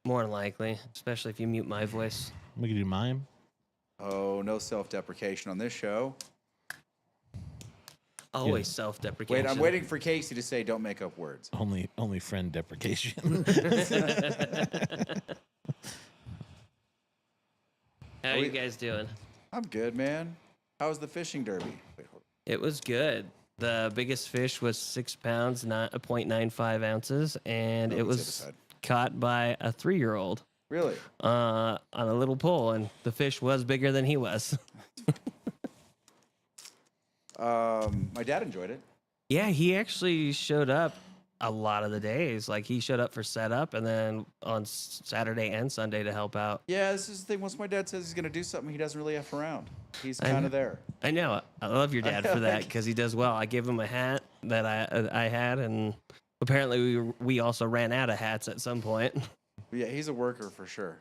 More than likely, especially if you mute my voice. We can do mime. Oh, no self-deprecation on this show. Always self-deprecation. Wait, I'm waiting for Casey to say don't make up words. Only friend deprecation. How are you guys doing? I'm good, man. How was the fishing derby? Wait, hold It was good. The biggest fish was 6 pounds, 0.95 ounces, and it was caught by a 3-year-old. Really? On a little pole, and the fish was bigger than he was. My dad enjoyed it. Yeah, he actually showed up a lot of the days. Like, he showed up for setup and then on Saturday and Sunday to help out. Yeah, this is the thing. Once my dad says he's going to do something, he doesn't really F around. He's kind of there. I know. I love your dad for that because he does well. I gave him a hat that I had, and apparently we also ran out of hats at some point. Yeah, he's a worker for sure.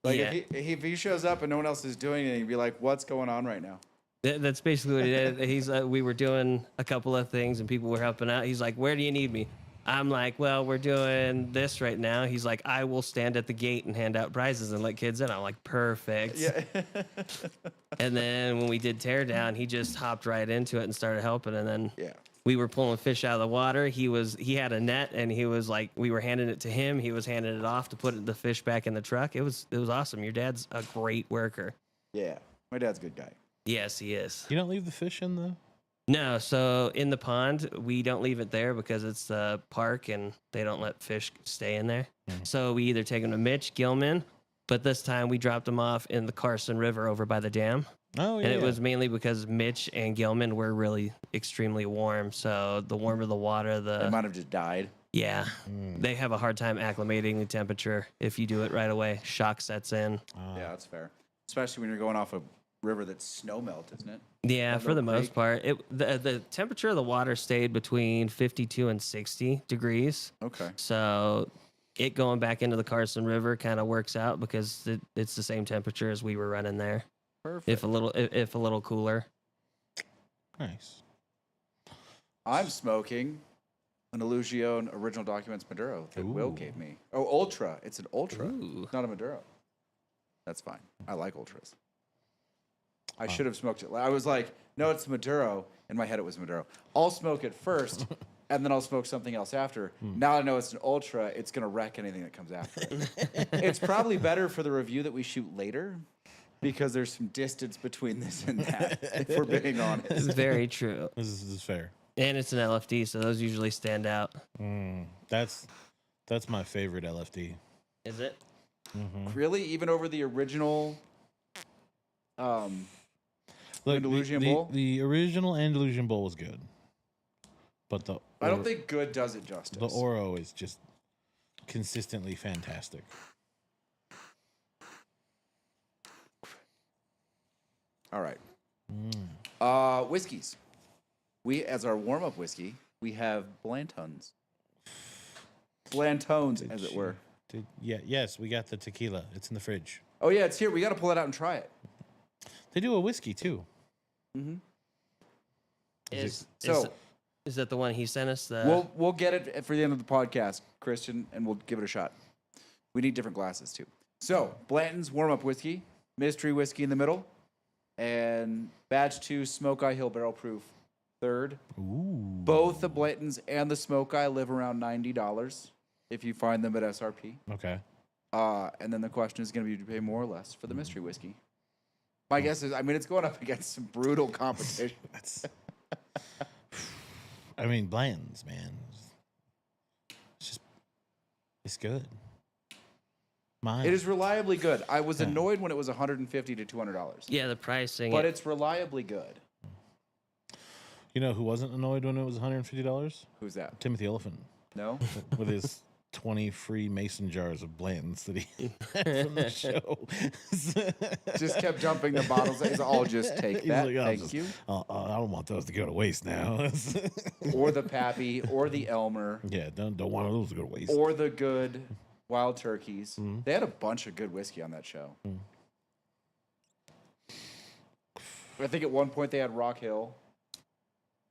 Like, Yeah. if he shows up and no one else is doing it, he'd be like, what's going on right now? That's basically what he did. We were doing a couple of things and people were helping out. He's like, "Where do you need me?" I'm like, "Well, we're doing this right now." He's like, "I will stand at the gate and hand out prizes and let kids in." I'm like, "Perfect." Yeah. And then when we did teardown, he just hopped right into it and started helping. And then we were pulling fish out of the water. He had a net and he was like, we were handing it to him. He was handing it off to put the fish back in the truck. It was awesome. Your dad's a great worker. Yeah, my dad's a good guy. Yes, he is. You don't leave the fish in the... No, so in the pond, we don't leave it there because it's the park and they don't let fish stay in there. So we either take them to Mitch, Gilman, but this time we dropped them off in the Carson River over by the dam. Oh, yeah. And it was mainly because Mitch and Gilman were really extremely warm. So the warmer the water, They might have just died. Yeah, they have a hard time acclimating the temperature if you do it right away. Shock sets in. Yeah, that's fair. Especially when you're going off a river that's snow melt, isn't it? Yeah, for the most part. The temperature of the water stayed between 52 and 60 degrees. Okay. So it going back into the Carson River kind of works out because it's the same temperature as we were running there. Perfect. If a little cooler. Nice. I'm smoking an Illusion Original Documents Maduro that Will gave me. Oh, Ultra. It's an Ultra. Ooh. Not a Maduro. That's fine. I like Ultras. I should have smoked it. I was like, no, it's Maduro. In my head, it was Maduro. I'll smoke it first, and then I'll smoke something else after. Now I know it's an Ultra. It's going to wreck anything that comes after it. It's probably better for the review that we shoot later because there's some distance between this and that, if we're being honest. It's very true. This is fair. And it's an LFD, so those usually stand out. That's my favorite LFD. Is it? Really? Even over the original Look, Andalusian Bowl? The original Andalusian Bowl was good. But I don't think good does it justice. the Oro is just consistently fantastic. All right. Whiskeys. As our warm-up whiskey, we have Blanton's. Blantones, as it were. Yes, we got the tequila. It's in the fridge. Oh, yeah, it's here. We got to pull it out and try it. They do a whiskey, too. Is So- is that the one he sent us? We'll get it for the end of the podcast, Christian, and we'll give it a shot. We need different glasses, too. So, Blanton's warm-up whiskey, mystery whiskey in the middle, and Batch 2 Smoke Eye Hill Barrel Proof third. Ooh. Both the Blanton's and the Smoke Eye live around $90 if you find them at SRP. Okay. And then the question is going to be, do you pay more or less for the mystery whiskey? My guess is, it's going up against some brutal competition. Bland's, man. It's good. It is reliably good. I was annoyed when it was $150 to $200. Yeah, the pricing. But it's reliably good. You know who wasn't annoyed when it was $150? Who's that? Timothy Elephant. No? With his 20 free mason jars of Blanton's that he had from the show. Just kept dumping the bottles. He's all just take He's that. like, Thank you. I don't want those to go to waste now. Or the Pappy, or the Elmer, Yeah, don't want those to go to waste. or the good Wild Turkeys. They had a bunch of good whiskey on that show. I think at one point they had Rock Hill.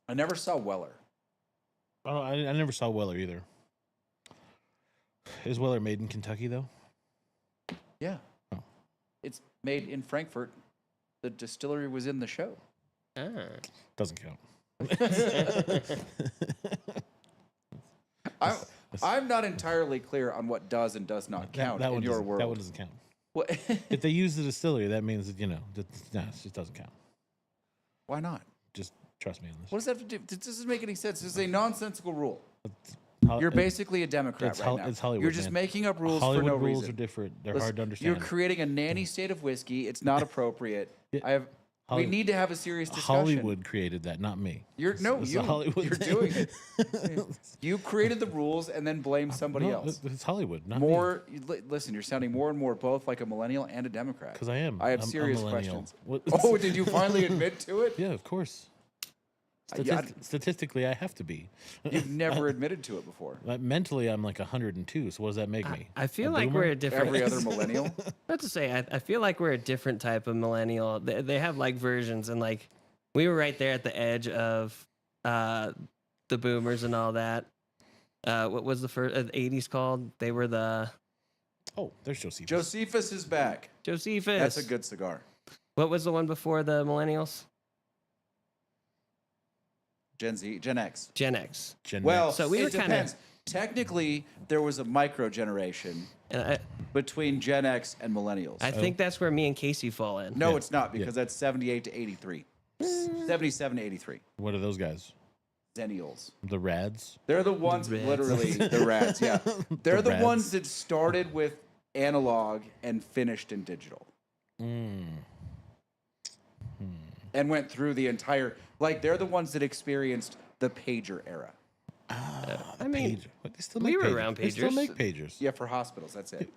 I never saw Weller. Oh, I never saw Weller either. Is Weller made in Kentucky though? Yeah. Oh. It's made in Frankfurt. The distillery was in the show. Ah. Doesn't count. I'm not entirely clear on what does and does not count in your world. That one doesn't count. What? If they use the distillery, that means that no, it doesn't count. Why not? Just trust me on this. What does that have to do? This doesn't make any sense. This is a nonsensical rule. Ho- You're basically a Democrat it's right now. It's Hollywood. You're just man. making up rules Hollywood for no rules reason. are different. They're Listen, hard to understand. You're creating a nanny state of whiskey. It's not appropriate. Yeah. We need to have a serious discussion. Hollywood created that, not me. It's Hollywood you're thing. doing it. You created the rules and then blame somebody else. It's Hollywood, not me. Listen, you're sounding more and more both like a millennial and a Democrat. Because I am. I have I'm serious millennial. questions. Oh, did you finally admit to it? Yeah, of course. Yeah, Statistically, I have to be. You've never admitted to it before. Mentally, I'm like 102. So what does that make me? I feel A like boomer? we're a different. Every other millennial. Not to say, I feel like we're a different type of millennial. They have like versions, and like we were right there at the edge of the boomers and all that. What was the first 80s called? They were the Oh, there's Josephus. Josephus is back. Josephus. That's a good cigar. What was the one before the millennials? Gen Z, Gen X. Gen X. Well, So we were it kinda- depends. Technically, there was a micro generation And between Gen X and millennials. I think that's where me and Casey fall in. No, Yeah. it's not because that's 78 to 83. 77 to 83. What are those guys? Zennials. The Rads? They're the ones, Rads. literally, the rats, yeah. They're the Rads. ones that started with analog and finished in digital. And went through the entire, like, they're the ones that experienced the pager era. I mean, Pager. What, they still we make were pagers. around They still pagers. make pagers. Yeah, for hospitals, that's it.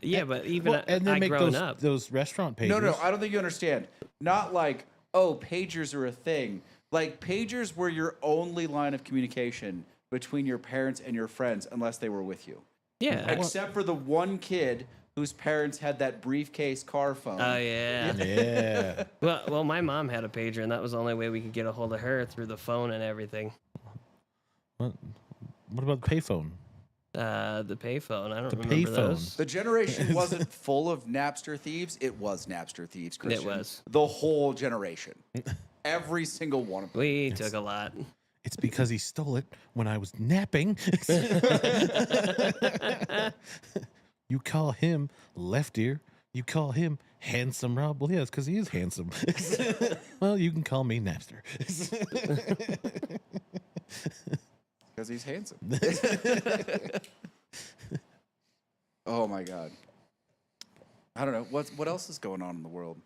yeah, but even And they I make grown those, up. those restaurant pagers. No, I don't think you understand. Not like, oh, pagers are a thing. Like, pagers were your only line of communication between your parents and your friends unless they were with you. Yeah. Except for the one kid whose parents had that briefcase car phone. Oh yeah. Yeah. Well, my mom had a pager, and that was the only way we could get a hold of her through the phone and everything. What about the payphone? The payphone. I don't The remember payphone. those. The generation wasn't full of Napster thieves. It was Napster thieves, Christian. was. The whole generation. Every single one of them. We took a lot. It's because he stole it when I was napping. You call him left ear. You call him handsome Rob. Well, yeah, it's because he is handsome. Well, you can call me Napster. Because he's handsome. Oh my God. I don't know. What else is going on in the world?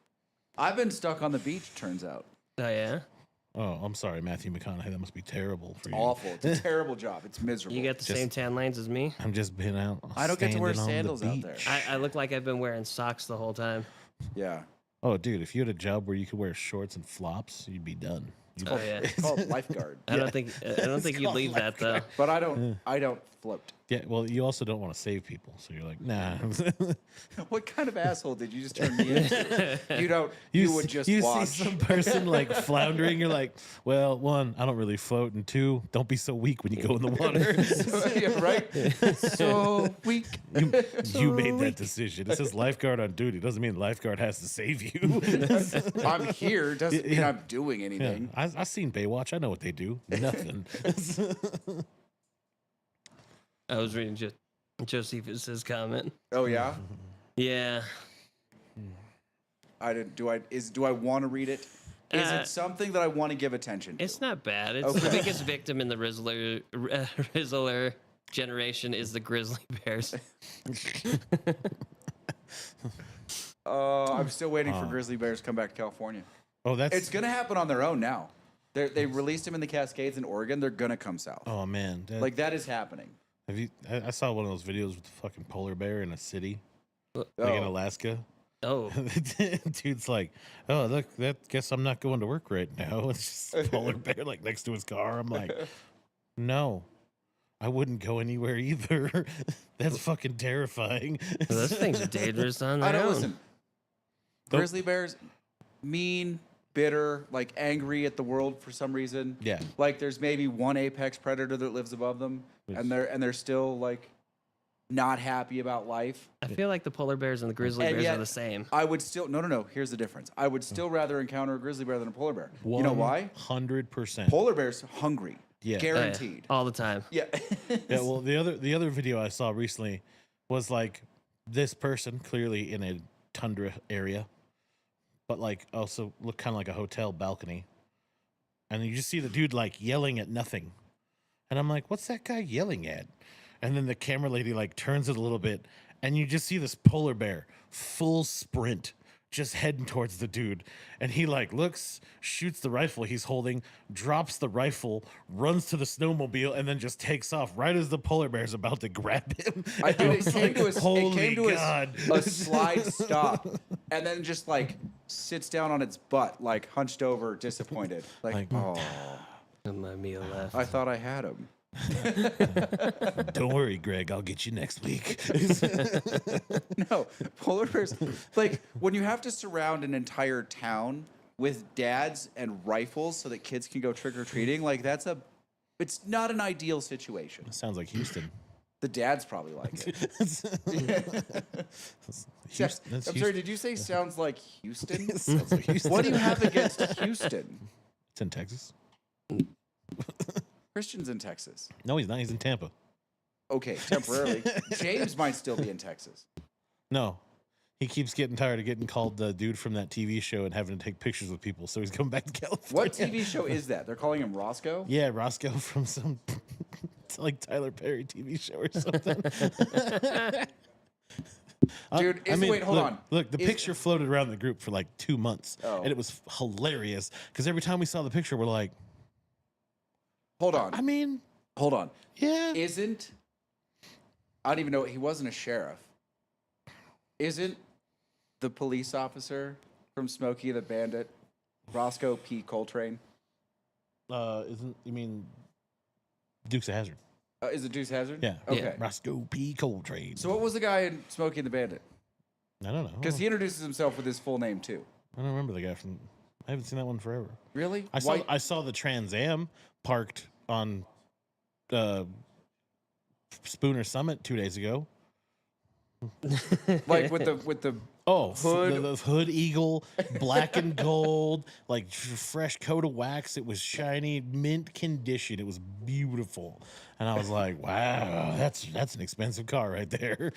I've been stuck on the beach, turns out. Oh yeah. Oh, I'm sorry, Matthew McConaughey. That must be terrible for you. Awful. It's a terrible job. It's miserable. You got the same tan lines as me. I'm just been out. I don't get to wear standing on the sandals out there. beach. I look like I've been wearing socks the whole time. Yeah. Oh, dude, if you had a job where you could wear shorts and flops, you'd be done. Oh yeah. It's called lifeguard. I don't think you'd leave that though. But I don't float. Yeah, well, you also don't want to save people, so you're like, nah. What kind of asshole did you just turn me into? You would just watch. See some person like floundering, you're like, well, one, I don't really float, and two, don't be so weak when you go in the water. Yeah, right? So weak. You made that decision. It says lifeguard on duty. Doesn't mean lifeguard has to save you. I'm here. Doesn't mean Yeah. I'm doing Yeah, anything. I've seen Baywatch. I know what they do. Nothing. I was reading Josephus's comment. Oh yeah. Yeah. I didn't. Do I want to read it? Is it something that I want to give attention to? It's not bad. It's the biggest victim in the Rizzler generation is the grizzly bears. I'm still waiting for grizzly bears to come back to California. Oh, that's. It's gonna happen on their own now. They released them in the Cascades in Oregon. They're gonna come south. Oh man, Like that is happening. have you? I saw one of those videos with the fucking polar bear in a city, like in Oh. Alaska. Oh, Dude's like, oh look, that guess I'm not going to work right now. It's just a polar bear like next to his car. I'm like, no, I wouldn't go anywhere either. That's fucking terrifying. those things are dangerous on I their don't own. listen. Grizzly bears, mean, bitter, like angry at the world for some reason. Yeah. Like there's maybe one apex predator that lives above them, and they're still like not happy about life. I feel like the polar bears and the grizzly And bears yet, are the same. I would still no. Here's the difference. I would still rather encounter a grizzly bear than a polar bear. You know why? 100%. Polar bears hungry, Yeah. guaranteed. All the time. Yeah. Yeah, well, the other video I saw recently was like this person clearly in a tundra area, but like also look kind of like a hotel balcony, and you just see the dude like yelling at nothing, and I'm like, what's that guy yelling at? And then the camera lady like turns it a little bit, and you just see this polar bear full sprint just heading towards the dude, and he like looks, shoots the rifle he's holding, drops the rifle, runs to the snowmobile, and then just takes off right as the polar bear's about to grab him. It came to Holy a slide stop, and then just like sits down on its butt, like hunched over, disappointed. Like, oh, And my meal left. I thought I had him. Don't worry, Greg. I'll get you next week. No, polar bears, like when you have to surround an entire town with dads and rifles so that kids can go trick-or-treating, like it's not an ideal situation. Sounds like Houston. The dads probably like it. I'm sorry, did you say sounds like Houston? Sounds like Houston. What do you have against Houston? It's in Texas. Christian's in Texas. No, he's not. He's in Tampa. Okay, temporarily. James might still be in Texas. No. He keeps getting tired of getting called the dude from that TV show and having to take pictures with people, so he's coming back to California. What TV show is that? They're calling him Roscoe? Yeah, Roscoe from some it's like Tyler Perry TV show or something. Dude, wait, hold on. Look, the picture floated around the group for like 2 months, Oh. and it was hilarious because every time we saw the picture, we're like, Hold on. I mean, Hold on. yeah. I don't even know. He wasn't a sheriff. Isn't the police officer from Smokey the Bandit Roscoe P. Coltrane? Isn't you mean Dukes of Hazzard? Is it Deuce Hazard? Yeah. Okay. Yeah. Roscoe P. Coltrane. So what was the guy in Smokey and the Bandit? I don't know. Because he introduces himself with his full name too. I don't remember the guy from. I haven't seen that one forever. Really? I saw the Trans Am parked on Spooner Summit 2 days ago. Like with the Hood, the Hood Eagle, black and gold, like fresh coat of wax. It was shiny, mint condition. It was beautiful, and I was like, "Wow, that's an expensive car right there."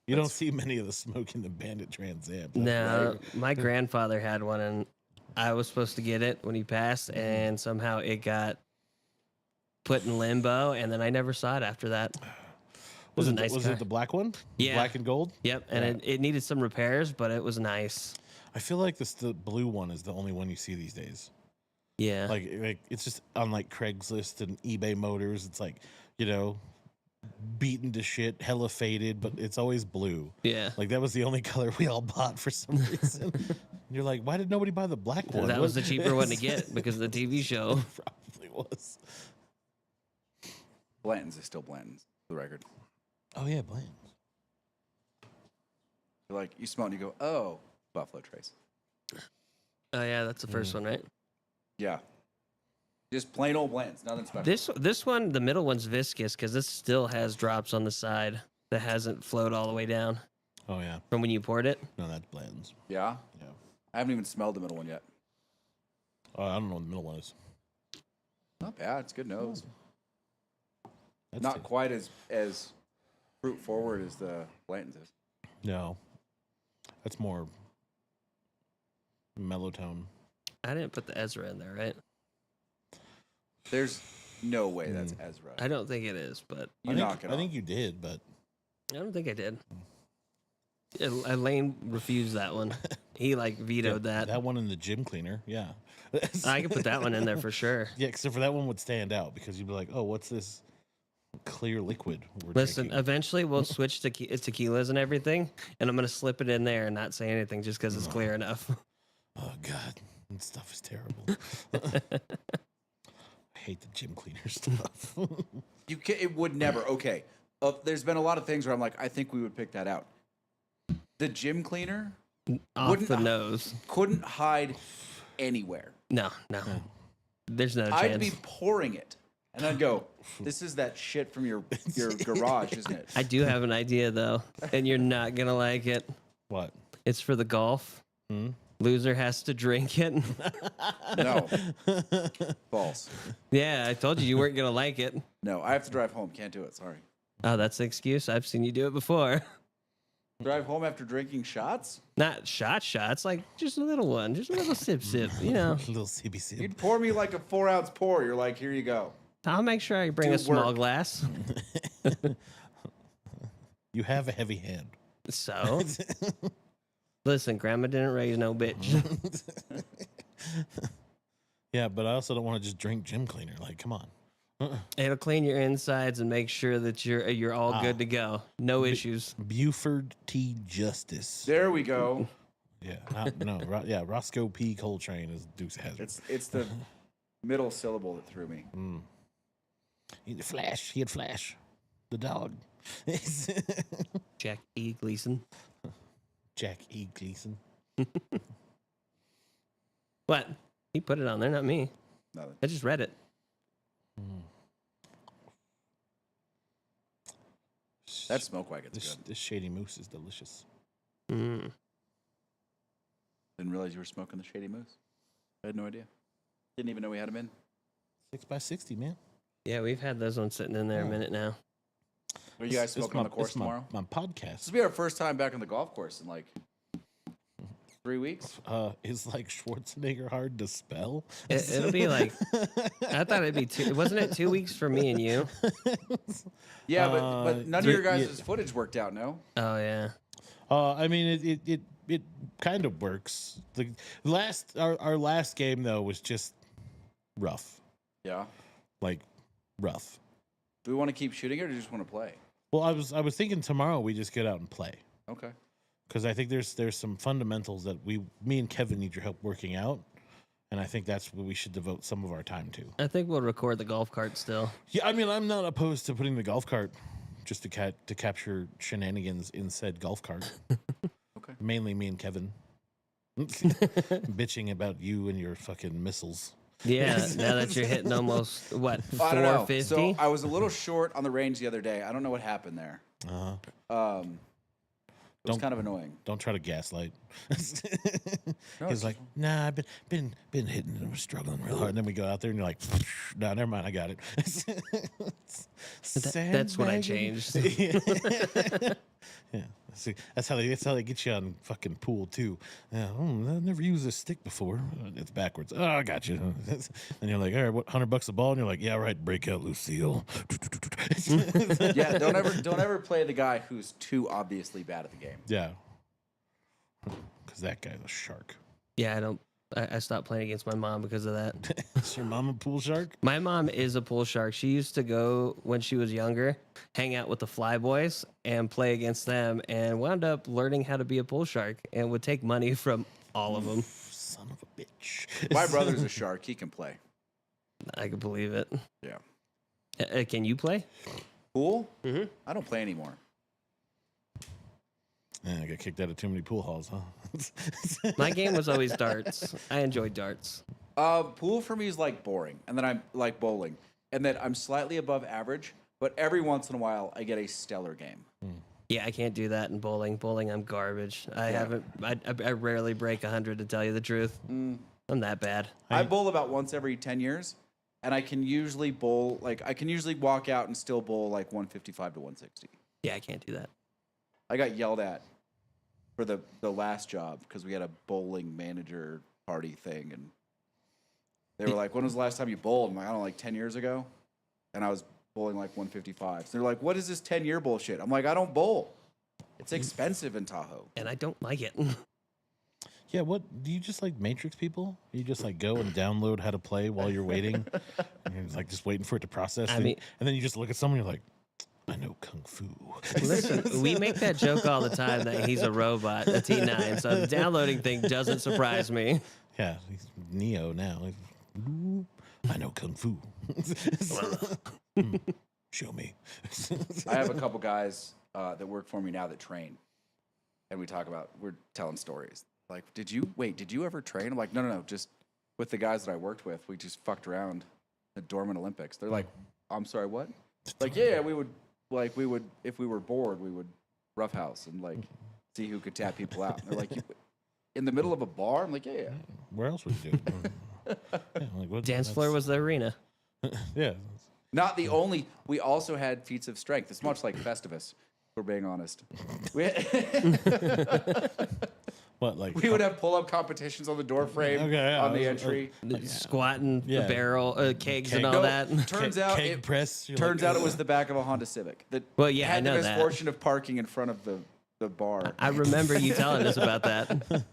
You don't see many of the Smoking the Bandit Trans Am. No, my grandfather had one, and I was supposed to get it when he passed, and somehow it got put in limbo, and then I never saw it after that. Was a nice car. it the black one? Yeah. Black and gold? Yep, and it needed some repairs, but it was nice. I feel like the blue one is the only one you see these days. Yeah. Like it's just on like Craigslist and eBay Motors. It's like, beaten to shit, hella faded, but it's always blue. Yeah. Like that was the only color we all bought for some reason. You're like, why did nobody buy the black one? That was the cheaper one to get because of the TV show. Probably was. Blanton's is still Blanton's, for the record. Oh yeah, Bland. You're like, you smell it and you go, oh, Buffalo Trace. Oh yeah, that's the first one, right? Yeah. Just plain old Blanton's, nothing special. This one, the middle one's viscous because this still has drops on the side that hasn't flowed all the way down Oh yeah. from when you poured it. No, that's Bland's. Yeah? Yeah. I haven't even smelled the middle one yet. Oh, I don't know what the middle one is. Not bad. It's good nose. That's Not quite as fruit forward as the Blanton's is. No. That's more mellow tone. I didn't put the Ezra in there, right? There's no way that's Ezra. I don't think it is, but Knock it I off. think you did, but I don't think I did. Elaine refused that one. He vetoed that. That one in the gym cleaner, yeah. I could put that one in there for sure. Yeah, except for that one would stand out because you'd be like, oh, what's this clear liquid we're Listen, drinking? eventually we'll switch to tequilas and everything, and I'm going to slip it in there and not say anything just because it's clear enough. Oh, God. That stuff is terrible. I hate the gym cleaner stuff. It would never. Okay. There's been a lot of things where I'm like, I think we would pick that out. The gym cleaner Off the nose. couldn't hide anywhere. No. There's no chance. I'd be pouring it and then go, this is that shit from your garage, isn't it? I do have an idea though, and you're not gonna like it. What? It's for the golf. Loser has to drink it. No. False. Yeah, I told you weren't gonna like it. No, I have to drive home. Can't do it. Sorry. Oh, that's the excuse. I've seen you do it before. Drive home after drinking shots? Not shots, like just a little one, just a little sip, you know. A little sippy sip. You'd pour me like a 4-ounce pour. You're like, here you go. I'll make sure I bring a small glass. You have a heavy hand. So, listen, Grandma didn't raise no bitch. Yeah, but I also don't want to just drink gym cleaner. Like, come on. It'll clean your insides and make sure that you're all good to go. No issues. Buford T. Justice. There we go. Yeah, Roscoe P. Coltrane is Dukes Hazzard. It's the middle syllable that threw me. He had Flash, the dog. Jack E. Gleason. Jack E. Gleason. What? He put it on there, not me. Nothing. I just read it. That smoke wagon's good. This Shady Moose is delicious. Mm. Didn't realize you were smoking the Shady Moose. I had no idea. Didn't even know we had them in. 6x60, man. Yeah, we've had those ones sitting in there a minute now. Are you guys smoking on the course tomorrow? My podcast. This will be our first time back on the golf course in like 3 weeks. Is like Schwarzenegger hard to spell? It'll be like, I thought it'd be wasn't it 2 weeks for me and you? Yeah, but none of your guys' footage worked out, no? Oh, yeah. I mean, it kind of works. Our last game though was just rough. Yeah. Like rough. Do we want to keep shooting it or do you just want to play? Well, I was thinking tomorrow we just get out and play. Okay. Because I think there's some fundamentals that me and Kevin need your help working out, and I think that's what we should devote some of our time to. I think we'll record the golf cart still. Yeah, I mean, I'm not opposed to putting the golf cart just to capture shenanigans in said golf cart. Okay. Mainly me and Kevin bitching about you and your fucking missiles. Yeah, now that you're hitting almost, what, I don't know. 450? So I was a little short on the range the other day. I don't know what happened there. It was kind of annoying. Don't try to gaslight. No, He's like, nah, I've been hitting and struggling real hard. And then we go out there and you're like, no, never mind, I got it. That's what I changed. Yeah, see, that's how they get you on fucking pool too. Yeah, I've never used this stick before. It's backwards. Oh, I got you. And you're like, all right, what, $100 a ball? And you're like, yeah, right. Break out, Lucille. Yeah, don't ever play the guy who's too obviously bad at the game. Yeah, because that guy's a shark. Yeah, I stopped playing against my mom because of that. Is your mom a pool shark? My mom is a pool shark. She used to go, when she was younger, hang out with the fly boys and play against them, and wound up learning how to be a pool shark and would take money from all of them. Son of a bitch. My brother's a shark. He can play. I can believe it. Yeah. Can you play? Pool? Mm-hmm. I don't play anymore. Yeah, I got kicked out of too many pool halls, huh? My game was always darts. I enjoyed darts. Pool for me is like boring, and then I'm like bowling, and then I'm slightly above average, but every once in a while I get a stellar game. Yeah, I can't do that in bowling. Bowling, I'm garbage. I rarely break 100 to tell you the truth. I'm that bad. I bowl about once every 10 years, and I can usually bowl, I can usually walk out and still bowl like 155 to 160. Yeah, I can't do that. I got yelled at for the last job because we had a bowling manager party thing, and they were like, when was the last time you bowled? I'm like, I don't know, like 10 years ago. And I was bowling like 155. So they're like, what is this 10-year bullshit? I'm like, I don't bowl. It's expensive in Tahoe. And I don't like it. Yeah, what do you just like Matrix people? You just like go and download how to play while you're waiting, and you're like just waiting for it to process. And then you just look at someone, you're like, I know kung fu. Listen, we make that joke all the time that he's a robot, a T9. So the downloading thing doesn't surprise me. Yeah, he's Neo now. I know kung fu. Show me. I have a couple guys that work for me now that train, and we're telling stories. Like, did you ever train? I'm like, no, just with the guys that I worked with, we just fucked around the Dorman Olympics. They're like, I'm sorry, what? Like, yeah, we would if we were bored, we would roughhouse and like see who could tap people out. And they're like, in the middle of a bar? I'm like, yeah. Where else would you do it? Yeah, like, Dance floor was the arena. Yeah. Not the only. We also had feats of strength. It's much like Festivus, if we're being honest. We would have pull-up competitions on the door frame, on the entry. Squatting, the barrel, kegs and all that. Turns out Keg press. Turns out it was the back of a Honda Civic that had the misfortune of parking in front of the bar. I remember you telling us about that.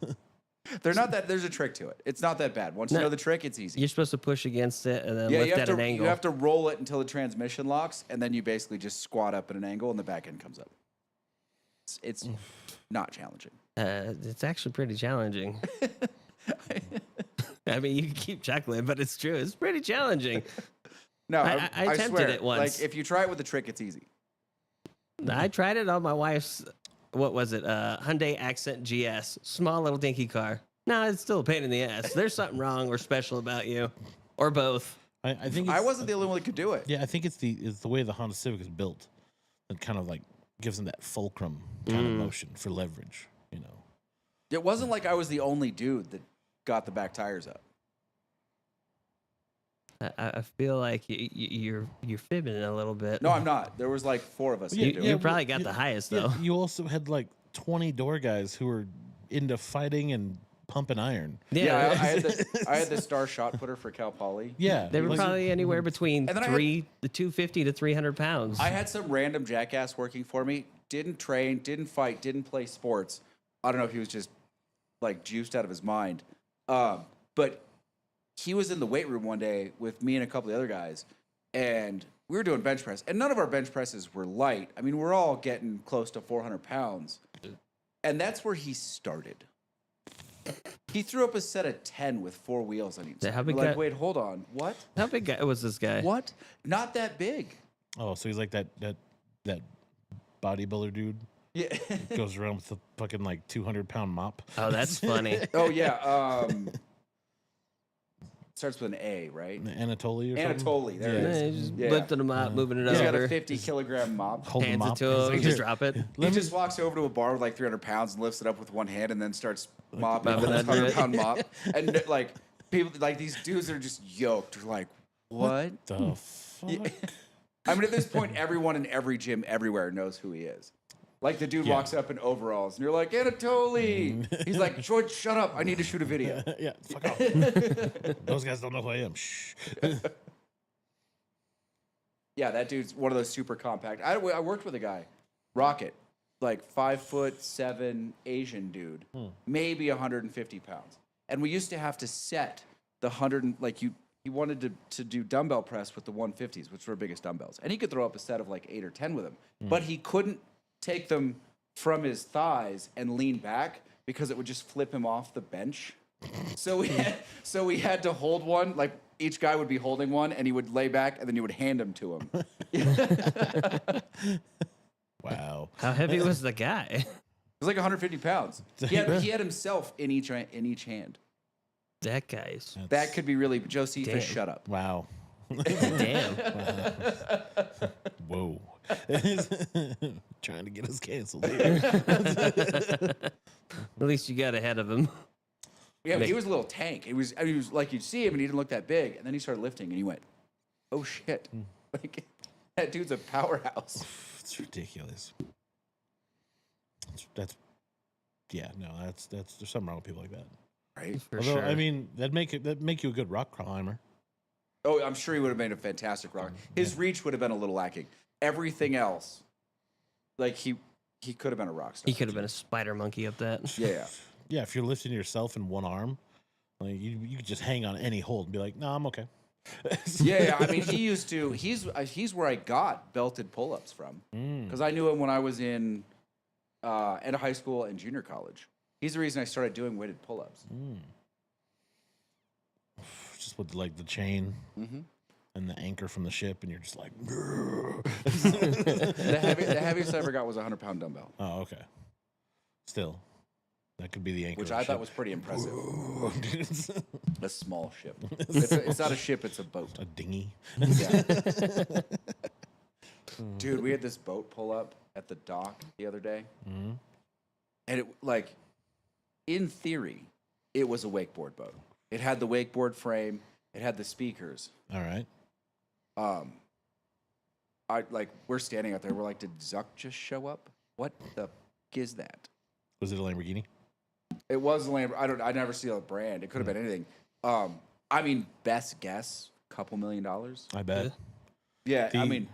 They're not that. There's a trick to it. It's not that bad. Once you know the trick, it's easy. You're supposed to push against it and then lift at an angle. You have to roll it until the transmission locks, and then you basically just squat up at an angle, and the back end comes up. It's not challenging. It's actually pretty challenging. I mean, you can keep chuckling, but it's true. It's pretty challenging. No, I attempted swear, it once. Like if you try it with the trick, it's easy. I tried it on my wife's. What was it? Hyundai Accent GS. Small little dinky car. No, it's still a pain in the ass. There's something wrong or special about you. Or both. I think I wasn't the only one that could do it. Yeah, I think it's the way the Honda Civic is built that kind of like gives them that fulcrum kind of motion for leverage, you know. It wasn't like I was the only dude that got the back tires up. I feel like you're fibbing a little bit. No, I'm not. There was like 4 of us. You probably got the highest, though. You also had like 20 door guys who were into fighting and pumping iron. Yeah, I had the star shot putter for Cal Poly. Yeah. They were probably anywhere between 250 to 300 pounds. I had some random jackass working for me. Didn't train, didn't fight, didn't play sports. I don't know if he was just like juiced out of his mind. But he was in the weight room one day with me and a couple of other guys, and we were doing bench press. And none of our bench presses were light. I mean, we're all getting close to 400 pounds. And that's where he started. He threw up a set of 10 with 4 wheels on each side. How big We're like, wait, hold on. What? How big was this guy? What? Not that big. Oh, so he's like that bodybuilder dude. Yeah. Goes around with a fucking like 200-pound mop. Oh, that's funny. Oh, yeah. Starts with an A, right? Anatoly or something? Anatoly. There it is. Just lifting him up, moving it He's got over. a 50-kilogram mop. Hold the Hands mop. it to him, He's just like, drop it. He just walks over to a bar with like 300 pounds and lifts it up with one hand and then starts mopping Mopping with a under it. 100-pound mop. And like people, like these dudes are just yoked. They're like, what? The fuck? I mean, at this point, everyone in every gym everywhere knows who he is. Like the dude walks up in overalls and you're like, Anatoly. He's like, George, shut up. I need to shoot a video. Yeah, fuck off. Those guys don't know who I am. Shh. Yeah, that dude's one of those super compact. I worked with a guy, Rocket, like 5'7" Asian dude, maybe 150 pounds. And we used to have to set the 100, like he wanted to do dumbbell press with the 150s, which were biggest dumbbells. And he could throw up a set of like 8 or 10 with them. But he couldn't take them from his thighs and lean back because it would just flip him off the bench. So we had to hold one, like each guy would be holding one and he would lay back and then you would hand them to him. Wow. How heavy was the guy? It was like 150 pounds. He had himself in each hand. That guy's. That could be really, Josie, Damn. shut up. Wow. Damn. Whoa. Trying to get us canceled here. At least you got ahead of him. Yeah, but he was a little tank. He was like, you'd see him and he didn't look that big. And then he started lifting and he went, oh shit. Like, that dude's a powerhouse. It's ridiculous. That's there's something wrong with people like that. Right? For Although, sure. I mean, that'd make you a good rock climber. Oh, I'm sure he would have made a fantastic rock. His reach would have been a little lacking. Everything else, like he could have been a rock star. He could have been a spider monkey up that. Yeah. Yeah, if you're lifting yourself in one arm, like you could just hang on any hold and be like, "No, I'm okay." Yeah, I mean, he's where I got belted pull-ups from because I knew him when I was in high school and junior college. He's the reason I started doing weighted pull-ups. Just with like the chain and the anchor from the ship, and you're just like, The heaviest I ever got was a 100-pound dumbbell. oh, okay. Still, That could be the anchor. Which of I a thought ship. was pretty impressive. A small ship. It's not a ship, it's a boat. A dinghy. Yeah. Dude, we had this boat pull up at the dock the other day. Mm-hmm. And it, like, in theory, it was a wakeboard boat. It had the wakeboard frame. It had the speakers. All right. We're standing out there. We're like, did Zuck just show up? What the f*** is that? Was it a Lamborghini? It was a Lamborghini. I never see a brand. It could have been anything. I mean, best guess, $2 million. I bet. Yeah, I mean,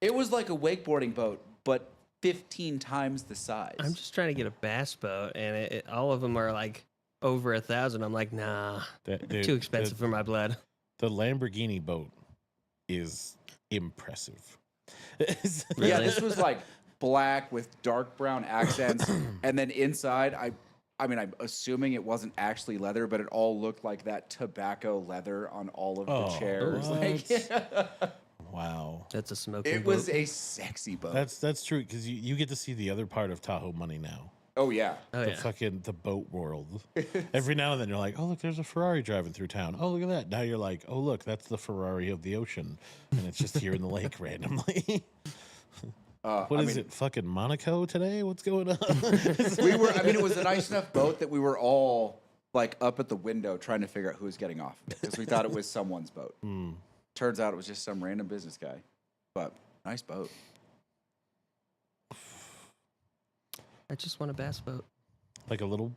it was like a wakeboarding boat, but 15 times the size. I'm just trying to get a bass boat, and all of them are like over 1,000. I'm like, nah, too expensive for my blood. The Lamborghini boat is impressive. Really? Yeah, this was like black with dark brown accents, and then inside, I mean, I'm assuming it wasn't actually leather, but it all looked like that tobacco leather on all of the chairs. Like, wow, that's a smoking. It was a sexy boat. That's true because you get to see the other part of Tahoe money now. Oh yeah, The boat world. Every now and then you're like, oh look, there's a Ferrari driving through town. Oh look at that. Now you're like, oh look, that's the Ferrari of the ocean, and it's just here in the lake randomly. What is it? Fucking Monaco today? What's going on? It was a nice enough boat that we were all like up at the window trying to figure out who was getting off because we thought it was someone's boat. Turns out it was just some random business guy, but nice boat. I just want a bass boat. Like a little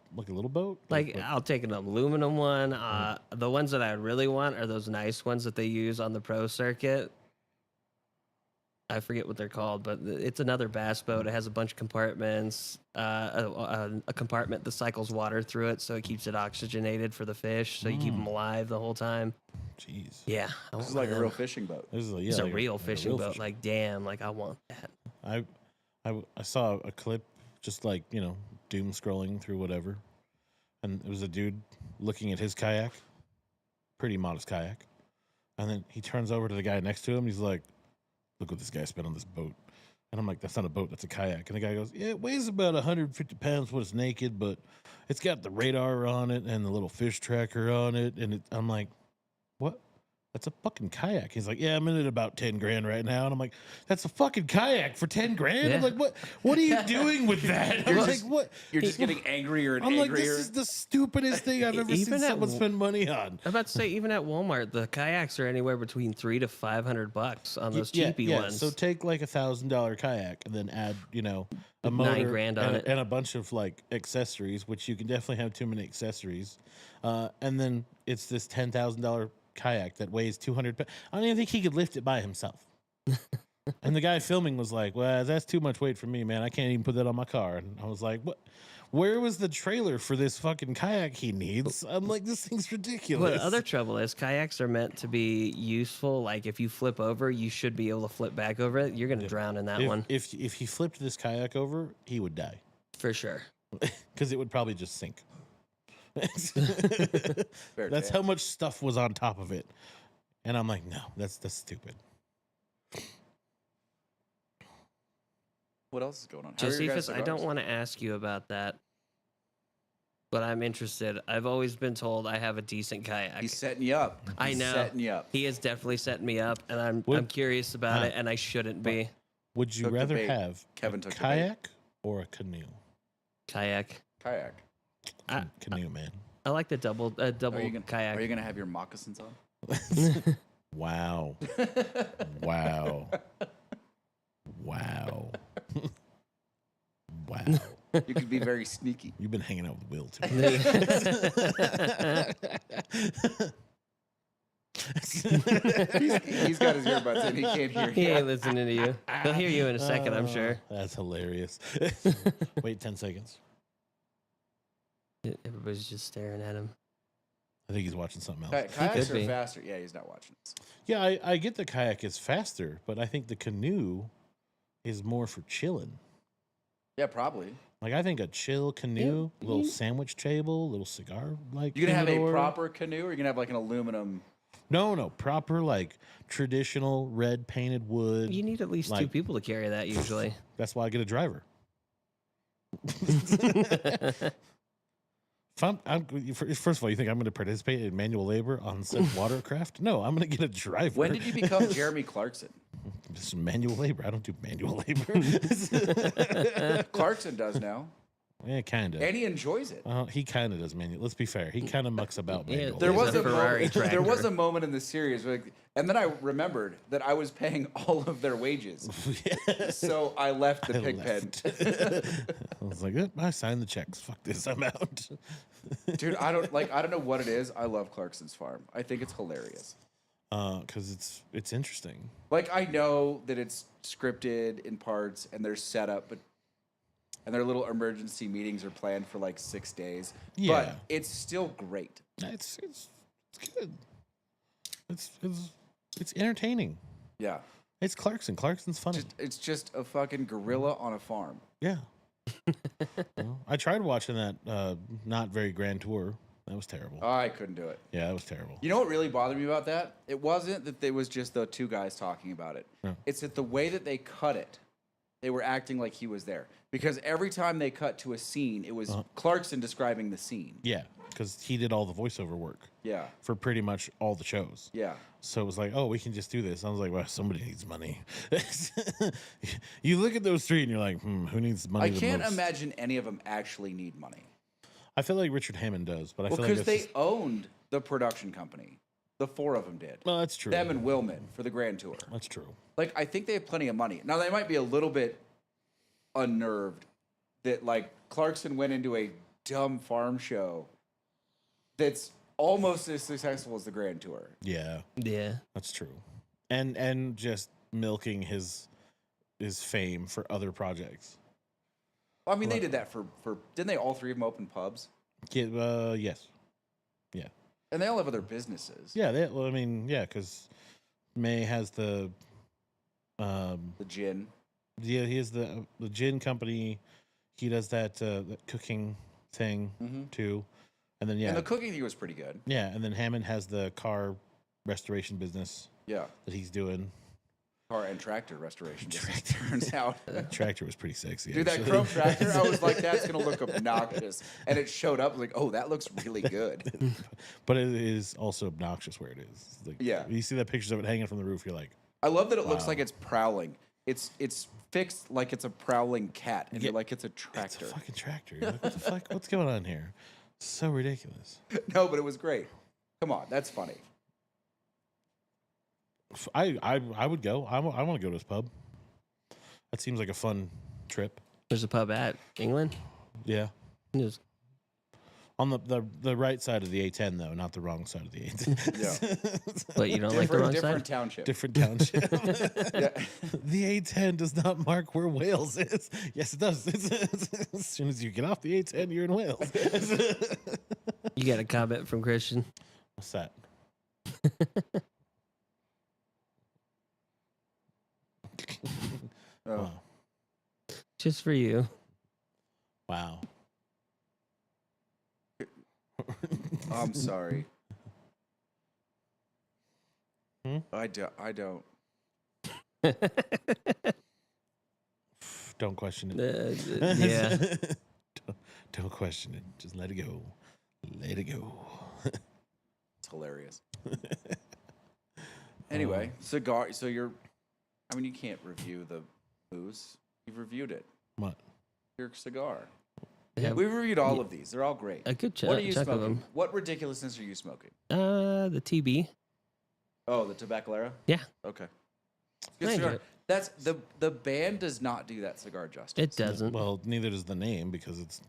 boat? Like I'll take an aluminum one. The ones that I really want are those nice ones that they use on the pro circuit. I forget what they're called, but it's another bass boat. It has a bunch of compartments, a compartment that cycles water through it, so it keeps it oxygenated for the fish, so you keep them alive the whole time. Jeez. Yeah, this is like a real fishing boat. It's a real fishing boat. Like, damn, like I want that. I saw a clip, just like doom scrolling through whatever, and it was a dude looking at his kayak, pretty modest kayak, and then he turns over to the guy next to him. He's like, look what this guy spent on this boat. And I'm like, that's not a boat, that's a kayak. And the guy goes, yeah, it weighs about 150 pounds when it's naked, but it's got the radar on it and the little fish tracker on it. And I'm like, what? That's a fucking kayak. He's like, yeah, I'm in it about 10 grand right now. And I'm like, that's a fucking kayak for 10 grand? Yeah. I'm like, what are you doing with that? I'm like, what? You're just getting angrier and I'm angrier. like, this is the stupidest thing I've ever seen someone spend money on. I'm about to say, even at Walmart, the kayaks are anywhere between $300 to $500 on those cheapy ones. So take like $1,000 kayak and then add, a motor $9,000 on it and a bunch of like accessories, which you can definitely have too many accessories. And then it's this $10,000 kayak that weighs 200 pounds. I don't even think he could lift it by himself. And the guy filming was like, well, that's too much weight for me, man. I can't even put that on my car. And I was like, what? Where was the trailer for this fucking kayak he needs? I'm like, this thing's ridiculous. Well, the other trouble is kayaks are meant to be useful. Like if you flip over, you should be able to flip back over it. You're going to drown in that one. If he flipped this kayak over, he would die. For sure. Because it would probably just sink. That's how much stuff was on top of it. And I'm like, no, that's stupid. What else is going on? Josephus, I don't want to ask you about that, but I'm interested. I've always been told I have a decent kayak. He's setting you up. I know. Setting you up. He is definitely setting me up, and I'm curious about it, and I shouldn't be. Would you rather have Kevin a kayak or a canoe? Kayak. Canoe, man. I like the double kayak. Are you gonna have your moccasins on? Wow. Wow. Wow. Wow. You could be very sneaky. You've been hanging out with Will too. He's got his earbuds in. He can't hear you. He ain't listening to you. He'll hear you in a second, I'm sure. That's hilarious. Wait 10 seconds. Everybody's just staring at him. I think he's watching something else. Kayaks are faster. Yeah, he's not watching this. Yeah, I get the kayak is faster, but I think the canoe is more for chilling. Yeah, probably. Like, I think a chill canoe, little sandwich table, little cigar, like. You're going to have a proper canoe, or you're going to have like an aluminum? No, proper, like, traditional red painted wood. You need at least 2 people to carry that usually. That's why I get a driver. First of all, you think I'm going to participate in manual labor on said watercraft? No, I'm going to get a driver. When did you become Jeremy Clarkson? Just manual labor. I don't do manual labor. Clarkson does now. Yeah, kind of. And he enjoys it. He kind of does manual. Let's be fair. He kind of mucks about Yeah, manual. There labor. was a a Ferrari moment, tractor. there was a moment in the series, where, and then I remembered that I was paying all of their wages, so I left the pig pen. I was like, I signed the checks. Fuck this. I'm out. Dude, I don't know what it is. I love Clarkson's farm. I think it's hilarious. Because it's interesting. Like, I know that it's scripted in parts and there's setup, and their little emergency meetings are planned for like 6 days. Yeah. But it's still great. It's good. It's entertaining. Yeah. It's Clarkson. Clarkson's funny. It's just a fucking gorilla on a farm. Yeah. Well, I tried watching that not very grand tour. That was terrible. I couldn't do it. Yeah, that was terrible. You know what really bothered me about that? It wasn't that it was just the two guys talking about it. Yeah. It's that the way that they cut it, they were acting like he was there. Because every time they cut to a scene, it was Clarkson describing the scene. Yeah, because he did all the voiceover work Yeah. for pretty much all the shows. Yeah. So it was like, oh, we can just do this. I was like, well, somebody needs money. You look at those three and you're like, who needs money I the can't most? imagine any of them actually need money. I feel like Richard Hammond does, but I Well, feel like because they owned the production company. The four of them did. well, that's true. Them and Willman for the Grand Tour. That's true. Like, I think they have plenty of money. Now, they might be a little bit unnerved that, like, Clarkson went into a dumb farm show that's almost as successful as the Grand Tour. Yeah, Yeah. that's true. And just milking his fame for other projects. I mean, they did that for didn't they all three of them open pubs? Yeah, yes. Yeah. And they all have other businesses. Yeah, well, I mean, yeah, because May has the The gin. yeah, he has the gin company. He does that cooking thing too, and then And the cooking thing was pretty good. yeah, and then Hammond has the car restoration business Yeah. that he's doing. Car and tractor restoration, business, turns out. That tractor was pretty sexy. Dude, that actually. chrome tractor, I was like, that's going to look obnoxious. And it showed up, I was like, oh, that looks really good. But it is also obnoxious where it is. Like, Yeah. you see the pictures of it hanging from the roof, you're like, I love that it looks like it's prowling. It's fixed like it's a prowling cat, and you're like, it's a it's tractor. a fucking tractor. You're like, what the fuck? What's going on here? So ridiculous. No, but it was great. Come on, that's funny. I would go. I want to go to this pub. That seems like a fun trip. There's a pub at England. Yeah. Just On the right side of the A10 though, not the wrong side of the A10. Yeah. But you don't like the wrong Different side? township. Different township. Yeah. The A10 does not mark where Wales is. Yes, it does. As soon as you get off the A10, you're in Wales. You got a comment from Christian. What's that? Oh. Wow. Just for you. Wow. I'm sorry. Hmm? I don't. Don't question it. Yeah. Don't question it. Just let it go. Let it go. It's hilarious. Anyway, cigar. So I mean, you can't review the booze. You've reviewed it. What? Your cigar. Yeah. We've reviewed all of these. They're all great. A good What are you chunk of smoking? them. What ridiculousness are you smoking? The TB. Oh, the Tabacalera? Yeah. Okay. Good I enjoy cigar. it. That's the band does not do that cigar justice. It doesn't. Well, neither does the name because it's,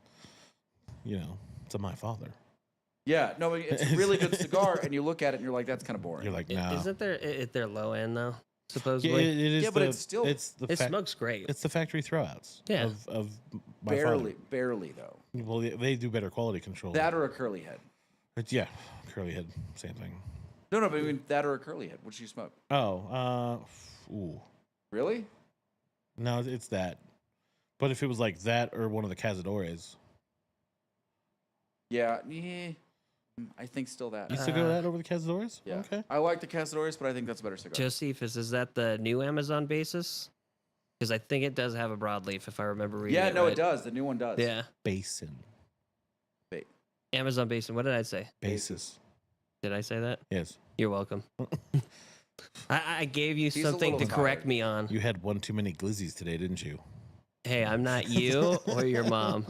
it's a my father. Yeah, no, it's a really good cigar, and you look at it and you're like, that's kind of boring. You're like, no. Isn't there at their low end though? Yeah, Supposedly. it is. Yeah, but it's still- It smokes great. It's the factory throwouts. Yeah. Of my father. barely though. Well, they do better quality control. That or a curly head. Yeah, curly head, same thing. No, but I mean that or a curly head. What did you smoke? Oh, ooh, Really? no, it's that. But if it was like that or one of the Cazadores, Yeah, I think still that. you still go that over the Cazadores? Yeah. Okay. I like the Cazadores, but I think that's a better cigar. Josephus, is that the new Amazon basis? Because I think it does have a broadleaf, if I remember reading Yeah, it no, right. it does. The new one does. Yeah. Basin. Amazon Basin. What did I say? Basis. Did I say that? Yes. You're welcome. I gave you He's a something to little correct tired. me on. You had one too many glizzies today, didn't you? Hey, I'm not you or your mom.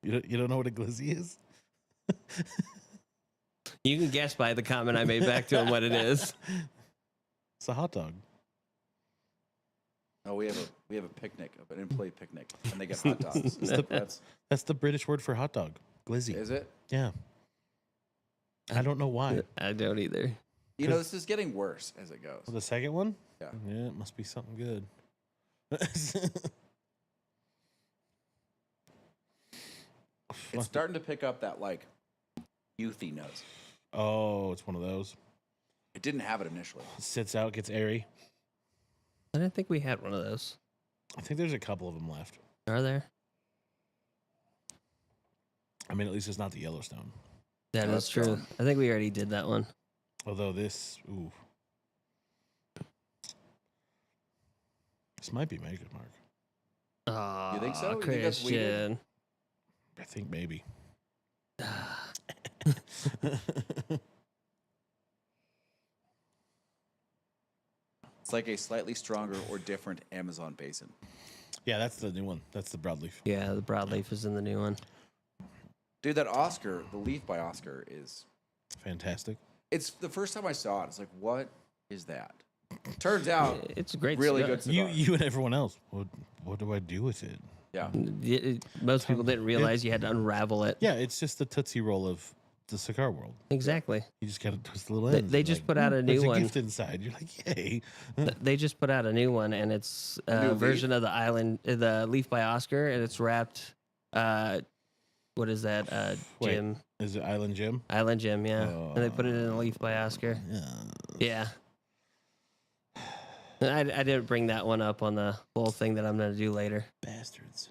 You don't know what a glizzy is? You can guess by the comment I made back to him what it is. It's a hot dog. Oh, we have a picnic, an employee picnic, and they get hot dogs. That's the British word for hot dog. Glizzy. Is it? Yeah. I don't know why. I don't either. You know, this is getting worse as it goes. The second one? Yeah. Yeah, it must be something good. It's starting to pick up that like youthy nose. Oh, it's one of those. It didn't have it initially. Sits out, gets airy. I didn't think we had one of those. I think there's a couple of them left. Are there? I mean, at least it's not the Yellowstone. That No, is that's true. gone. I think we already did that one. Although this might be Mega Mark. Oh, You think so? You think that's weeded? Christian. I think maybe. It's like a slightly stronger or different Amazon basin. Yeah, that's the new one. That's the broadleaf. Yeah, the broadleaf is in the new one. Dude, that Oscar, the leaf by Oscar is... Fantastic. It's the first time I saw it. It's like, what is that? Turns out, It's a great really cigar. good cigar. You and everyone else. What do I do with it? Yeah. Most people didn't realize you had to unravel it. Yeah, it's just the Tootsie Roll of the cigar world. Exactly. You just gotta twist the little They- ends. they and just like, put out a there's new one. gift inside. You're like, yay. They just put out a new one, and it's new a version leaf? of the leaf by Oscar, and it's wrapped. What is that? Wait. Jim Is it Island Jim? Island Jim, yeah. And they put it in a leaf by Oscar. Yeah. Yeah. I didn't bring that one up on the whole thing that I'm gonna do later. Bastards.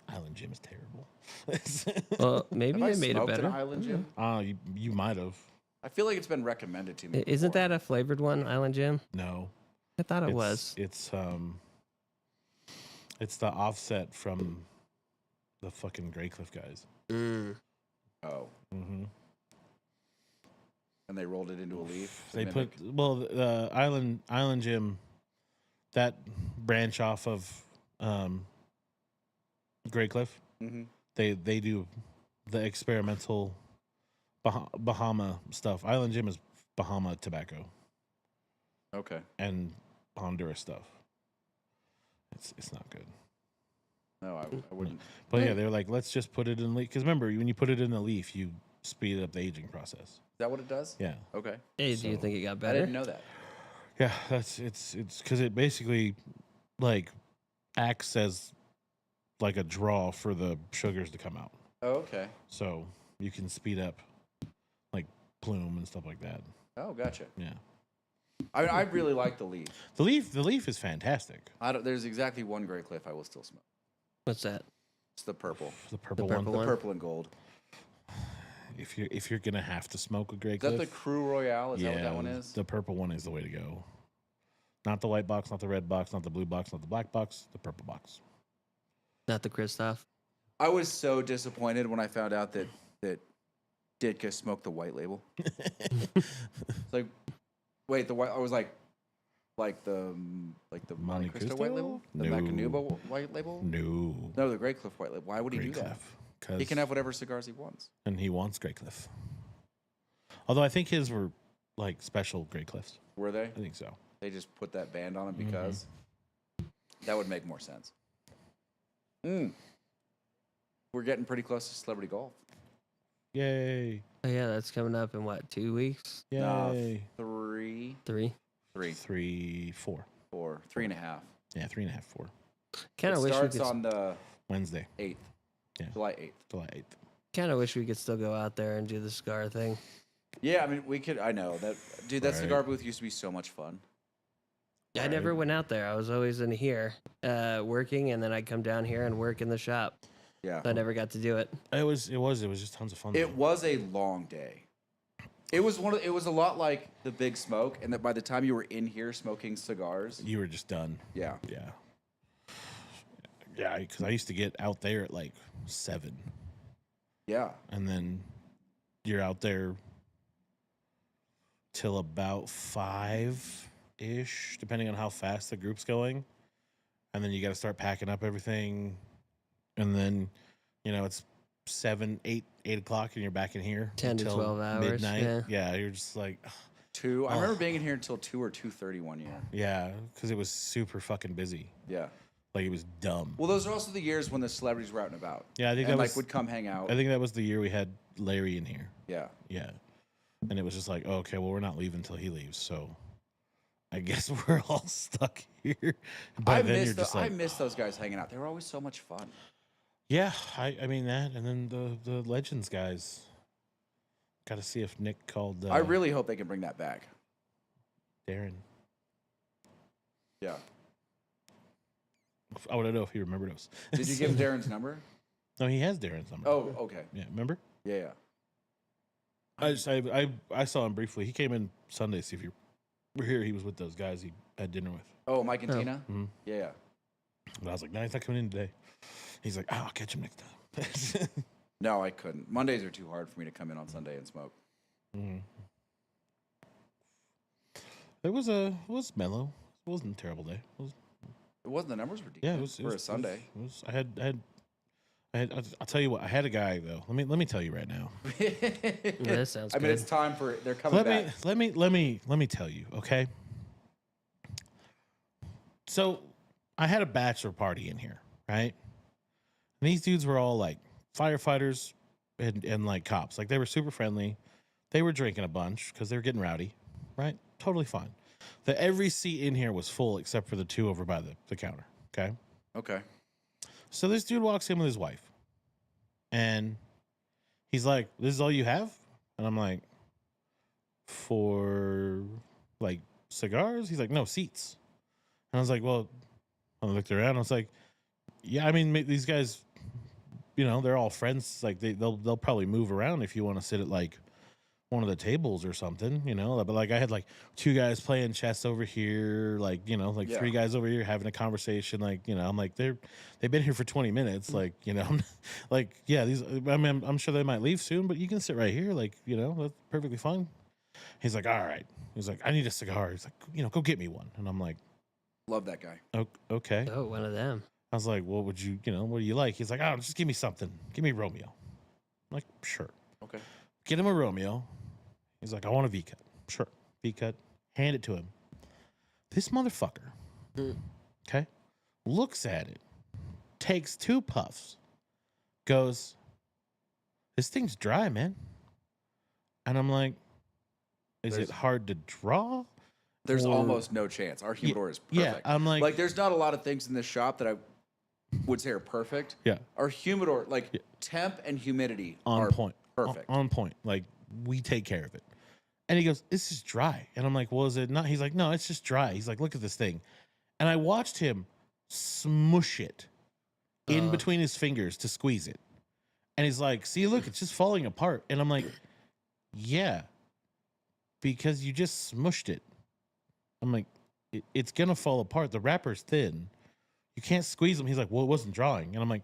Island Jim is terrible. Well, maybe Have I they made it smoked an better. Island Jim? You might have. I feel like it's been recommended to me. Isn't before. that a flavored one, Island Jim? No. I thought it was. It's the offset from the fucking Grey Cliff guys. Oh. Mm-hmm. And they rolled it into a leaf? to They mimic? put the Island Jim, that branch off of Grey Cliff. Mhm. They do the experimental Bahama stuff. Island Jim is Bahama tobacco Okay. and Honduras stuff. It's not good. No, I wouldn't. But yeah, they were like, let's just put it in leaf. Because remember, when you put it in a leaf, you speed up the aging process. Is that what it does? Yeah. Okay. Hey, do you So- think it got I better? didn't know that. Yeah, it's because it basically like acts as like a draw for the sugars to come out. Oh, okay. So you can speed up like plume and stuff like that. Oh, gotcha. Yeah. I really like the leaf. The leaf is fantastic. There's exactly one Grey Cliff I will still smoke. What's that? It's the purple. The purple, purple one. The one? purple and gold. If you're gonna have to smoke a Grey Is that Cliff, the Crew Royale? Is that what that one is? the purple one is the way to go. Not the white box, not the red box, not the blue box, not the black box, the purple box. Not the Christoph. I was so disappointed when I found out that Ditka smoked the white label. It's like, wait, the white. I was like the Monte Cristo white label, the No. Macanuba white label. No. No, the Grey Cliff white label. Why would he Grey do that? Cliff. 'Cause- He can have whatever cigars he wants. and he wants Grey Cliff. Although I think his were like special Grey Cliffs. Were they? I think so. They just put that band on him because that would make more sense. We're getting pretty close to celebrity golf. Yay. Oh yeah, that's coming up in what, 2 weeks? Yay. No, 3, 3. 3, 4. 4, 3.5. Yeah, 3.5, 4. Kind It of wish we starts could. on the Wednesday, 8th. Yeah. July 8th. July 8th. Kind of wish we could still go out there and do the cigar thing. Yeah, I mean, we could. I know that, dude. That Right. cigar booth used to be so much fun. I never went out there. I was always in here working, and then I'd come down here and work in the shop. Yeah, So I never got to do it. It was just tons of fun. it though. was a long day. It was It was a lot like the Big Smoke, and that by the time you were in here smoking cigars, You were just done. yeah, Yeah. Yeah, because I used to get out there at like 7. Yeah. And then you're out there till about 5-ish, depending on how fast the group's going. And then you got to start packing up everything. And then, it's 7, 8 o'clock and you're back in here 10 to until 12 hours. midnight. Yeah, you're just like... 2. I remember being in here until 2 or 2:30 one year. Yeah, because it was super fucking busy. Yeah. Like, it was dumb. Well, those are also the years when the celebrities were out and about. Yeah, I think and that was... would come hang out. I think that was the year we had Larry in here. Yeah. Yeah. And it was just like, oh, okay, well, we're not leaving until he leaves, so I guess we're all stuck here. By then, you're just like, I miss those guys hanging out. They were always so much fun. Yeah, I mean that, and then the Legends guys. Got to see if Nick called. I really hope they can bring that back. Darren. Yeah. I want to know if he remembered us. Did you give him Darren's number? No, he has Darren's number. Oh, okay. Yeah, remember? Yeah. I saw him briefly. He came in Sunday. See if you were here. He was with those guys he had dinner with. Oh, Mike and Tina? Mm-hmm. Yeah. But I was like, no, he's not coming in today. He's like, I'll catch him next time. No, I couldn't. Mondays are too hard for me to come in on Sunday and smoke. Mm-hmm. It was mellow. It wasn't a terrible day. It wasn't. The numbers were decent. Yeah, it was for a Sunday. I'll tell you what. I had a guy though. Let me tell you right now. Yeah, that sounds good. I mean, it's time for they're coming back. Let me tell you. Okay. So I had a bachelor party in here, right? And these dudes were all like firefighters and like cops. Like they were super friendly. They were drinking a bunch because they were getting rowdy, right? Totally fine. Every seat in here was full except for the 2 over by the counter. Okay. Okay. So this dude walks in with his wife, and he's like, "This is all you have?" And I'm like, "For like cigars?" He's like, "No, seats." And I was like, "Well," I looked around. I was like, "Yeah, I mean, these guys, they're all friends. Like they'll probably move around if you want to sit at like one of the tables or something, But like I had like 2 guys playing chess over here, like 3 guys over here having a conversation. Like I'm like they've been here for 20 minutes, like like yeah. These I mean I'm sure they might leave soon, but you can sit right here, like that's perfectly fine. He's like, all right. He's like, I need a cigar. He's like, go get me one. And I'm like, love that guy. Okay. Oh, one of them. I was like, what would you what do you like? He's like, oh, just give me something. Give me Romeo. I'm like, sure. Okay. Get him a Romeo. He's like, I want a V-cut. Sure. V-cut. Hand it to him. This motherfucker, okay, looks at it, takes 2 puffs, goes, this thing's dry, man. And I'm like, is it hard to draw? There's almost no chance. Our humidor is perfect. Yeah, I'm like there's not a lot of things in this shop that I would say are perfect. Yeah. Our humidor, temp and humidity on are point. Perfect. On point. Like, we take care of it. And he goes, this is dry. And I'm like, well, is it not? He's like, no, it's just dry. He's like, look at this thing. And I watched him smush it in between his fingers to squeeze it. And he's like, see, look, it's just falling apart. And I'm like, yeah, because you just smushed it. I'm like, it's going to fall apart. The wrapper's thin. You can't squeeze them. He's like, well, it wasn't drawing. And I'm like,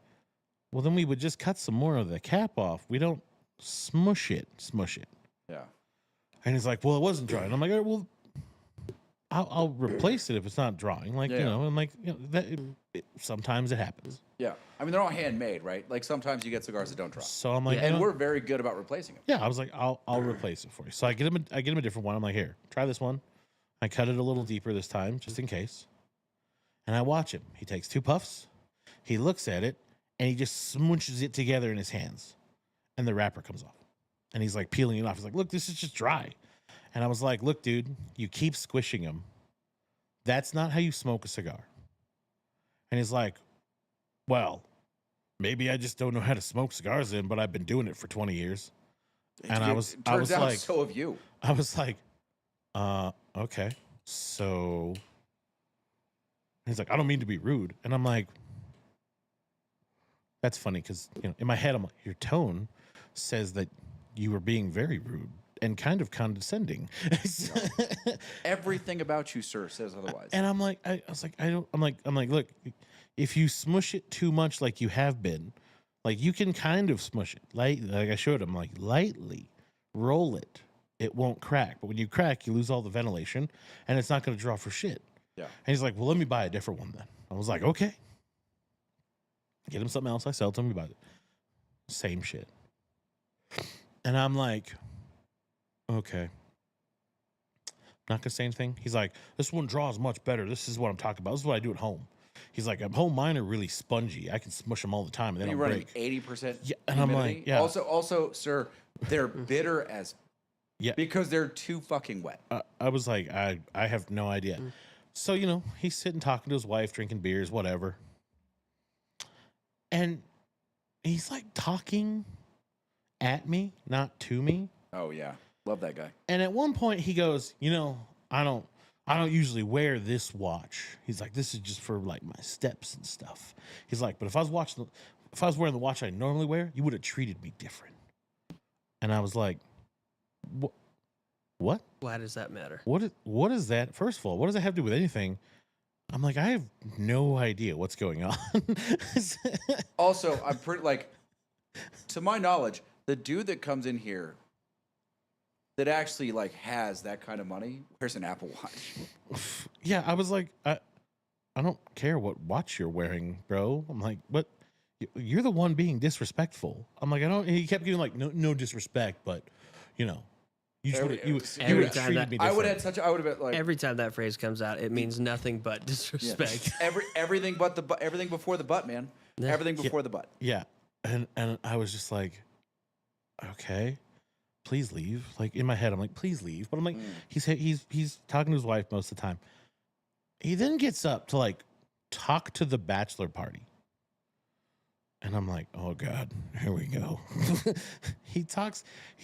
well, then we would just cut some more of the cap off. We don't smush it. Yeah. And he's like, well, it wasn't drawing. I'm like, all right, well, I'll replace it if it's not drawing. Like, I'm like, sometimes it happens. Yeah. I mean, they're all handmade, right? Like sometimes you get cigars that don't draw. So I'm like, and we're very good about replacing them. Yeah. I was like, I'll replace it for you. So I get him a different one. I'm like, here, try this one. I cut it a little deeper this time, just in case. And I watch him. He takes 2 puffs. He looks at it, and he just smooshes it together in his hands. And the wrapper comes off. And he's like peeling it off. He's like, look, this is just dry. And I was like, look, dude, you keep squishing them. That's not how you smoke a cigar. And he's like, well, maybe I just don't know how to smoke cigars then, but I've been doing it for 20 years. And I was like, so have you. I was like, okay. So he's like, I don't mean to be rude. And I'm like, that's funny because, in my head, I'm like, your tone says that you were being very rude and kind of condescending. Everything about you, sir, says otherwise. And I'm like, look, if you smush it too much like you have been, Like you can kind of smush it. Like I showed him, like lightly roll it. It won't crack. But when you crack, you lose all the ventilation and it's not going to draw for shit. Yeah. And he's like, well, let me buy a different one then. I was like, okay. Get him something else. I sell it to him about it. Same shit. And I'm like, okay. Not gonna say anything. He's like, this one draws much better. This is what I'm talking about. This is what I do at home. He's like, at home, mine are really spongy. I can smush them all the time, and they don't break. 80%. Yeah, and I'm like, yeah. Also, sir, they're bitter as. Yeah. Because they're too fucking wet. I was like, I have no idea. So he's sitting talking to his wife, drinking beers, whatever, and he's like talking at me, not to me. Oh yeah. Love that guy. And at one point he goes, I don't usually wear this watch. He's like, this is just for like my steps and stuff. He's like, but if I was wearing the watch I normally wear, you would have treated me different. And I was like, what? Why does that matter? What is that? First of all, what does that have to do with anything? I'm like, I have no idea what's going on. Also, I'm pretty to my knowledge, the dude that comes in here that actually has that kind of money wears an Apple Watch. Yeah, I was like, I don't care what watch you're wearing, bro. I'm like, what? You're the one being disrespectful. I'm like, I don't. He kept giving like, no disrespect, but you would have treated me different. I would have been like every time that phrase comes out, it means nothing but disrespect. Yeah. Everything but everything before the butt, man. Yeah. Everything before the butt. Yeah, and I was just like, okay. Please leave. Like in my head, I'm like, please leave. But I'm like, he's talking to his wife most of the time. He then gets up to like talk to the bachelor party. And I'm like, oh God, here we go. He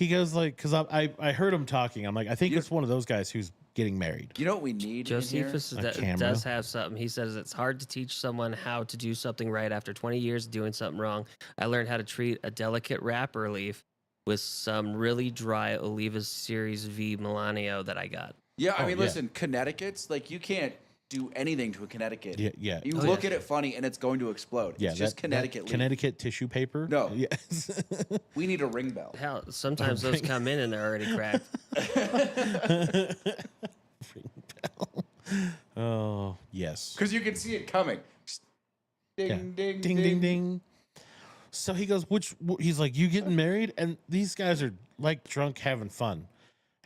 goes like, because I heard him talking. I'm like, I think it's one of those guys who's getting married. You know what we need? Josephus does have something. He says it's hard to teach someone how to do something right after 20 years of doing something wrong. I learned how to treat a delicate wrapper leaf with some really dry Oliva Series V Melanio that I got. Yeah, I mean, listen, Connecticut's you can't do anything to a Connecticut. Yeah. You look at it funny and it's going to explode. Yeah, it's just Connecticut. Connecticut tissue paper. No. Yes. We need a ring bell. Hell, sometimes those come in and they're already cracked. Ring bell. Oh yes. Because you can see it coming. Ding, ding, ding, ding, ding. So he goes, he's like, you getting married? And these guys are like drunk having fun.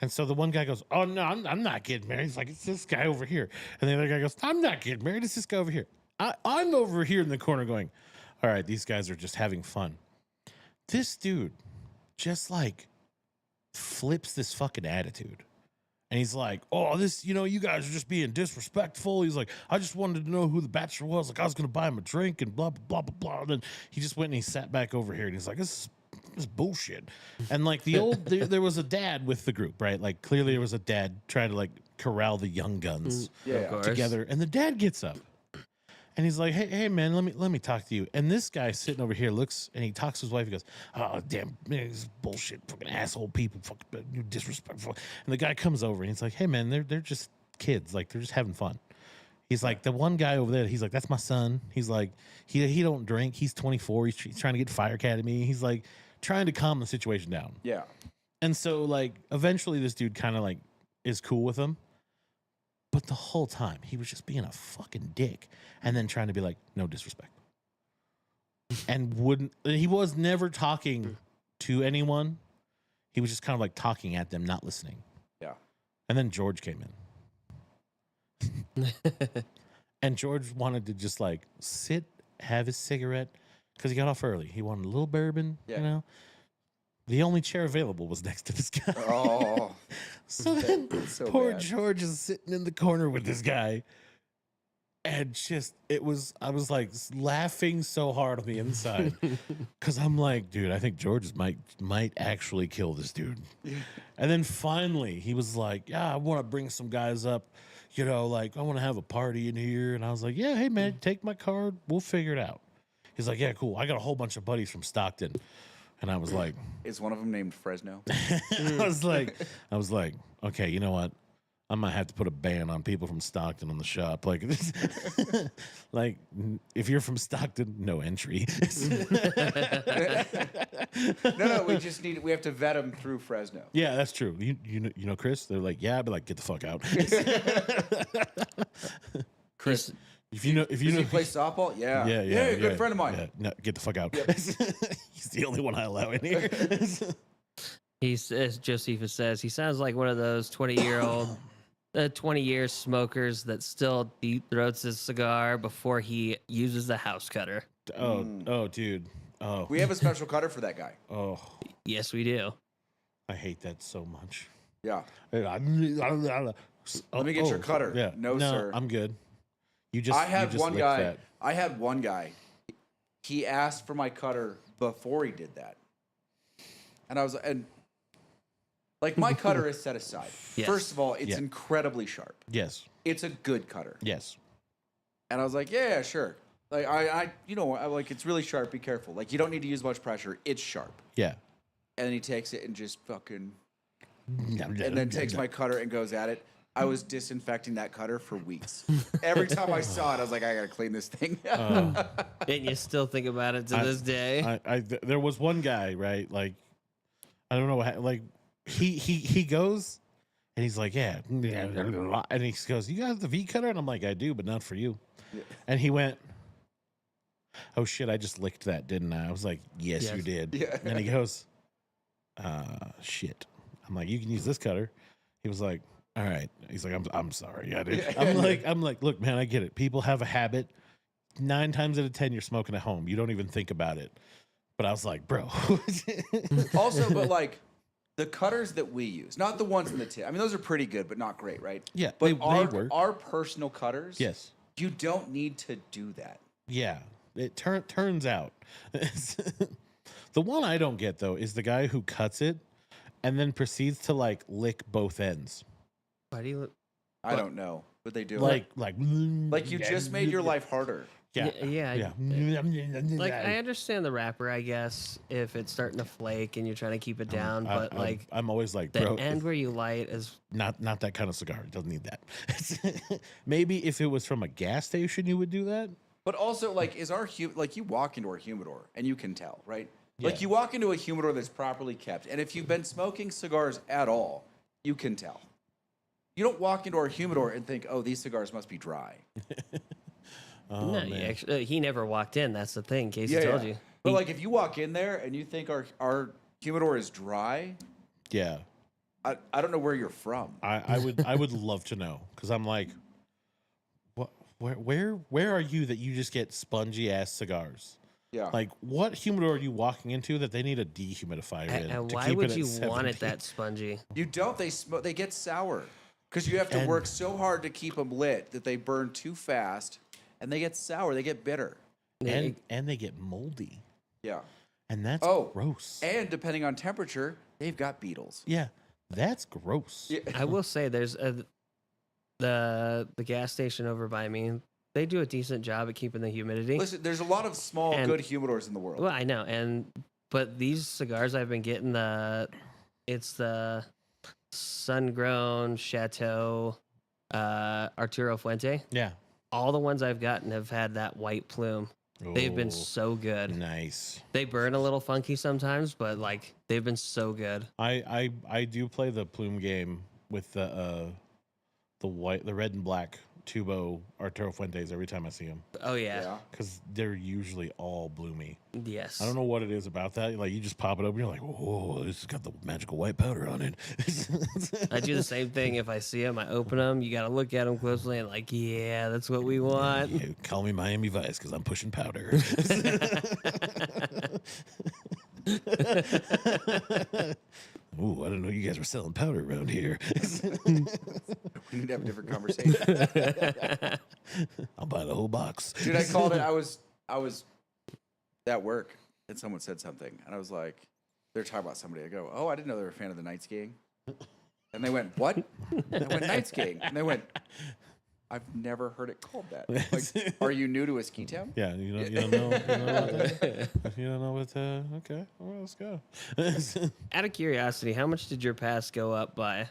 And so the one guy goes, oh no, I'm not getting married. He's like, it's this guy over here. And the other guy goes, I'm not getting married. It's this guy over here. I'm over here in the corner going, all right, these guys are just having fun. This dude just flips this fucking attitude. And he's like, oh, this, you guys are just being disrespectful. He's like, I just wanted to know who the bachelor was. Like, I was going to buy him a drink and blah, blah, blah, blah, blah. And then he just went and he sat back over here and he's like, this is bullshit. And there was a dad with the group, right? Like, clearly there was a dad trying to corral the young guns together. And the dad gets up and he's like, hey man, let me talk to you. And this guy sitting over here looks and he talks to his wife. He goes, oh damn, man, this is bullshit, fucking asshole people, fucking disrespectful. And the guy comes over and he's like, hey man, they're just kids, they're just having fun. He's like, the one guy over there, he's like, that's my son. He's like, he don't drink. He's 24. He's trying to get Fire Academy. He's like trying to calm the situation down. Yeah. And so eventually this dude kind of is cool with him. But the whole time he was just being a fucking dick and then trying to be like, no disrespect. And he was never talking to anyone. He was just kind of talking at them, not listening. Yeah. And then George came in. And George wanted to just sit, have his cigarette, because he got off early. He wanted a little bourbon, The only chair available was next to this guy. Oh. So then poor bad. George is sitting in the corner with this guy. And I was laughing so hard on the inside. Because I'm like, dude, I think George might actually kill this dude. Yeah. And then finally he was like, yeah, I want to bring some guys up. I want to have a party in here. And I was like, yeah, hey man, take my card. We'll figure it out. He's like, yeah, cool. I got a whole bunch of buddies from Stockton. And I was like, is one of them named Fresno? I was like, okay, you know what? I might have to put a ban on people from Stockton on the shop. Like, like if you're from Stockton, no entry. No, we have to vet them through Fresno. Yeah, that's true. You know Chris? They're like, yeah, but like, get the fuck out. Chris, if you know, does he play softball? Yeah, a good friend of mine. Yeah, no, get the fuck out. Yep. He's the only one I allow in here. He says, Josephus says, he sounds like one of those 20-year smokers that still deep throats his cigar before he uses the house cutter. Oh, dude. Oh, we have a special cutter for that guy. Oh, yes, we do. I hate that so much. Yeah. Let me get your cutter. Yeah. No, sir. I'm good. You just. I had one guy. That. I had one guy. He asked for my cutter before he did that, and I was like, my cutter is set aside. Yes. First of all, it's incredibly sharp. Yes. It's a good cutter. Yes. And I was like, yeah, sure. Like I like it's really sharp. Be careful. Like you don't need to use much pressure. It's sharp. Yeah. And then he takes it and just fucking, and then takes my cutter and goes at it. I was disinfecting that cutter for weeks. Every time I saw it, I was like, I gotta clean this thing. And you still think about it to this day. There was one guy, right? Like, I don't know what, like, he goes and he's like, yeah, and he goes, you got the V cutter? And I'm like, I do, but not for you. Yeah. And he went, oh shit, I just licked that, didn't I? I was like, yes. You did. Yeah. And he goes, shit. I'm like, you can use this cutter. He was like, all right. He's like, I'm sorry. I did. I'm like, look, man, I get it. People have a habit. 9 times out of 10, you're smoking at home. You don't even think about it. But I was like, bro. Also, but like the cutters that we use, not the ones in the tip. I mean, those are pretty good, but not great, right? Yeah. But they work. Our personal cutters, yes. You don't need to do that. Yeah. It turns out. The one I don't get, though, is the guy who cuts it and then proceeds to like lick both ends. Why do you? I don't know, but they do. Like you just made your life harder. Yeah. Like I understand the wrapper, I guess, if it's starting to flake and you're trying to keep it down, but like I'm always like, the bro, end where you light is not that kind of cigar. It doesn't need that. Maybe if it was from a gas station, you would do that. But also, like, like you walk into our humidor and you can tell, right? Yeah. Like you walk into a humidor that's properly kept, and if you've been smoking cigars at all, you can tell. You don't walk into our humidor and think, "Oh, these cigars must be dry." No, actually, he never walked in. That's the thing. Casey told you. But like, if you walk in there and you think our humidor is dry, yeah, I don't know where you're from. I would love to know, because I'm like, what? Where are you that you just get spongy ass cigars? Yeah. Like, what humidor are you walking into that they need a dehumidifier in? And to why keep would it you at want it 70? that spongy? You don't. They get sour because you have to work so hard to keep them lit that they burn too fast, and they get sour. They get bitter. And they get moldy. Yeah. And that's gross. And depending on temperature, they've got beetles. Yeah. That's gross. Yeah. I will say there's the gas station over by me. They do a decent job at keeping the humidity. Listen, there's a lot of small, good humidors in the world. Well, I know, but these cigars I've been getting it's the sun-grown Chateau Arturo Fuente. Yeah. All the ones I've gotten have had that white plume. They've been so good. Nice. They burn a little funky sometimes, but like they've been so good. I do play the plume game with the red and black Tubo Arturo Fuentes every time I see them. Oh yeah, because they're usually all bloomy. Yes. I don't know what it is about that. Like, you just pop it open, you're like, oh, this has got the magical white powder on it. I do the same thing. If I see them, I open them. You got to look at them closely and like, yeah, that's what we want. Yeah, call me Miami Vice because I'm pushing powder. Ooh, I didn't know you guys were selling powder around here. We need to have a different conversation. I'll buy the whole box. Dude, I called it. I was at work and someone said something, and I was like, they're talking about somebody. I go, oh, I didn't know they were a fan of the night skiing. And they went, what? And I went, night skiing. And they went, I've never heard it called that. Like, are you new to a ski town? Yeah, you don't know. You don't know what. Okay, well, let's go. Out of curiosity, how much did your pass go up by?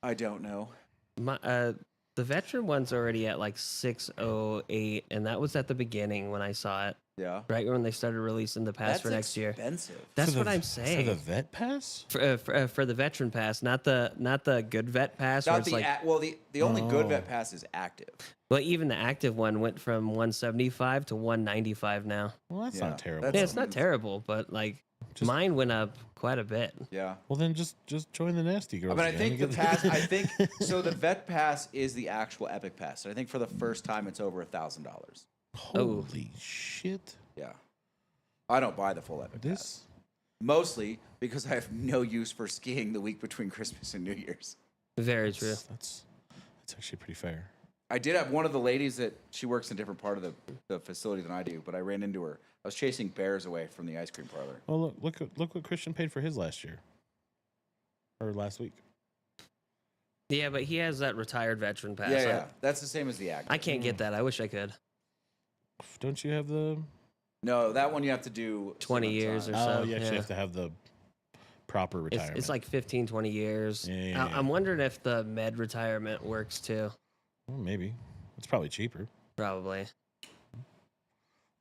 I don't know. The veteran one's already at like 608, and that was at the beginning when I saw it. Yeah. Right when they started releasing the pass for next year. Expensive. That's what I'm saying. For the vet pass? For the veteran pass, not the good vet pass. Not where it's the like, the only good vet pass is active. well, even the active one went from 175 to 195 now. Well, that's Yeah, not terrible. that's- Yeah, it's not terrible, but like mine went up quite a bit. Yeah. Well, then just join the nasty girls. I mean, I gang think and the get- pass. I think so. The vet pass is the actual Epic pass. And I think for the first time, it's over $1,000. Holy shit! Yeah. I don't buy the full Epic pass. This Mostly because I have no use for skiing the week between Christmas and New Year's. Very true. that's actually pretty fair. I did have one of the ladies that she works in a different part of the facility than I do, but I ran into her. I was chasing bears away from the ice cream parlor. Well, look what Christian paid for his last year or last week. Yeah, but he has that retired veteran pass. Yeah. That's the same as the active. I can't get that. I wish I could. Don't you have the? No, that one you have to do 20 certain years time. or Oh, so, you actually yeah. have to have the proper retirement. It's like 15, 20 years. Yeah. I'm wondering if the med retirement works too. Well, maybe it's probably cheaper. Probably.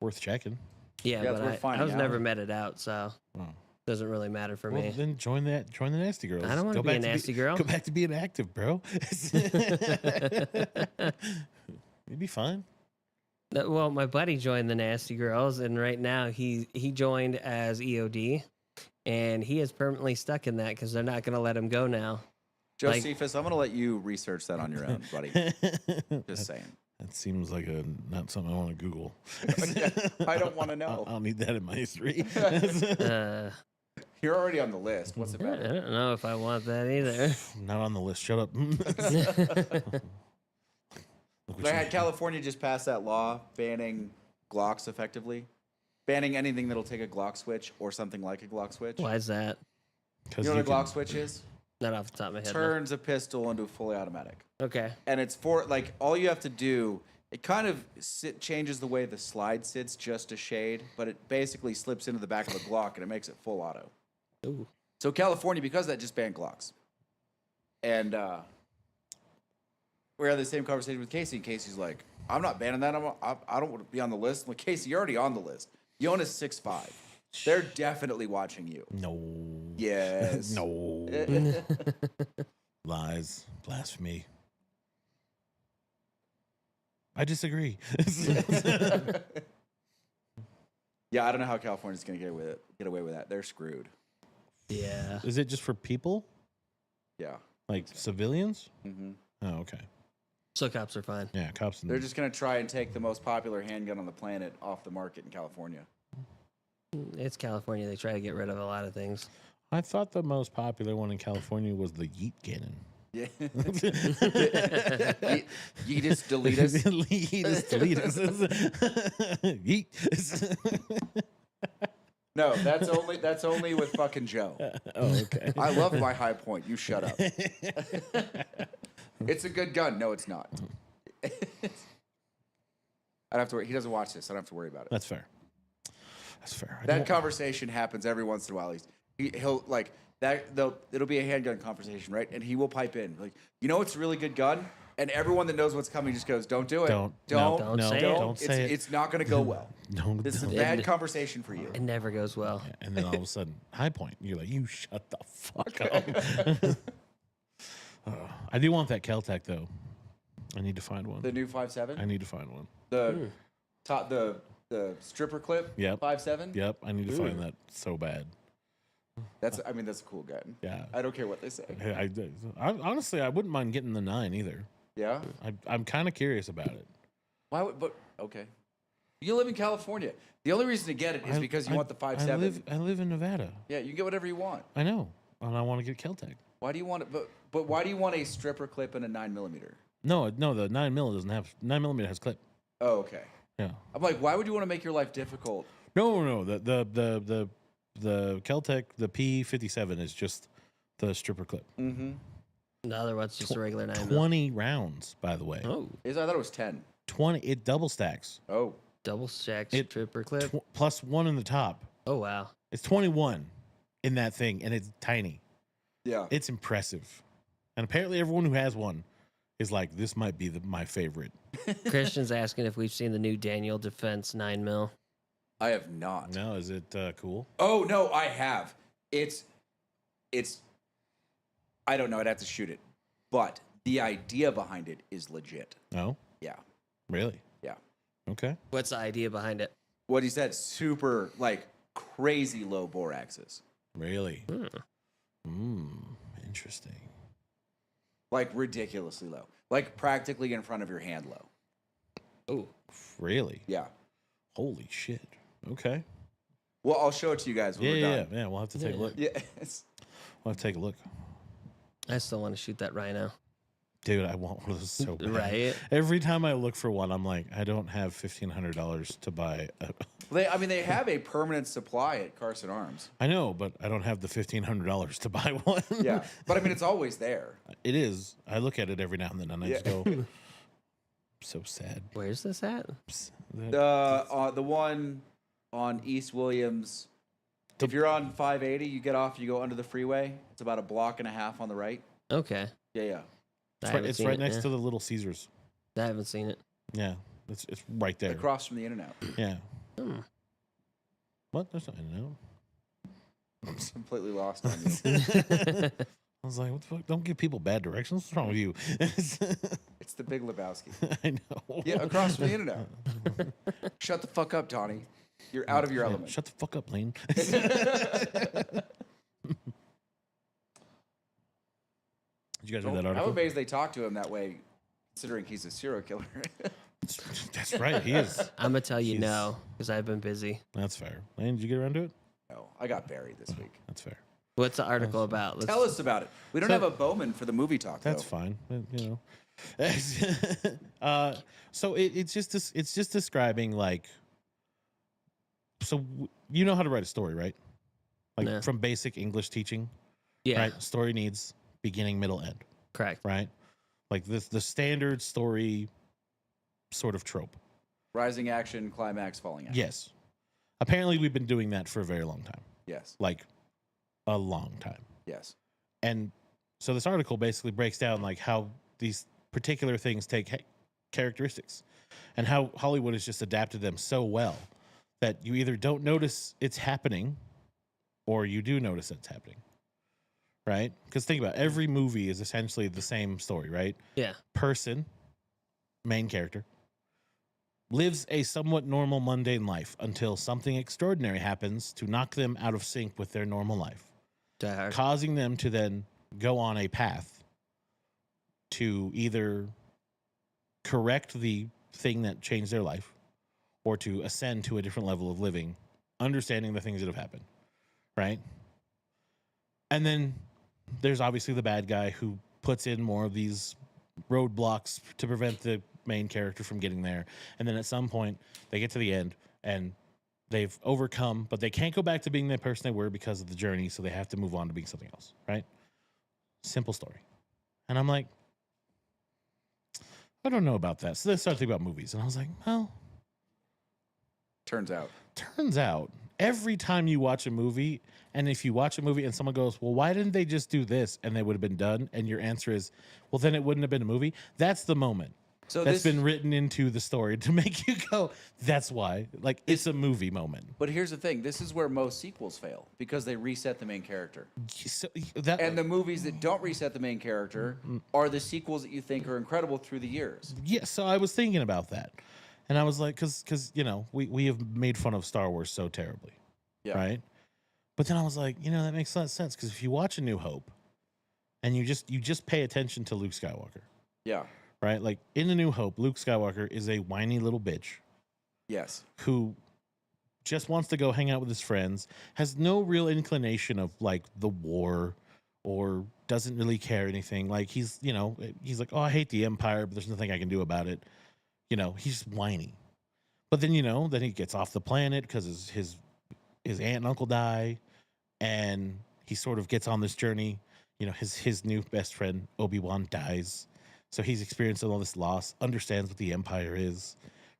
Worth checking. Yeah, Yeah, it's worth but I finding was out. never meted out, so Oh. doesn't really matter for Well, me. then join the nasty girls. I don't wanna Go be a back nasty girl. Go back to being active, bro. You'd be fine. Well, my buddy joined the Nasty Girls, and right now he joined as EOD, and he is permanently stuck in that because they're not going to let him go now. Josephus, I'm going to let you research that on your own, buddy. Just saying. That seems like not something I want to Google. I don't want to know. I'll need that in my history. You're already on the list. What's it I better? don't know if I want that either. Not on the list. Shut up. Look what They you- had California just pass that law banning Glocks effectively, banning anything that'll take a Glock switch or something like a Glock switch. Why is that? 'cause You know what a can- Glock switch is? Not off the top of my head. no. Turns a pistol into a fully automatic. Okay. And it's for, like, all you have to do, it kind of changes the way the slide sits just a shade, but it basically slips into the back of a Glock and it makes it full auto. Ooh. So California, because of that, just banned Glocks. And we had the same conversation with Casey, and Casey's like, I'm not banning that. I don't want to be on the list. I'm like, Casey, you're already on the list. Yona's 6'5". They're definitely watching you. No. Yes. No. Lies. Blasphemy. I disagree. Yeah, I don't know how California's going to get away with that. They're screwed. Yeah. Is it just for people? Yeah. Like civilians? hmm Oh, okay. So cops are fine. Yeah, cops. They're just going to try and take the most popular handgun on the planet off the market in California. It's California. They try to get rid of a lot of things. I thought the most popular one in California was the Yeet cannon. Yeah. Yeetus, deletus. Yeet. No, that's only with fucking Joe. Oh, okay. I love my high point. You shut up. It's a good gun. No, it's not. I don't have to worry. He doesn't watch this. I don't have to worry about it. That's fair. That's fair. That conversation happens every once in a while. He'll like that. It'll be a handgun conversation, right? And he will pipe in like, you know, it's a really good gun, and everyone that knows what's coming just goes, "Don't do it. Don't say it. Don't say it. It's not going to go well. Don't. This is a don't. bad conversation for you." It never goes well. And then all of a sudden, high point. You're like, you shut the fuck up. I do want that Caltech though. I need to find one. The new 5.7. I need to find one. The top the stripper clip. Yep. 5.7. Yep, I need to find that so bad. That's a cool gun. Yeah. I don't care what they say. I honestly, I wouldn't mind getting the 9 either. Yeah. I'm kind of curious about it. Why would? But okay. You live in California. The only reason to get it is because you want the 5.7. I live in Nevada. Yeah, you can get whatever you want. I know, and I want to get Caltech. Why do you want it? But why do you want a stripper clip and a 9mm? No, the 9mm doesn't have 9mm has clip. Oh, okay. Yeah. I'm like, why would you want to make your life difficult? No. The Caltech, the P57 is just the stripper clip. Mm-hmm. The other one's just a regular 9mm. 20 rounds, by the way. Oh, I thought it was 10. 20. It double stacks. Oh. double stacked It- stripper clip. Plus 1 in the top. Oh wow. It's 21 in that thing, and it's tiny. Yeah. It's impressive. And apparently everyone who has one is like, this might be my favorite. Christian's asking if we've seen the new Daniel Defense 9mm. I have not. No, is it cool? Oh no, I have. It's. I don't know. I'd have to shoot it, but the idea behind it is legit. No? Yeah. Really? Yeah. Okay. What's the idea behind it? What he said, super like crazy low bore axis. Really? Interesting. Like ridiculously low. Like practically in front of your hand low. Oh, Really? Yeah. Holy shit. Okay. Well, I'll show it to you guys when we're done. Yeah. We'll have to take a look. Yeah. We'll have to take a look. I still want to shoot that rhino. Dude, I want one of those so bad. Right? Every time I look for one, I'm like, I don't have $1,500 to buy. They have a permanent supply at Carson Arms. I know, but I don't have the $1,500 to buy one. Yeah. But I mean, it's always there. It is. I look at it every now and then, and I just go, so sad. Where's this at? The one on East Williams. If you're on 580, you get off, you go under the freeway. It's about a block and a half on the right. Okay. Yeah. It's right next to the Little Caesars. I haven't seen it. Yeah, it's right there. Across from the In-N-Out. Yeah. What? There's nothing new. I'm completely lost on you. I was like, what the fuck? Don't give people bad directions. What's wrong with you? It's the Big Lebowski. I know. Yeah, across from the In-N-Out. Shut the fuck up, Tawny. You're out of your element. Shut the fuck up, Lane. Did you guys read that article? I'm amazed they talk to him that way, considering he's a serial killer. That's right. He is. I'm going to tell you no, because I've been busy. That's fair. Lane, did you get around to it? No, I got buried this week. That's fair. What's the article about? Tell us about it. We don't have a Bowman for the movie talk. That's though. fine. You know. So it's just describing like. So you know how to write a story, right? Like Nah. from basic English teaching. Yeah. Right. Story needs beginning, middle, end. Correct. Right. Like the standard story sort of trope. Rising action, climax, falling action. Yes. Apparently we've been doing that for a very long time. Yes. Like a long time. Yes. And so this article basically breaks down like how these particular things take characteristics and how Hollywood has just adapted them so well that you either don't notice it's happening or you do notice it's happening. Right? Because think about it, every movie is essentially the same story, right? Yeah. Person, main character, lives a somewhat normal, mundane life until something extraordinary happens to knock them out of sync with their normal life, Die Hard. causing them to then go on a path to either correct the thing that changed their life or to ascend to a different level of living, understanding the things that have happened, right? And then there's obviously the bad guy who puts in more of these roadblocks to prevent the main character from getting there. And then at some point they get to the end and they've overcome, but they can't go back to being the person they were because of the journey. So they have to move on to being something else, right? Simple story. And I'm like, I don't know about that. So they started thinking about movies and I was like, well, Turns out every time you watch a movie, and if you watch a movie and someone goes, well, why didn't they just do this? And they would have been done. And your answer is, well, then it wouldn't have been a movie. That's the moment. So that's been written into the story to make you go, that's why. Like, it's a movie moment. But here's the thing. This is where most sequels fail because they reset the main character. So And the movies that don't reset the main character are the sequels that you think are incredible through the years. yeah, so I was thinking about that. And I was like, because you know, we have made fun of Star Wars so terribly. Yeah. Right? But then I was like, you know, that makes a lot of sense. Because if you watch A New Hope and you just pay attention to Luke Skywalker. Yeah. Right? Like in A New Hope, Luke Skywalker is a whiny little bitch. Yes. Who just wants to go hang out with his friends, has no real inclination of like the war or doesn't really care anything. Like he's like, oh, I hate the Empire, but there's nothing I can do about it. You know, he's whiny. But then, then he gets off the planet because his aunt and uncle die, and he sort of gets on this journey. You know, his new best friend, Obi-Wan, dies. So he's experiencing all this loss, understands what the Empire is,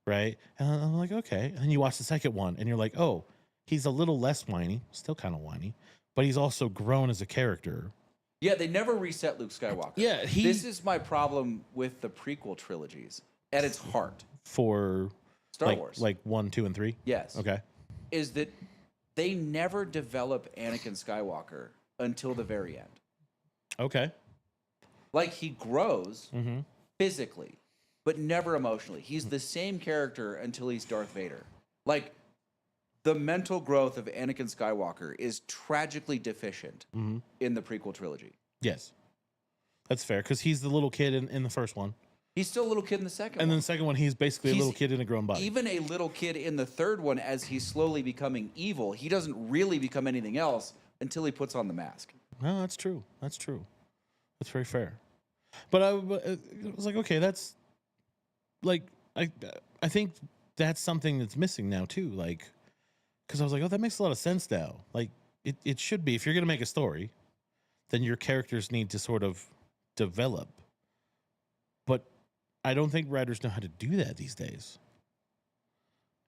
right? And I'm like, okay. And then you watch the second one, and you're like, oh, he's a little less whiny, still kind of whiny, but he's also grown as a character Yeah, they never reset Luke Skywalker. Yeah, this is my problem with the prequel trilogies at its heart. For Star Wars. Like 1, 2, and 3? Yes. Okay. Is that they never develop Anakin Skywalker until the very end. Okay. Like, he grows Mm-hmm. physically, but never emotionally. He's the same character until he's Darth Vader. Like, the mental growth of Anakin Skywalker is tragically deficient in the prequel trilogy. Yes. That's fair, because he's the little kid in the first one. He's still a little kid in the second one. And then the second one, he's basically a little kid in a grown body. Even a little kid in the third one, as he's slowly becoming evil, he doesn't really become anything else until he puts on the mask. No, that's true. That's true. That's very fair. But I was like, okay, that's like I think that's something that's missing now too. Like, because I was like, oh, that makes a lot of sense now. Like, it should be, if you're gonna make a story, then your characters need to sort of develop. But I don't think writers know how to do that these days.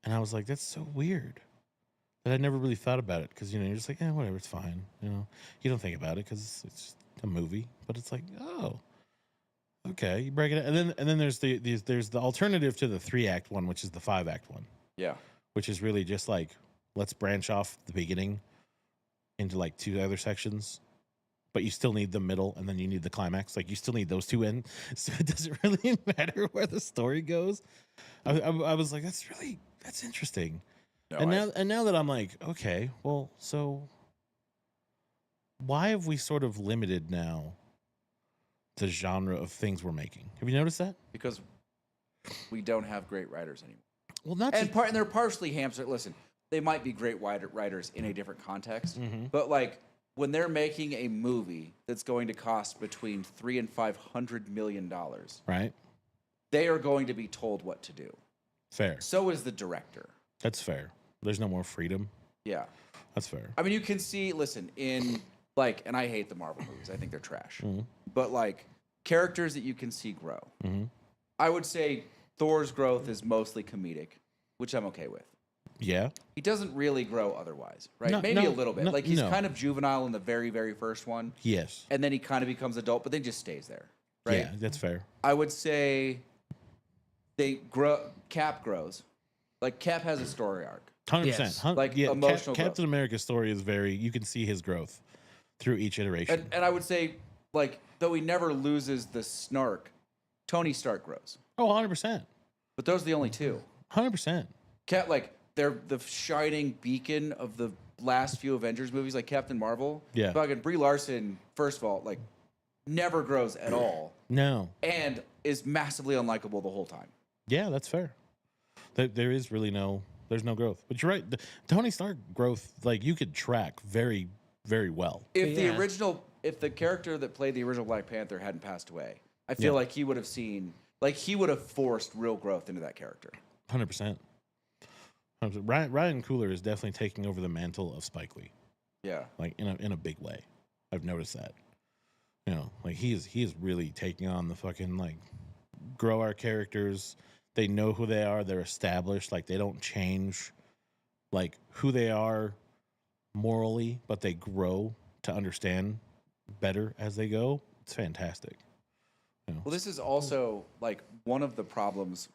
And I was like, that's so weird. That I never really thought about it, because, you know, you're just like, whatever, it's fine. You know, you don't think about it because it's just a movie. But it's like, oh, okay, you break it, and then there's the alternative to the 3-act one, which is the 5-act one. Yeah, which is really just like, let's branch off the beginning into like 2 other sections, but you still need the middle, and then you need the climax. Like, you still need those 2 in, so it doesn't really matter where the story goes. I was like, that's interesting. No, and now that I'm like, okay, well, so why have we sort of limited now the genre of things we're making? Have you noticed that? Because we don't have great writers anymore. Well, and they're partially hamstrung. Listen, they might be great writers in a different context, but like, when they're making a movie that's going to cost between $300 and $500 million, right, they are going to be told what to do. Fair. So is the director. That's fair. There's no more freedom. Yeah. That's fair. I mean, you can see, listen, in like, and I hate the Marvel movies. I think they're trash. But like, characters that you can see grow. I would say Thor's growth is mostly comedic, which I'm okay with. Yeah. He doesn't really grow otherwise, right? Maybe a little bit. Like, he's kind of juvenile in the very, very first one. Yes. And then he kind of becomes adult, but then just stays there, right? Yeah, that's fair. I would say Cap grows. Like, Cap has a story arc. 100%. Yes. Like, emotional Captain America's story is you can see his growth through each iteration. And I would say, like, though he never loses the snark, Tony Stark grows. Oh, 100%. But those are the only 2. 100%. Cap, like, they're the shining beacon of the last few Avengers movies, like Captain Marvel. Yeah. Fucking Brie Larson, first of all, like, never grows at all. No. And is massively unlikable the whole time. Yeah, that's fair. There is really there's no growth. But you're right. The Tony Stark growth, like, you could track very, very well. If the character that played the original Black Panther hadn't passed away, I feel like he would have forced real growth into that character. 100%. Ryan Coogler is definitely taking over the mantle of Spike Lee. Yeah. Like, in a big way. I've noticed that. You know, like, he is really taking on the fucking, like, grow our characters. They know who they are. They're established. Like, they don't change, like, who they are morally, but they grow to understand better as they go. It's fantastic. You know? Well, this is also, like, one of the problems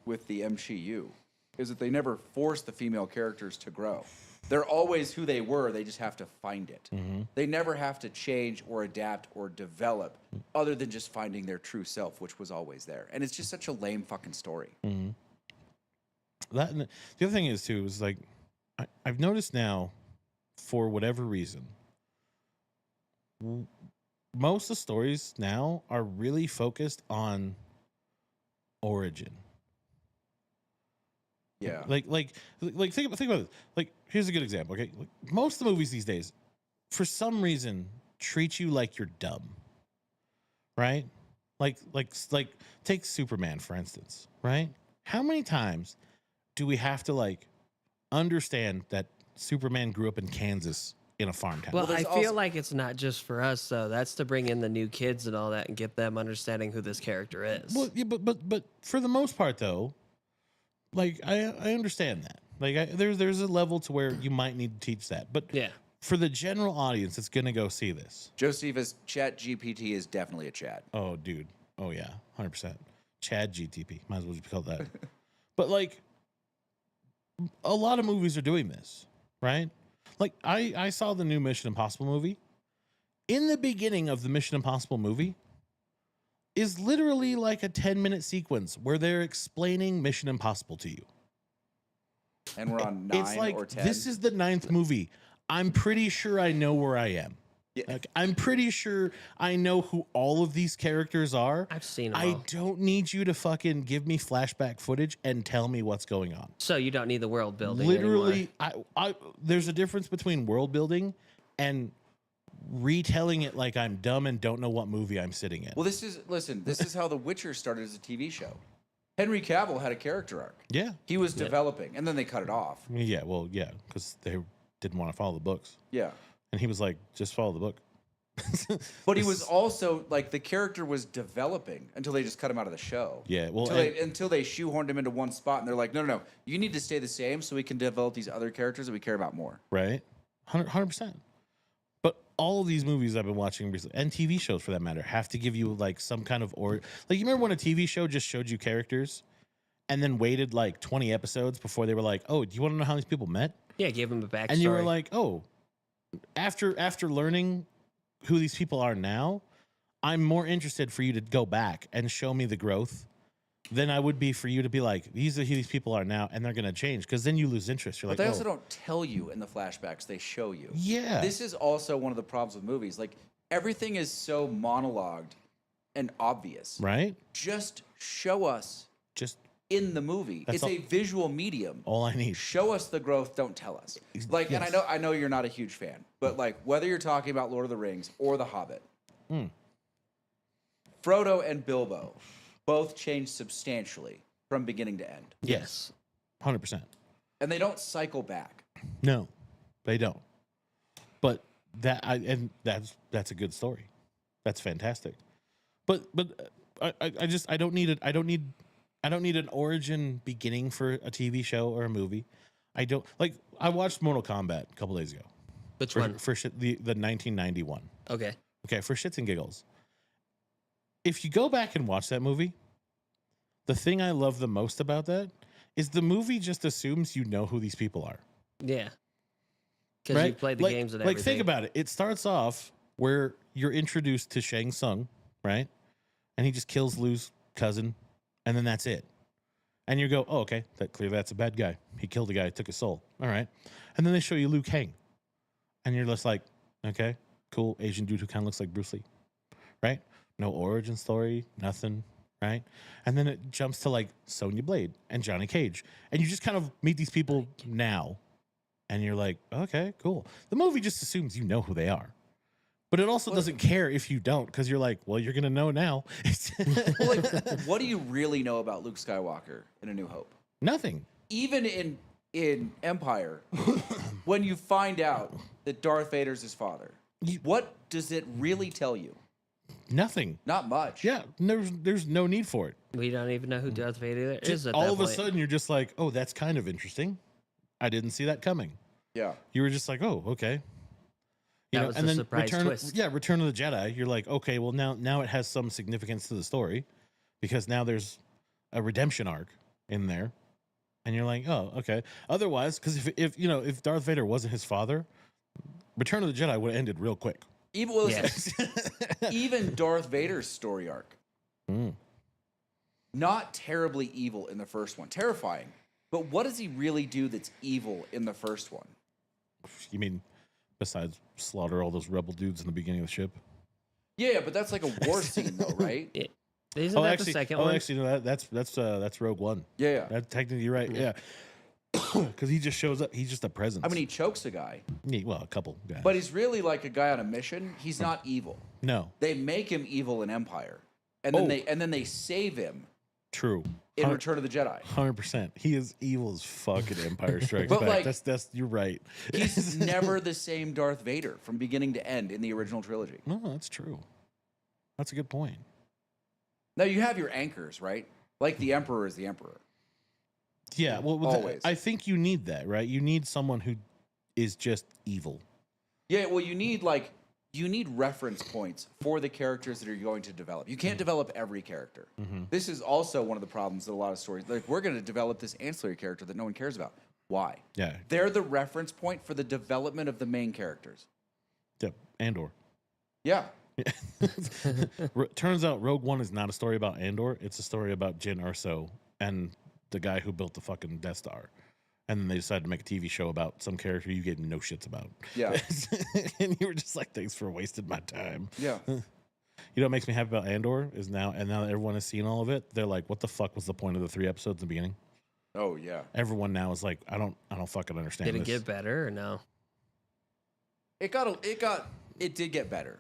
with the MCU is that they never force the female characters to grow. They're always who they were. They just have to find it. They never have to change or adapt or develop other than just finding their true self, which was always there. And it's just such a lame fucking story. That, and the other thing is, too, is like, I've noticed now, for whatever reason, most of the stories now are really focused on origin. Yeah. Like think about this. Like, here's a good example. Okay, like, most of the movies these days, for some reason, treat you like you're dumb. Right? Like take Superman, for instance. Right? How many times do we have to, like, understand that Superman grew up in Kansas in a farm town? Well, I feel like it's not just for us, though. That's to bring in the new kids and all that and get them understanding who this character is. Well, yeah, but for the most part, though, like, I understand that. Like, there's a level to where you might need to teach that. But yeah, for the general audience that's going to go see this. Josephus, Chat GPT is definitely a chat. Oh, dude. Oh, yeah. 100%. Chad GTP. Might as well just call that. But, like, a lot of movies are doing this, right? Like, I saw the new Mission Impossible movie. In the beginning of the Mission Impossible movie is literally like a 10-minute sequence where they're explaining Mission Impossible to you. And we're on 9 it's like, or 10. This is the 9th movie. I'm pretty sure I know where I am. Yeah. Like, I'm pretty sure I know who all of these characters are. I've seen them I all. don't need you to fucking give me flashback footage and tell me what's going on. So you don't need the world building Literally, anymore. there's a difference between world building and retelling it like I'm dumb and don't know what movie I'm sitting in. Well, this is how The Witcher started as a TV show. Henry Cavill had a character arc. Yeah. He was developing, and then they cut it off. Yeah, well, yeah, because they didn't want to follow the books. Yeah. And he was like, just follow the book. But he was also, like, the character was developing until they just cut him out of the show. Yeah, well, until they shoehorned him into one spot, and they're like, no, you need to stay the same so we can develop these other characters that we care about more. Right? 100%. But all of these movies I've been watching recently, and TV shows for that matter, have to give you like some kind of like, you remember when a TV show just showed you characters and then waited like 20 episodes before they were like, oh, do you want to know how these people met? Yeah, give them a backstory. And you were like, oh, after learning who these people are now, I'm more interested for you to go back and show me the growth than I would be for you to be like, these are who these people are now, and they're going to change. Because then you lose interest. You're But like, they also don't tell you in the flashbacks; they show you. Yeah. This is also one of the problems with movies. Like, everything is so monologued and obvious. right? Just show us Just in the movie. That's It's all- a visual medium. all I need. Show us the growth. Don't tell us. Like, and I know you're not a huge fan, but like whether you're talking about Lord of the Rings or The Hobbit, Frodo and Bilbo both changed substantially from beginning to end, Yes. 100%. and they don't cycle back. No, they don't. But that's a good story. That's fantastic. But I don't need it. I don't need an origin beginning for a TV show or a movie. I don't like. I watched Mortal Kombat a couple days ago. Which For one? the 1991. Okay. Okay, for shits and giggles. If you go back and watch that movie, the thing I love the most about that is the movie just assumes you know who these people are. Yeah. Because you played the games and everything. Like, think about it. It starts off where you're introduced to Shang Tsung, right? And he just kills Liu's cousin, and then that's it. And you go, oh, okay, clearly that's a bad guy. He killed a guy, took his soul. All right. And then they show you Liu Kang. And you're just like, okay, cool, Asian dude who kind of looks like Bruce Lee, right? No origin story, nothing, right? And then it jumps to like Sonya Blade and Johnny Cage. And you just kind of meet these people now. And you're like, okay, cool. The movie just assumes you know who they are. But it also doesn't care if you don't, because you're like, well, you're going to know now. Well, like, what do you really know about Luke Skywalker in A New Hope? Nothing. Even in Empire, when you find out that Darth Vader's his father, what does it really tell you? Nothing. Not much. Yeah, there's no need for it. We don't even know who Darth Vader is at All that of a point. sudden, you're just like, oh, that's kind of interesting. I didn't see that coming. Yeah. You were just like, oh, okay. That was the surprise twist. Return of the Jedi. You're like, okay, well now it has some significance to the story because now there's a redemption arc in there, and you're like, oh, okay. Otherwise, because if Darth Vader wasn't his father, Return of the Jedi would have ended real quick. Even Darth Vader's story arc, not terribly evil in the first one, terrifying. But what does he really do that's evil in the first one? You mean besides slaughter all those rebel dudes in the beginning of the ship? Yeah, but that's like a war scene, though, right? Isn't that the second one? Oh, actually, no. That's Rogue One. Yeah. That's technically you're right. Yeah, because he just shows up. He's just a presence. I mean, he chokes a guy. Yeah, well, a couple guys. But he's really like a guy on a mission. He's not evil. No, They make him evil in Empire, and then they save him true. in Return of the Jedi. 100%. He is evil as fuck in Empire Strikes But, Back. like, That's you're right. He's never the same Darth Vader from beginning to end in the original trilogy. No, that's true. That's a good point. Now you have your anchors, right? Like the Emperor is the Emperor. Yeah, well, Always. I think you need that, right? You need someone who is just evil. Yeah, well, you need reference points for the characters that you're going to develop. You can't develop every character. This is also one of the problems that a lot of stories, like, we're going to develop this ancillary character that no one cares about. Why? Yeah. They're the reference point for the development of the main characters. Yep. Andor. Yeah. Turns out Rogue One is not a story about Andor. It's a story about Jyn Erso and the guy who built the fucking Death Star. And then they decided to make a TV show about some character you get no shits about. Yeah. And you were just like, thanks for wasting my time. Yeah. You know what makes me happy about Andor is now that everyone has seen all of it, they're like, what the fuck was the point of the 3 episodes in the beginning? Oh, yeah. Everyone now is like, I don't fucking understand Did it this. get better or no? It did get better.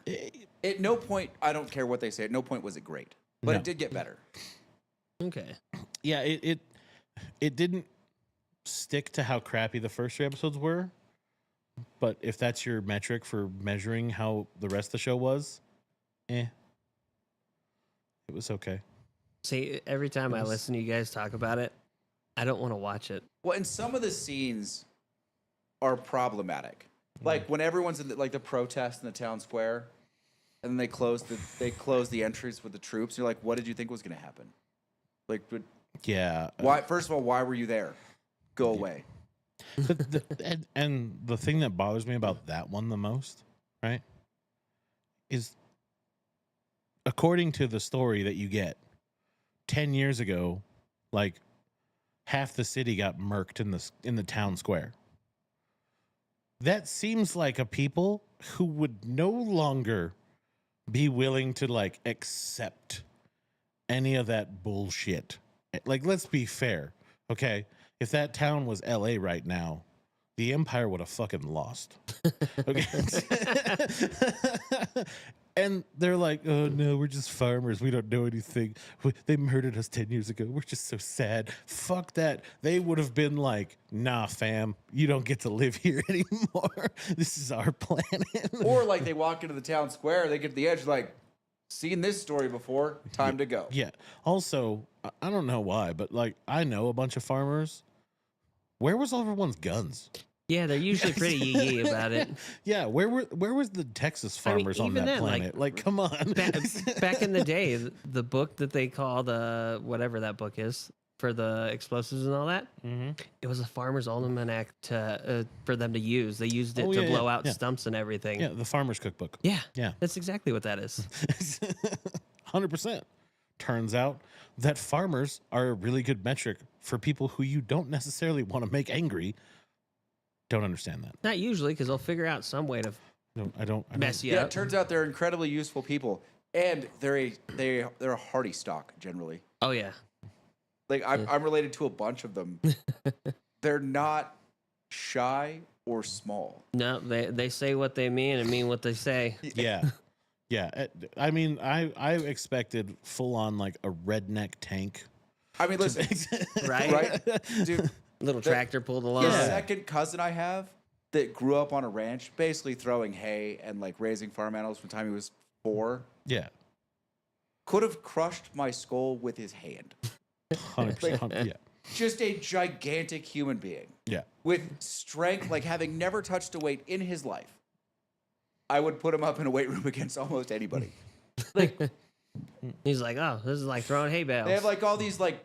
At no point, I don't care what they say, at no point was it great. But it did get better. Okay. Yeah, it didn't stick to how crappy the first 3 episodes were. But if that's your metric for measuring how the rest of the show was, it was okay. See, every time I listen to you guys talk about it, I don't want to watch it. Well, and some of the scenes are problematic. Like when everyone's in the protest in the town square, and then they close the entries with the troops. You're like, what did you think was going to happen? Like, Yeah. why? First of all, why were you there? Go away. And the thing that bothers me about that one the most, right, is according to the story that you get, 10 years ago, like half the city got murked in the town square. That seems like a people who would no longer be willing to like accept any of that bullshit. Like, let's be fair, okay? If that town was LA right now, the Empire would have fucking lost. Okay. And they're like, oh no, we're just farmers. We don't know anything. They murdered us 10 years ago. We're just so sad. Fuck that. They would have been like, nah, fam, you don't get to live here anymore. This is our planet. Or like they walk into the town square, they get to the edge, like, seen this story before, time to go. Yeah. Also, I don't know why, but like, I know a bunch of farmers. Where was everyone's guns? Yeah, they're usually pretty yee about it. Yeah, where was the Texas farmers on that then, planet? Like, come on. Back in the day, the book that they called whatever that book is for the explosives and all that, it was a farmer's almanac for them to use. They used it to blow out stumps and everything. Yeah, the farmer's cookbook. Yeah, yeah, that's exactly what that is. 100%. Turns out that farmers are a really good metric for people who you don't necessarily want to make angry. Don't understand that. Not usually, because they'll figure out some way to mess you Yeah, up. it turns out they're incredibly useful people, and they're a hardy stock generally. Oh yeah. Like I'm related to a bunch of them. They're not shy or small. No, they say what they mean and mean what they say. Yeah. Yeah. I mean, I expected full on like a redneck tank. I mean, listen, right? Dude, Little tractor pulled along. the second cousin I have that grew up on a ranch, basically throwing hay and like raising farm animals from the time he was 4. Yeah. Could have crushed my skull with his hand. 100%. Yeah. Just a gigantic human being. Yeah. With strength, like having never touched a weight in his life. I would put him up in a weight room against almost anybody. Like, he's like, oh, this is like throwing hay bales. they have like all these like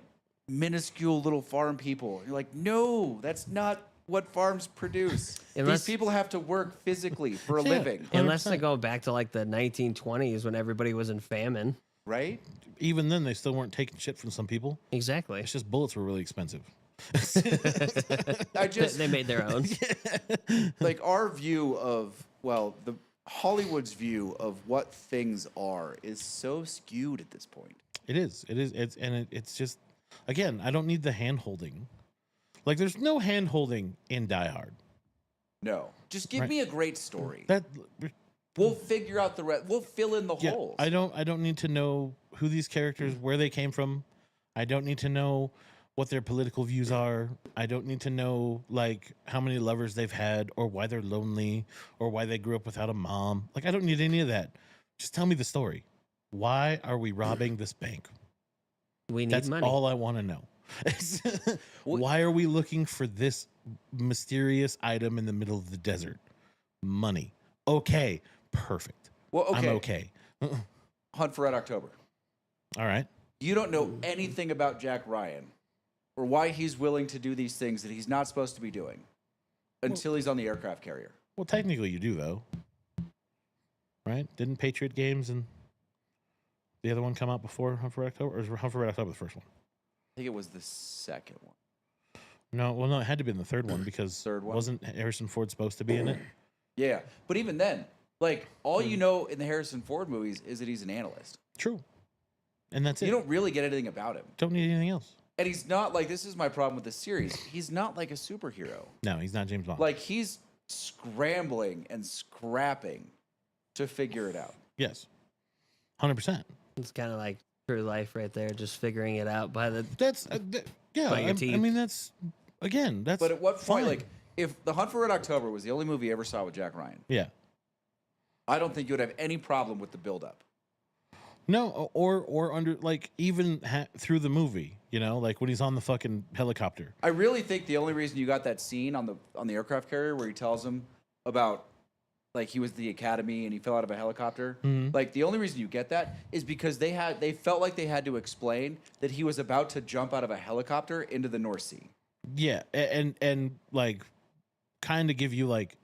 minuscule little farm people. You're like, no, that's not what farms produce. These people have to work physically for a living. Unless they go back to like the 1920s when everybody was in famine. Right? Even then, they still weren't taking shit from some people. Exactly. It's just bullets were really expensive. They made their own. Like our view of, the Hollywood's view of what things are is so skewed at this point. It is. It's just, again, I don't need the hand holding. Like, there's no hand holding in Die Hard. No. Just give me a great story. We'll figure out the rest. We'll fill in the holes. I don't need to know who these characters, where they came from. I don't need to know what their political views are. I don't need to know like how many lovers they've had or why they're lonely or why they grew up without a mom. Like, I don't need any of that. Just tell me the story. Why are we robbing this bank? We need That's money. all I want to know. Why are we looking for this mysterious item in the middle of the desert? Money. Okay, perfect. Well, okay. I'm okay. Hunt for Red October. All right. You don't know anything about Jack Ryan or why he's willing to do these things that he's not supposed to be doing until he's on the aircraft carrier. Well, technically you do, though. Right? Didn't Patriot Games and the other one come out before Hunt for Red October? Or was Hunt for Red October the first one? I think it was the second one. No, it had to be in the third one because Third one? wasn't Harrison Ford supposed to be in it? Yeah. But even then, like, all you know in the Harrison Ford movies is that he's an analyst. True. And that's it. You don't really get anything about him. Don't need anything else. And he's not like, this is my problem with this series. He's not like a superhero. No, he's not James Bond. Like, he's scrambling and scrapping to figure it out. Yes. 100%. It's kind of like true life right there, just figuring it out by the. That's, yeah. By your teeth. I mean, that's, again, that's. But at what point, fine. like, if The Hunt for Red October was the only movie you ever saw with Jack Ryan, Yeah. I don't think you would have any problem with the buildup. No, or under, like, even through the movie, you know, like when he's on the fucking helicopter. I really think the only reason you got that scene on the aircraft carrier where he tells him about, like, he was at the academy and he fell out of a helicopter. Mm-hmm. Like, the only reason you get that is because they felt like they had to explain that he was about to jump out of a helicopter into the North Sea. Yeah, and like, kind of give you, like,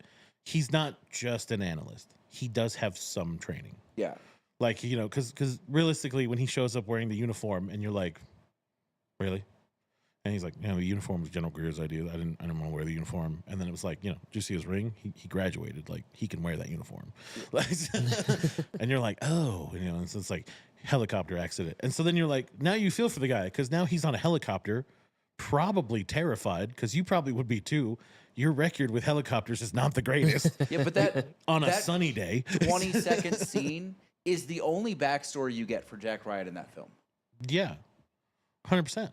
he's not just an analyst. He does have some training. Yeah. Like, you know, because realistically, when he shows up wearing the uniform and you're like, really? And he's like, you know, the uniform was General Greer's idea. I didn't want to wear the uniform. And then it was like, you know, did you see his ring? He graduated. Like, he can wear that uniform. Like, and you're like, oh, you know, and so it's like helicopter accident. And so then you're like, now you feel for the guy because now he's on a helicopter, probably terrified because you probably would be too. Your record with helicopters is not the greatest. Yeah, but that on a sunny day. 20-second scene is the only backstory you get for Jack Ryan in that film. Yeah, 100%.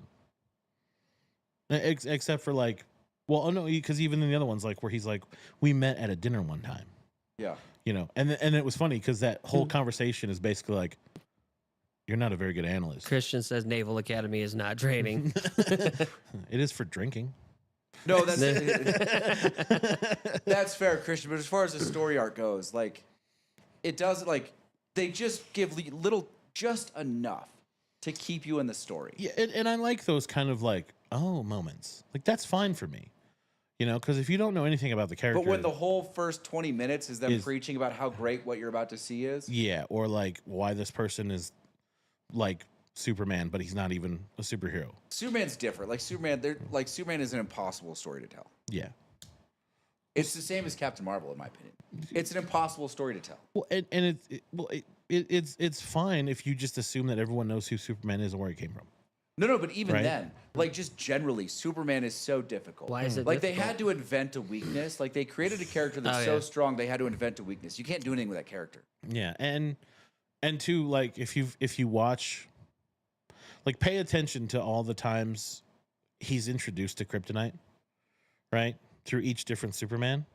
Except for, like, well, oh no, because even in the other ones, like where he's like, we met at a dinner one time. Yeah, you know, and it was funny because that whole conversation is basically like, you're not a very good analyst. Christian says Naval Academy is not training. It is for drinking. no, that's fair, Christian. But as far as the story arc goes, like, it does, like, they just give just enough to keep you in the story. Yeah, and I like those kind of like, oh, moments. Like, that's fine for me. You know, because if you don't know anything about the character. But when the whole first 20 minutes is them preaching about how great what you're about to see is. Yeah, or like why this person is like Superman, but he's not even a superhero. Superman's different. Like Superman is an impossible story to tell. Yeah. It's the same as Captain Marvel, in my opinion. It's an impossible story to tell. Well, and it's fine if you just assume that everyone knows who Superman is and where he came from. No, but even Right? then, like, just generally, Superman is so difficult. Why is it like difficult? they had to invent a weakness? Like, they created a character that's so strong they had to invent a weakness. You can't do anything with that character. Yeah, and two, like, if you watch, like, pay attention to all the times he's introduced to kryptonite, right? Through each different Superman.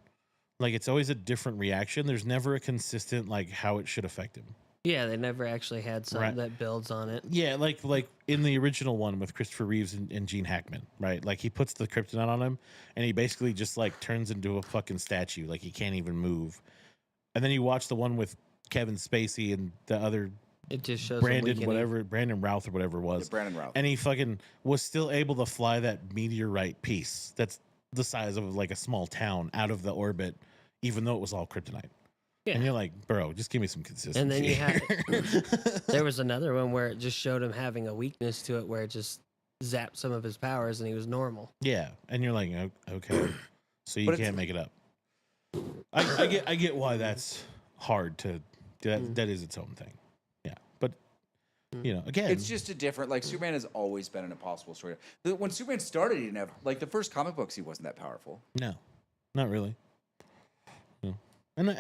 Like, it's always a different reaction. There's never a consistent, like, how it should affect him. Yeah, they never actually had something that builds on it. Yeah, like in the original one with Christopher Reeves and Gene Hackman, right? Like, he puts the kryptonite on him, and he basically just, like, turns into a fucking statue. Like, he can't even move. And then you watch the one with Kevin Spacey and the other It just shows Brandon Routh or whatever it was. Yeah, Brandon Routh. And he fucking was still able to fly that meteorite piece that's the size of, like, a small town out of the orbit, even though it was all kryptonite. Yeah. And you're like, bro, just give me some consistency. And then you had there was another one where it just showed him having a weakness to it, where it just zapped some of his powers, and he was normal. Yeah, and you're like, okay, so you can't make it up. I get why that's hard to. That is its own thing. Yeah, but you know, again, it's just a different. Like, Superman has always been an impossible story. When Superman started, he didn't have, like, the first comic books. He wasn't that powerful. No, not really. No. And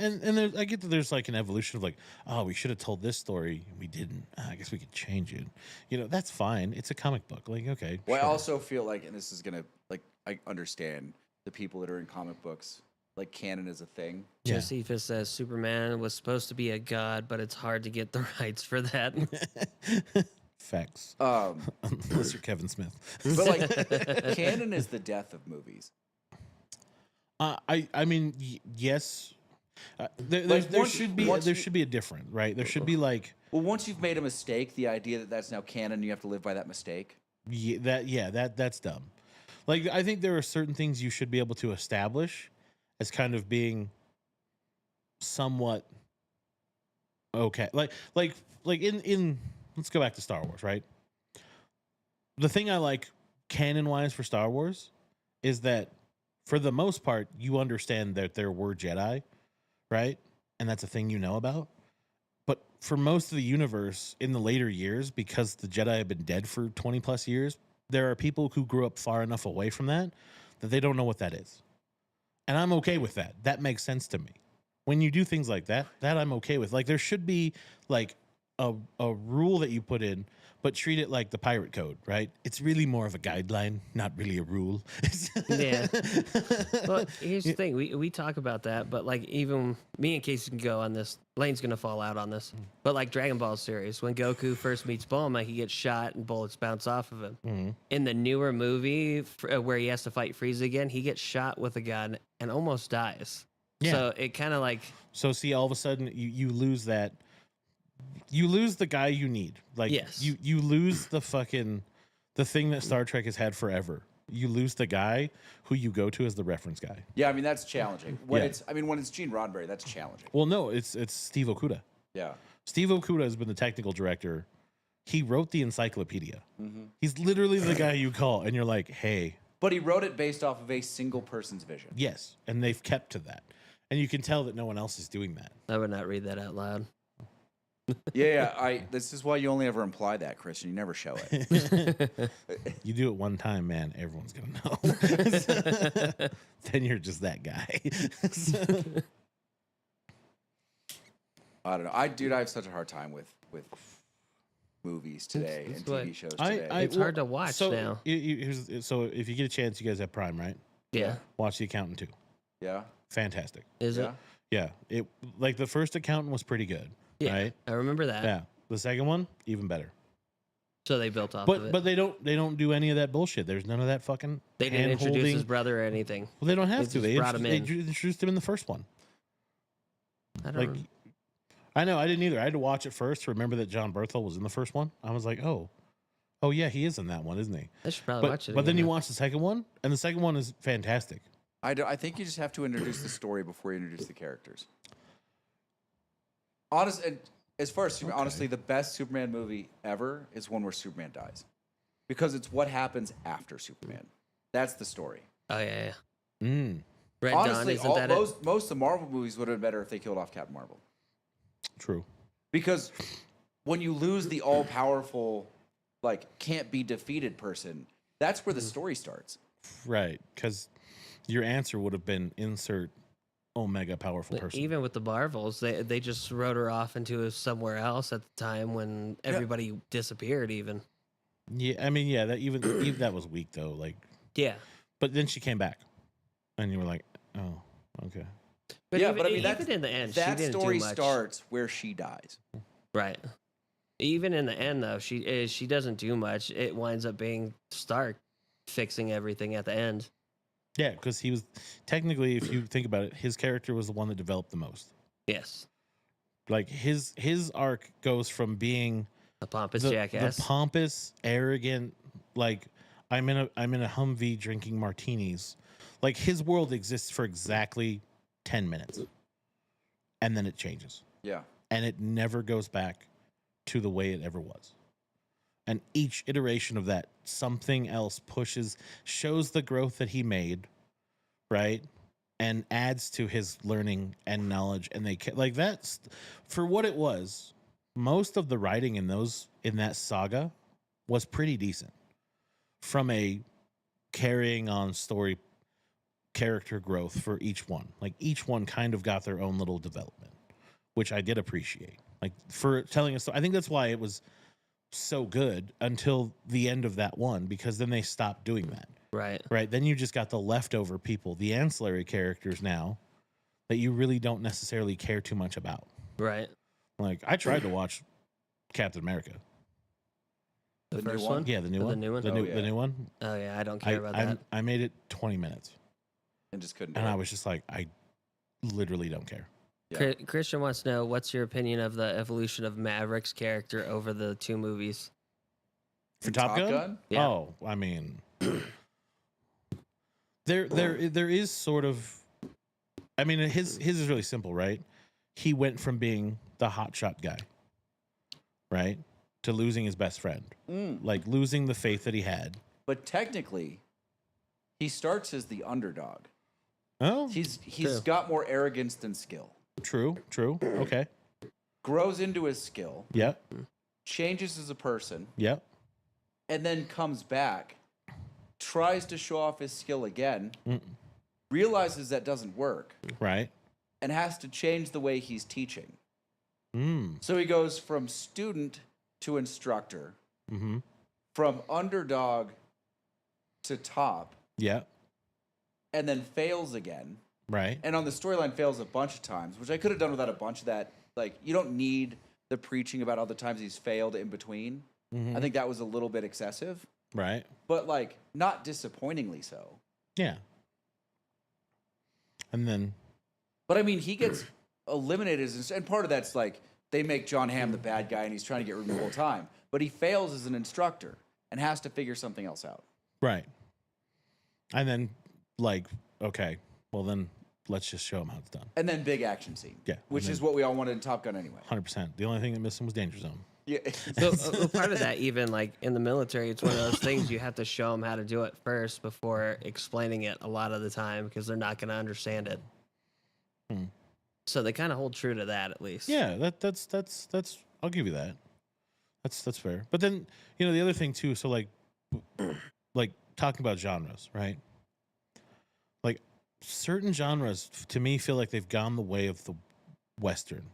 I get that there's, like, an evolution of, like, oh, we should have told this story, we didn't. I guess we could change it. You know, that's fine. It's a comic book. Like, okay. Well, sure. I also feel like, and this is gonna, like, I understand the people that are in comic books, like, canon is a thing. Yeah. Josephus says Superman was supposed to be a god, but it's hard to get the rights for that. Facts. Um, Unless you're Kevin Smith. but, like, canon is the death of movies. I mean, yes, There should be a different, right? There should be like. Well, once you've made a mistake, the idea that that's now canon, you have to live by that mistake. That's dumb. Like, I think there are certain things you should be able to establish as kind of being somewhat okay. Like in let's go back to Star Wars, right? The thing I like canon-wise for Star Wars is that for the most part, you understand that there were Jedi, right? And that's a thing you know about. But for most of the universe in the later years, because the Jedi have been dead for 20 plus years, there are people who grew up far enough away from that they don't know what that is. And I'm okay with that. That makes sense to me. When you do things like that I'm okay with. Like, there should be like a rule that you put in, but treat it like the pirate code, right? It's really more of a guideline, not really a rule. Yeah. Well, here's the thing. We talk about that, but like, even me and Casey can go on this. Lane's going to fall out on this. But like Dragon Ball series, when Goku first meets Bulma, he gets shot and bullets bounce off of him. Mm-hmm. In the newer movie where he has to fight Frieza again, he gets shot with a gun and almost dies. Yeah. So it kind of like... So see, all of a sudden you lose that. You lose the guy you need. Like, yes. You lose the thing that Star Trek has had forever. You lose the guy who you go to as the reference guy. Yeah, I mean, that's challenging. When it's Gene Roddenberry, that's challenging. Well, no, it's Steve Okuda. Yeah. Steve Okuda has been the technical director. He wrote the encyclopedia. Mm-hmm. He's literally the guy you call and you're like, hey. But he wrote it based off of a single person's vision. Yes, and they've kept to that. And you can tell that no one else is doing that. I would not read that out loud. Yeah. This is why you only ever imply that, Christian. You never show it. You do it one time, man. Everyone's gonna know. Then you're just that guy. I don't know. I have such a hard time with movies today and TV shows today. It's hard to watch now. So if you get a chance, you guys have Prime, right? Yeah. Watch The Accountant 2. Yeah. Fantastic. Is it? Yeah. It like the first Accountant was pretty good. Yeah, right? I remember that. Yeah. The second one, even better. So they built off of it. But they don't do any of that bullshit. There's none of that fucking They didn't introduce his brother or anything. Well, they don't have to. They brought him in. They introduced him in the first one. I know, I didn't either. I had to watch it first to remember that John Berthel was in the first one. I was like, oh yeah, he is in that one, isn't he? I should probably watch it. But then you watch the second one, and the second one is fantastic. I think you just have to introduce the story before you introduce the characters. Honestly, the best Superman movie ever is one where Superman dies, because it's what happens after Superman. That's the story. Oh yeah. Red honestly, Dawn, most of the Marvel movies would have been better if they killed off Captain Marvel. True. Because when you lose the all-powerful, like, can't be defeated person, that's where the story starts. Right, because your answer would have been insert omega powerful person. Even with the Marvels, they just wrote her off into somewhere else at the time when everybody disappeared. Even. Yeah, I mean, yeah, that even that was weak though. Like, yeah, but then she came back, and you were like, oh, okay. But yeah, but I mean, even in the end, that she didn't story do much. Starts where she dies. Right. Even in the end, though, she doesn't do much. It winds up being Stark fixing everything at the end. Yeah, because he was technically, if you think about it, his character was the one that developed the most. Yes. Like his arc goes from being a pompous jackass, the pompous, arrogant, like I'm in a Humvee drinking martinis. Like his world exists for exactly 10 minutes, and then it changes. Yeah, and it never goes back to the way it ever was. And each iteration of that, something else shows the growth that he made, right? And adds to his learning and knowledge. And that's for what it was. Most of the writing in that saga was pretty decent from a carrying on story character growth for each one. Like each one kind of got their own little development, which I did appreciate. Like for telling a story. I think that's why it was so good until the end of that one, because then they stopped doing that. Right. Then you just got the leftover people, the ancillary characters now that you really don't necessarily care too much about. Right. Like I tried to watch Captain America. The first one? Yeah, the new one. The new one? The new one. Oh yeah, I don't care about that. I made it 20 minutes. And just couldn't. And I was just like, I literally don't care. Yeah. Christian wants to know, what's your opinion of the evolution of Maverick's character over the 2 movies? For Top Gun? Yeah. Oh, I mean, there is sort of, I mean, his is really simple, right? He went from being the hotshot guy, right, to losing his best friend, like losing the faith that he had. But technically, he starts as the underdog. Oh, He's True. got more arrogance than skill. true. Okay. Grows into his skill, Yep. changes as a person, Yep. and then comes back, tries to show off his skill again, realizes that doesn't work, Right. and has to change the way he's teaching. Mm. So he goes from student to instructor, Mm-hmm. from underdog to top, Yep. and then fails again. Right. And on the storyline fails a bunch of times, which I could have done without a bunch of that. Like, you don't need the preaching about all the times he's failed in between. Mhm. I think that was a little bit excessive, Right. but like not disappointingly so. Yeah. And then, But I mean, he gets eliminated, and part of that's like they make John Hamm the bad guy and he's trying to get rid of him the whole time. But he fails as an instructor and has to figure something else out. right. And then, like, okay, well then let's just show him how it's done. And then big action scene. Yeah, Which and is then- what we all wanted in Top Gun anyway. 100%. The only thing that missing was Danger Zone. Yeah. So part of that, even like in the military, it's one of those things you have to show them how to do it first before explaining it a lot of the time, because they're not going to understand it. Hmm. So they kind of hold true to that, at least. Yeah, that's I'll give you that. That's fair. But then, you know, the other thing too, so like talking about genres, right? Like certain genres to me feel like they've gone the way of the Western.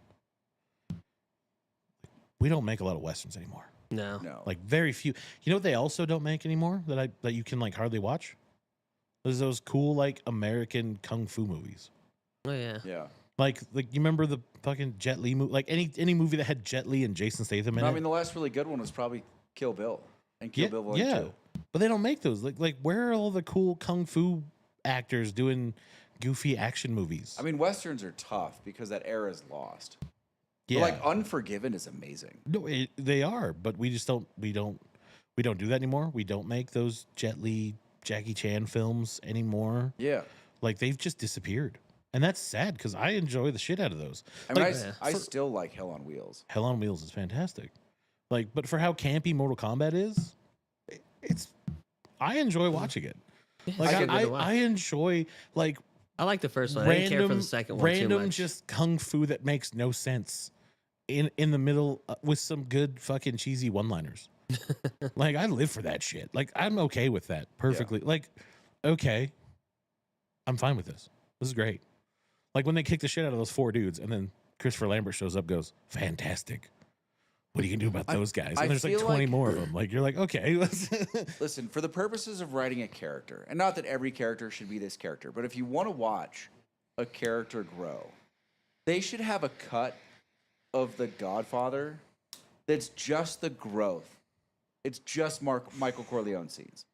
We don't make a lot of Westerns anymore. No. No. Like very few. You know what they also don't make anymore that you can like hardly watch? There's those cool like American kung fu movies. Oh yeah. Yeah. Like you remember the fucking Jet Li movie? Like any movie that had Jet Li and Jason Statham in No, it. I mean, the last really good one was probably Kill Bill and Kill Bill Volume 2. But they don't make those. Like where are all the cool kung fu actors doing goofy action movies? I mean, Westerns are tough because that era is lost. But yeah, like Unforgiven is amazing. no, they are, but we just don't. We don't do that anymore. We don't make those Jet Li, Jackie Chan films anymore. Yeah. Like they've just disappeared, and that's sad because I enjoy the shit out of those. I mean, Like, I still like Hell on Wheels. Hell on Wheels is fantastic. Like, but for how campy Mortal Kombat is, I enjoy watching it. Like I can- I enjoy like I like the first one. I didn't care for the random second one too random much. just kung fu that makes no sense in the middle with some good fucking cheesy one-liners. Like I live for that shit. Like I'm okay with that perfectly. Like okay, I'm fine with this. This is great. Like when they kick the shit out of those 4 dudes and then Christopher Lambert shows up, goes fantastic. What are you gonna do about those guys? I And there's like feel 20 like- more of them. Like you're like okay. Listen, for the purposes of writing a character, and not that every character should be this character, but if you want to watch a character grow, they should have a cut of The Godfather that's just the growth. It's just Michael Corleone scenes.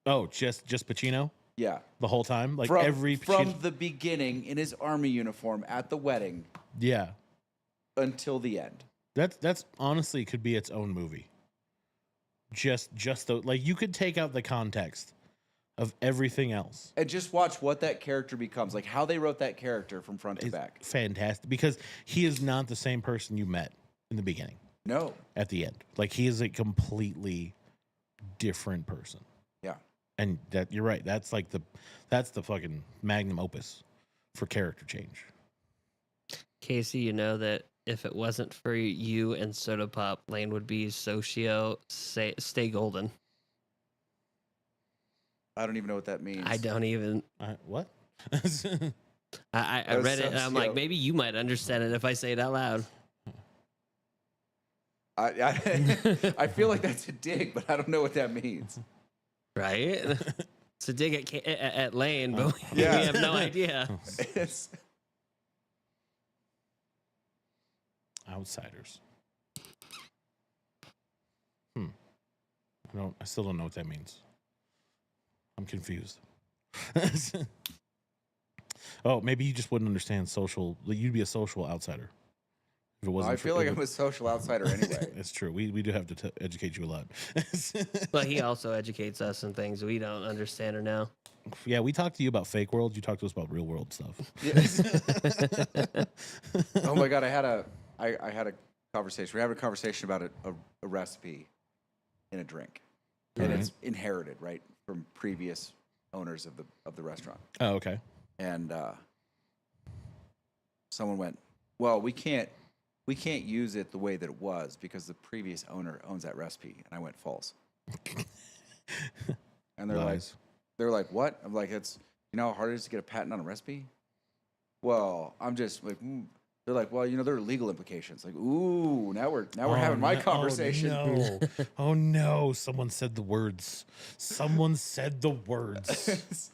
Oh, just Pacino Yeah. the whole time, like From, every from Pacino- the beginning in his army uniform at the wedding yeah. until the end. That's honestly could be its own movie. Just the like you could take out the context of everything else. And just watch what that character becomes, like how they wrote that character from front to It's back. fantastic because he is not the same person you met in the beginning No. at the end. Like he is a completely different person. Yeah. And that you're right. That's the fucking magnum opus for character change. Casey, you know that if it wasn't for you and Soda Pop, Lane would be stay golden. I don't even know what that means. I don't even. What? I That was read it and I'm like, socio- maybe you might understand it if I say it out loud. I feel like that's a dig, but I don't know what that means. Right? It's a dig at Lane, but Yeah. we have no idea. It's- Outsiders. I still don't know what that means. I'm confused. Oh, maybe you just wouldn't understand social. You'd be a social outsider. If it wasn't I feel like I'm a social outsider anyway. It's true. We do have to educate you a lot. But he also educates us in things we don't understand or know. Yeah, we talk to you about fake world. You talk to us about real world stuff. Oh my god, I had a conversation. We had a conversation about a recipe in a drink, and it's inherited right from previous owners of the restaurant. Oh, okay. And someone went, "Well, we can't use it the way that it was because the previous owner owns that recipe." And I went, "False." And they're like, "What?" I'm like, "It's how hard it is to get a patent on a recipe." Well, I'm just like, They're like, "Well, there are legal implications." Like, ooh, now we're having my conversation. Oh no. Oh no! Someone said the words. Someone said the words.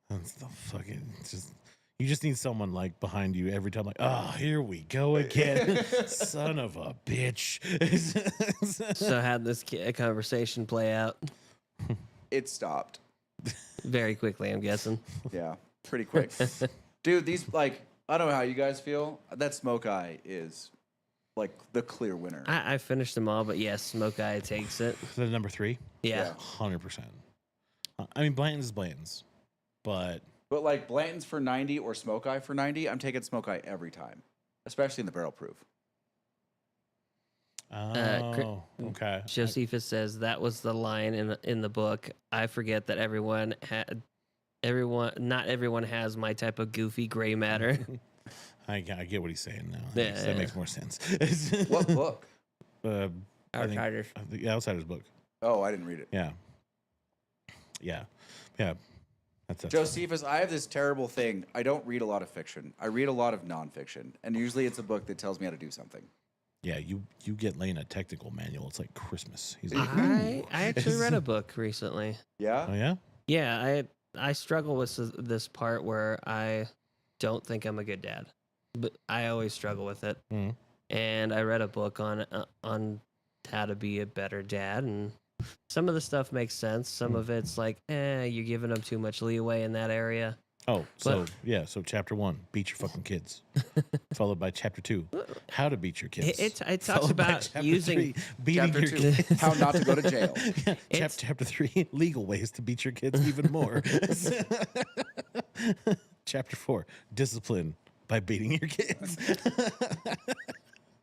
That's the fucking just. You just need someone like behind you every time, like, oh, here we go again, son of a bitch. So how'd this conversation play out? It stopped Very quickly, I'm guessing. Yeah, pretty quick, dude. These I don't know how you guys feel. That Smoke Eye is like the clear winner. I finished them all, but yes, Smoke Eye takes it. The number 3? Yeah. 100%. I mean, Blanton's is Blanton's, but like Blanton's for 90 or Smoke Eye for 90, I'm taking Smoke Eye every time, especially in the barrel proof. Oh, okay. Josephus says that was the line in the book. I forget that not everyone has my type of goofy gray matter. I get what he's saying now. Yeah, that makes more sense. What book? Outsiders. The Outsiders book. Oh, I didn't read it. Yeah. That's Josephus, I have this terrible thing. I don't read a lot of fiction. I read a lot of nonfiction, and usually it's a book that tells me how to do something. Yeah, you get Lane a technical manual. It's like Christmas. He's like, I actually read a book recently. Yeah? oh yeah? Yeah, I struggle with this part where I don't think I'm a good dad, but I always struggle with it. Mhm. And I read a book on how to be a better dad, and some of the stuff makes sense. Some of it's like, you're giving them too much leeway in that area. Oh, so chapter 1, beat your fucking kids. Followed by chapter 2, how to beat your kids. It talks Followed by about chapter using 3, beating Chapter your 2, kids. how not to go to jail. Chapter 3, legal ways to beat your kids even more. Chapter 4, discipline by beating your kids.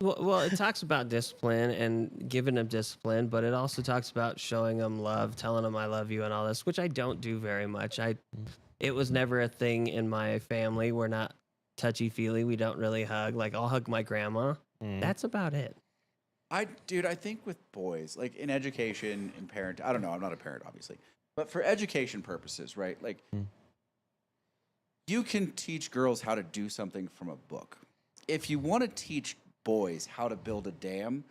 Well, it talks about discipline and giving them discipline, but it also talks about showing them love, telling them I love you and all this, which I don't do very much. It was never a thing in my family. We're not touchy-feely. We don't really hug. Like, I'll hug my grandma. That's about it. I think with boys, like in education, in parent, I don't know, I'm not a parent, obviously, but for education purposes, right? Like, you can teach girls how to do something from a book. If you want to teach boys how to build a dam,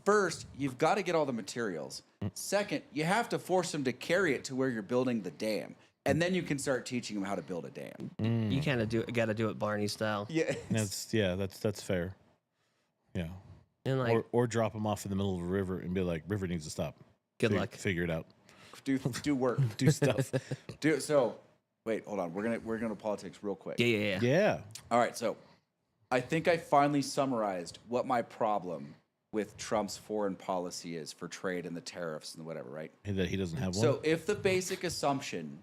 first, you've got to get all the materials. Second, you have to force them to carry it to where you're building the dam. And then you can start teaching them how to build a dam. You kind of got to do it Barney style. Yeah. That's fair. Yeah. And like, Or drop them off in the middle of a river and be like, river needs to stop. Good luck. Figure it out. Do work. Do stuff. So wait, hold on. We're gonna politics real quick. Yeah. All right, so I think I finally summarized what my problem with Trump's foreign policy is for trade and the tariffs and whatever, right? That he doesn't have one. So if the basic assumption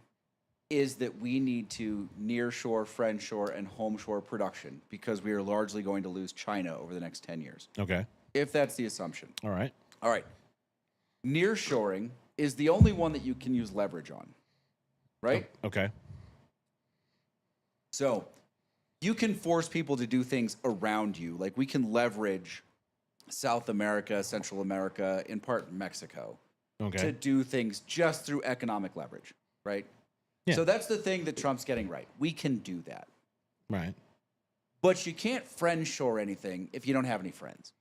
is that we need to nearshore, friendshore, and homeshore production because we are largely going to lose China over the next 10 years. Okay. If that's the assumption. All right. Nearshoring is the only one that you can use leverage on, right? Okay. So you can force people to do things around you. Like we can leverage South America, Central America, in part Mexico, to do things just through economic leverage, right? Yeah. So that's the thing that Trump's getting right. We can do that. Right. But you can't friendshore anything if you don't have any friends,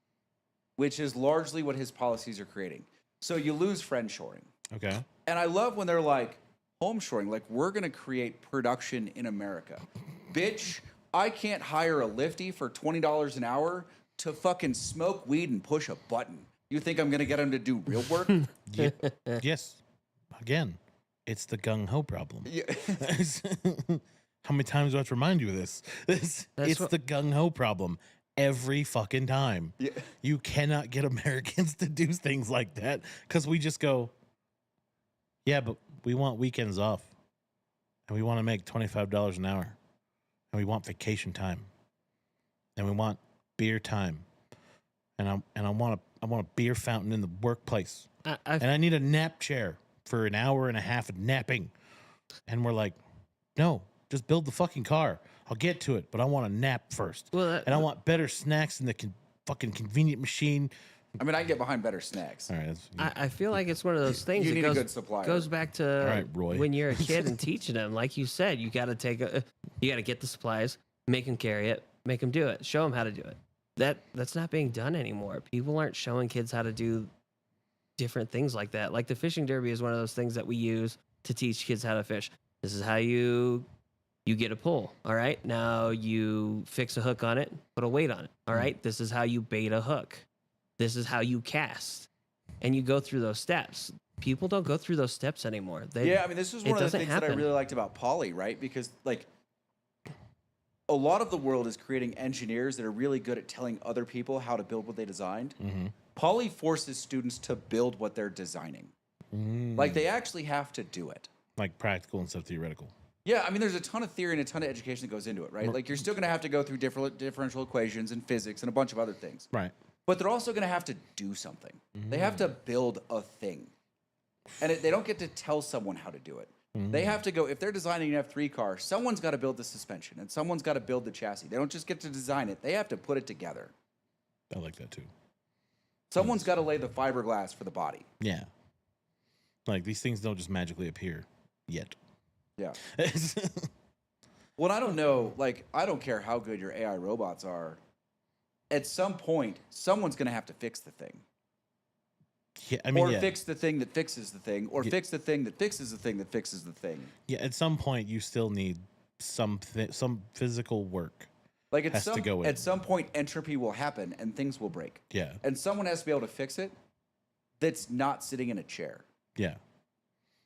which is largely what his policies are creating. So you lose friendshoring. Okay. And I love when they're like, homeshoring, like we're going to create production in America. Bitch, I can't hire a lifty for $20 an hour to fucking smoke weed and push a button. You think I'm going to get him to do real work? Yes. Again, it's the gung-ho problem. Yeah. How many times do I have to remind you of this? It's the gung-ho problem. Every fucking time. Yeah. You cannot get Americans to do things like that because we just go, yeah, but we want weekends off. And we want to make $25 an hour. And we want vacation time. And we want beer time. And I want a beer fountain in the workplace. And I need a nap chair for an hour and a half of napping. And we're like, no, just build the fucking car. I'll get to it, but I want a nap first. Well, and I want better snacks in the fucking convenient machine. I mean, I can get behind better snacks. All right, I feel like it's one of those things. You need a good supplier. Goes back to right, Roy. When you're a kid and teaching them. Like you said, you got to get the supplies, make them carry it, make them do it, show them how to do it. That's not being done anymore. People aren't showing kids how to do different things like that. Like the fishing derby is one of those things that we use to teach kids how to fish. This is how you get a pole. All right. Now you fix a hook on it, put a weight on it. All right. This is how you bait a hook. This is how you cast. And you go through those steps. People don't go through those steps anymore. I mean, this is one of the things that I really liked about Poly, right? Because like a lot of the world is creating engineers that are really good at telling other people how to build what they designed. Mm-hmm. Poly forces students to build what they're designing. Like they actually have to do it. Like practical instead of theoretical. Yeah, I mean, there's a ton of theory and a ton of education that goes into it, right? Like, you're still going to have to go through differential equations and physics and a bunch of other things. Right. But they're also going to have to do something. They have to build a thing. And they don't get to tell someone how to do it. They have to go, if they're designing an F3 car, someone's got to build the suspension and someone's got to build the chassis. They don't just get to design it. They have to put it together. I like that, too. Someone's got to lay the fiberglass for the body. Yeah. Like, these things don't just magically appear yet. Yeah. Well, I don't know. Like, I don't care how good your AI robots are. At some point, someone's going to have to fix the thing. Yeah, I mean, or fix the thing that fixes the thing, or fix the thing that fixes the thing that fixes the thing. Yeah, at some point, you still need some physical work. Like, at some point, entropy will happen and things will break. Yeah. And someone has to be able to fix it that's not sitting in a chair. Yeah.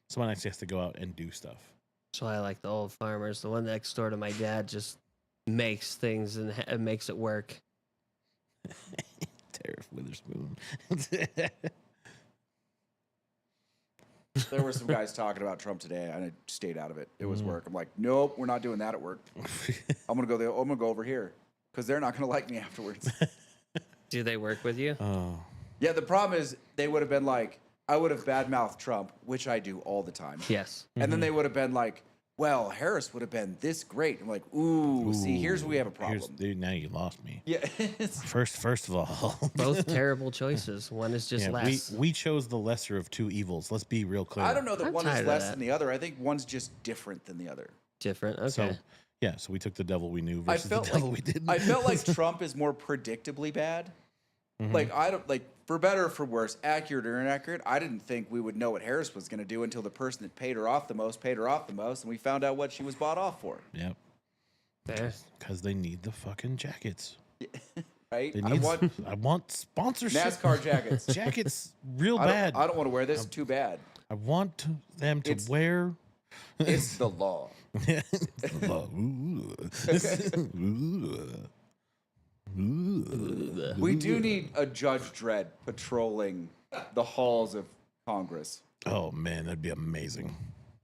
Someone actually has to go out and do stuff. That's why I like the old farmers. The one next door to my dad just makes things and makes it work. Tariff Witherspoon. There were some guys talking about Trump today, and I stayed out of it. It was work. I'm like, nope, we're not doing that at work. I'm gonna go there. I'm gonna go over here because they're not gonna like me afterwards. Do they work with you? Oh. Yeah, the problem is they would have been like, I would have badmouthed Trump, which I do all the time. Yes. And then they would have been like, well, Harris would have been this great. I'm like, ooh, see, here's where we have a problem. Dude, now you lost me. Yeah. First of all. Both terrible choices. One is just less. We chose the lesser of two evils. Let's be real clear. I don't know that one is less than the other. I think one's just different than the other. Different? Okay. So we took the devil we knew versus the devil we didn't. I felt like Trump is more predictably bad. Like, I don't, like, for better or for worse, accurate or inaccurate, I didn't think we would know what Harris was going to do until the person that paid her off the most, and we found out what she was bought off for. Yep. Because they need the fucking jackets. Right? I want sponsorship. NASCAR jackets. Jackets real bad. I don't want to wear this. Too bad. I want them to wear. It's the law. The law. We do need a Judge Dredd patrolling the halls of Congress. Oh man, that'd be amazing.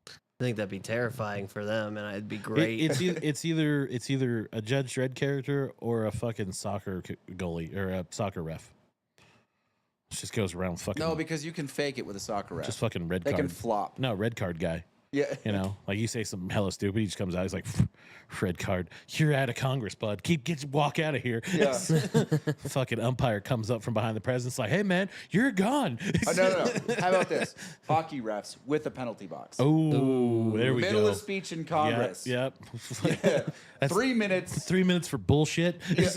I think that'd be terrifying for them, and it'd be great. It's either a Judge Dredd character or a fucking soccer goalie or a soccer ref. It just goes around fucking. No, because you can fake it with a soccer ref. Just fucking red they card. They can flop. No, red card guy. Yeah. You know, like you say something hella stupid, he just comes out. He's like, red card. You're out of Congress, bud. Walk out of here. Yeah. Fucking umpire comes up from behind the president's like, hey, man, you're gone. No. How about this? Hockey refs with a penalty box. Oh, there we go. Middle of speech in Congress. Yep. Yeah. 3 minutes. 3 minutes for bullshit. Yeah.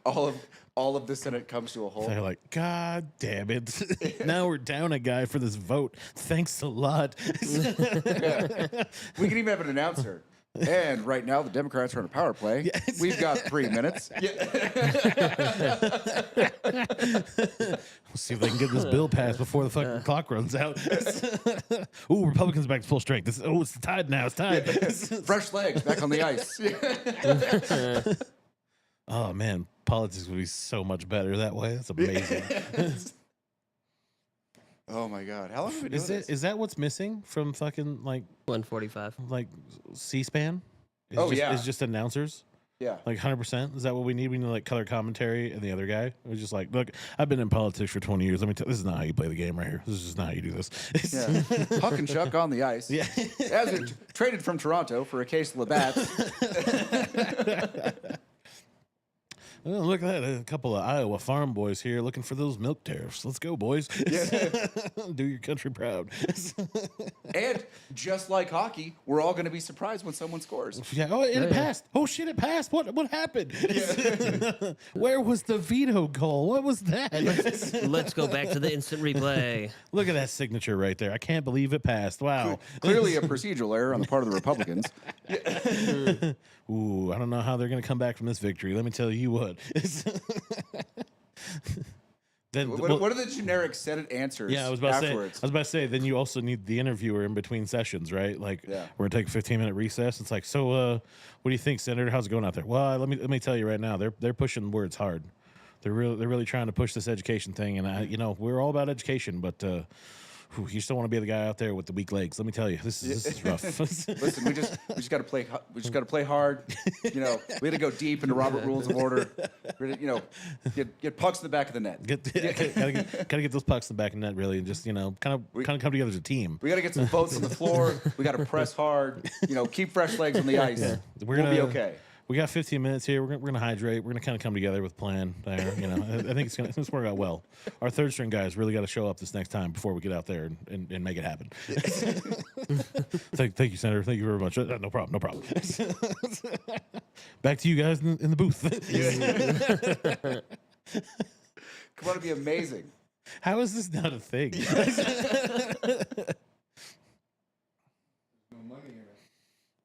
All of the Senate comes to a halt. They're like, God damn it. Now we're down a guy for this vote. Thanks a lot. Yeah. We can even have an announcer. And right now, the Democrats are on a power play. Yes. We've got 3 minutes. We'll see if they can get this bill passed before the fucking clock runs out. Ooh, Republicans back to full strength. It's tied now. It's tied. Fresh legs back on the ice. Oh, man. Politics would be so much better that way. That's amazing. Oh, my God. How long have we been doing this? Is that what's missing from fucking, like... 145. Like, C-SPAN? Yeah. It's just announcers? Yeah. Like 100%? Is that what we need? We need, like, color commentary and the other guy? It was just like, look, I've been in politics for 20 years. Let me tell you, this is not how you play the game right here. This is just not how you do this. Yeah. Huck and Chuck on the ice. Yeah. As it traded from Toronto for a case of Labatt's. Oh, look at that. A couple of Iowa farm boys here looking for those milk tariffs. Let's go, boys. Yeah. Do your country proud. And just like hockey, we're all going to be surprised when someone scores. Yeah. Oh, it passed. Oh, shit, it passed. What happened? Yeah. Where was the veto goal? What was that? Let's go back to the instant replay. Look at that signature right there. I can't believe it passed. Wow. Clearly a procedural error on the part of the Republicans. Ooh, I don't know how they're going to come back from this victory. Let me tell you what. Then, what are the generic Senate answers? Yeah, I was about afterwards? to say. Then you also need the interviewer in between sessions, right? Like, we're gonna take a 15-minute recess. It's like, so, what do you think, Senator? How's it going out there? Well, let me tell you right now, they're pushing words hard. They're really trying to push this education thing, and we're all about education, but. You just don't want to be the guy out there with the weak legs. Let me tell you, this is rough. Listen, we just got to play. We just got to play hard. We had to go deep into Robert Rules of Order. Get pucks in the back of the net. Gotta get those pucks in the back of the net, really, and just kind of come together as a team. We got to get some votes on the floor. We got to press hard. Keep fresh legs on the ice. Yeah. We'll be okay. We got 15 minutes here. We're gonna hydrate. We're gonna kind of come together with a plan there. I think it's gonna work out well. Our third string guys really got to show up this next time before we get out there and make it happen. Thank you, Senator. Thank you very much. No problem. No problem. Back to you guys in the booth. Come on, to be amazing. How is this not a thing?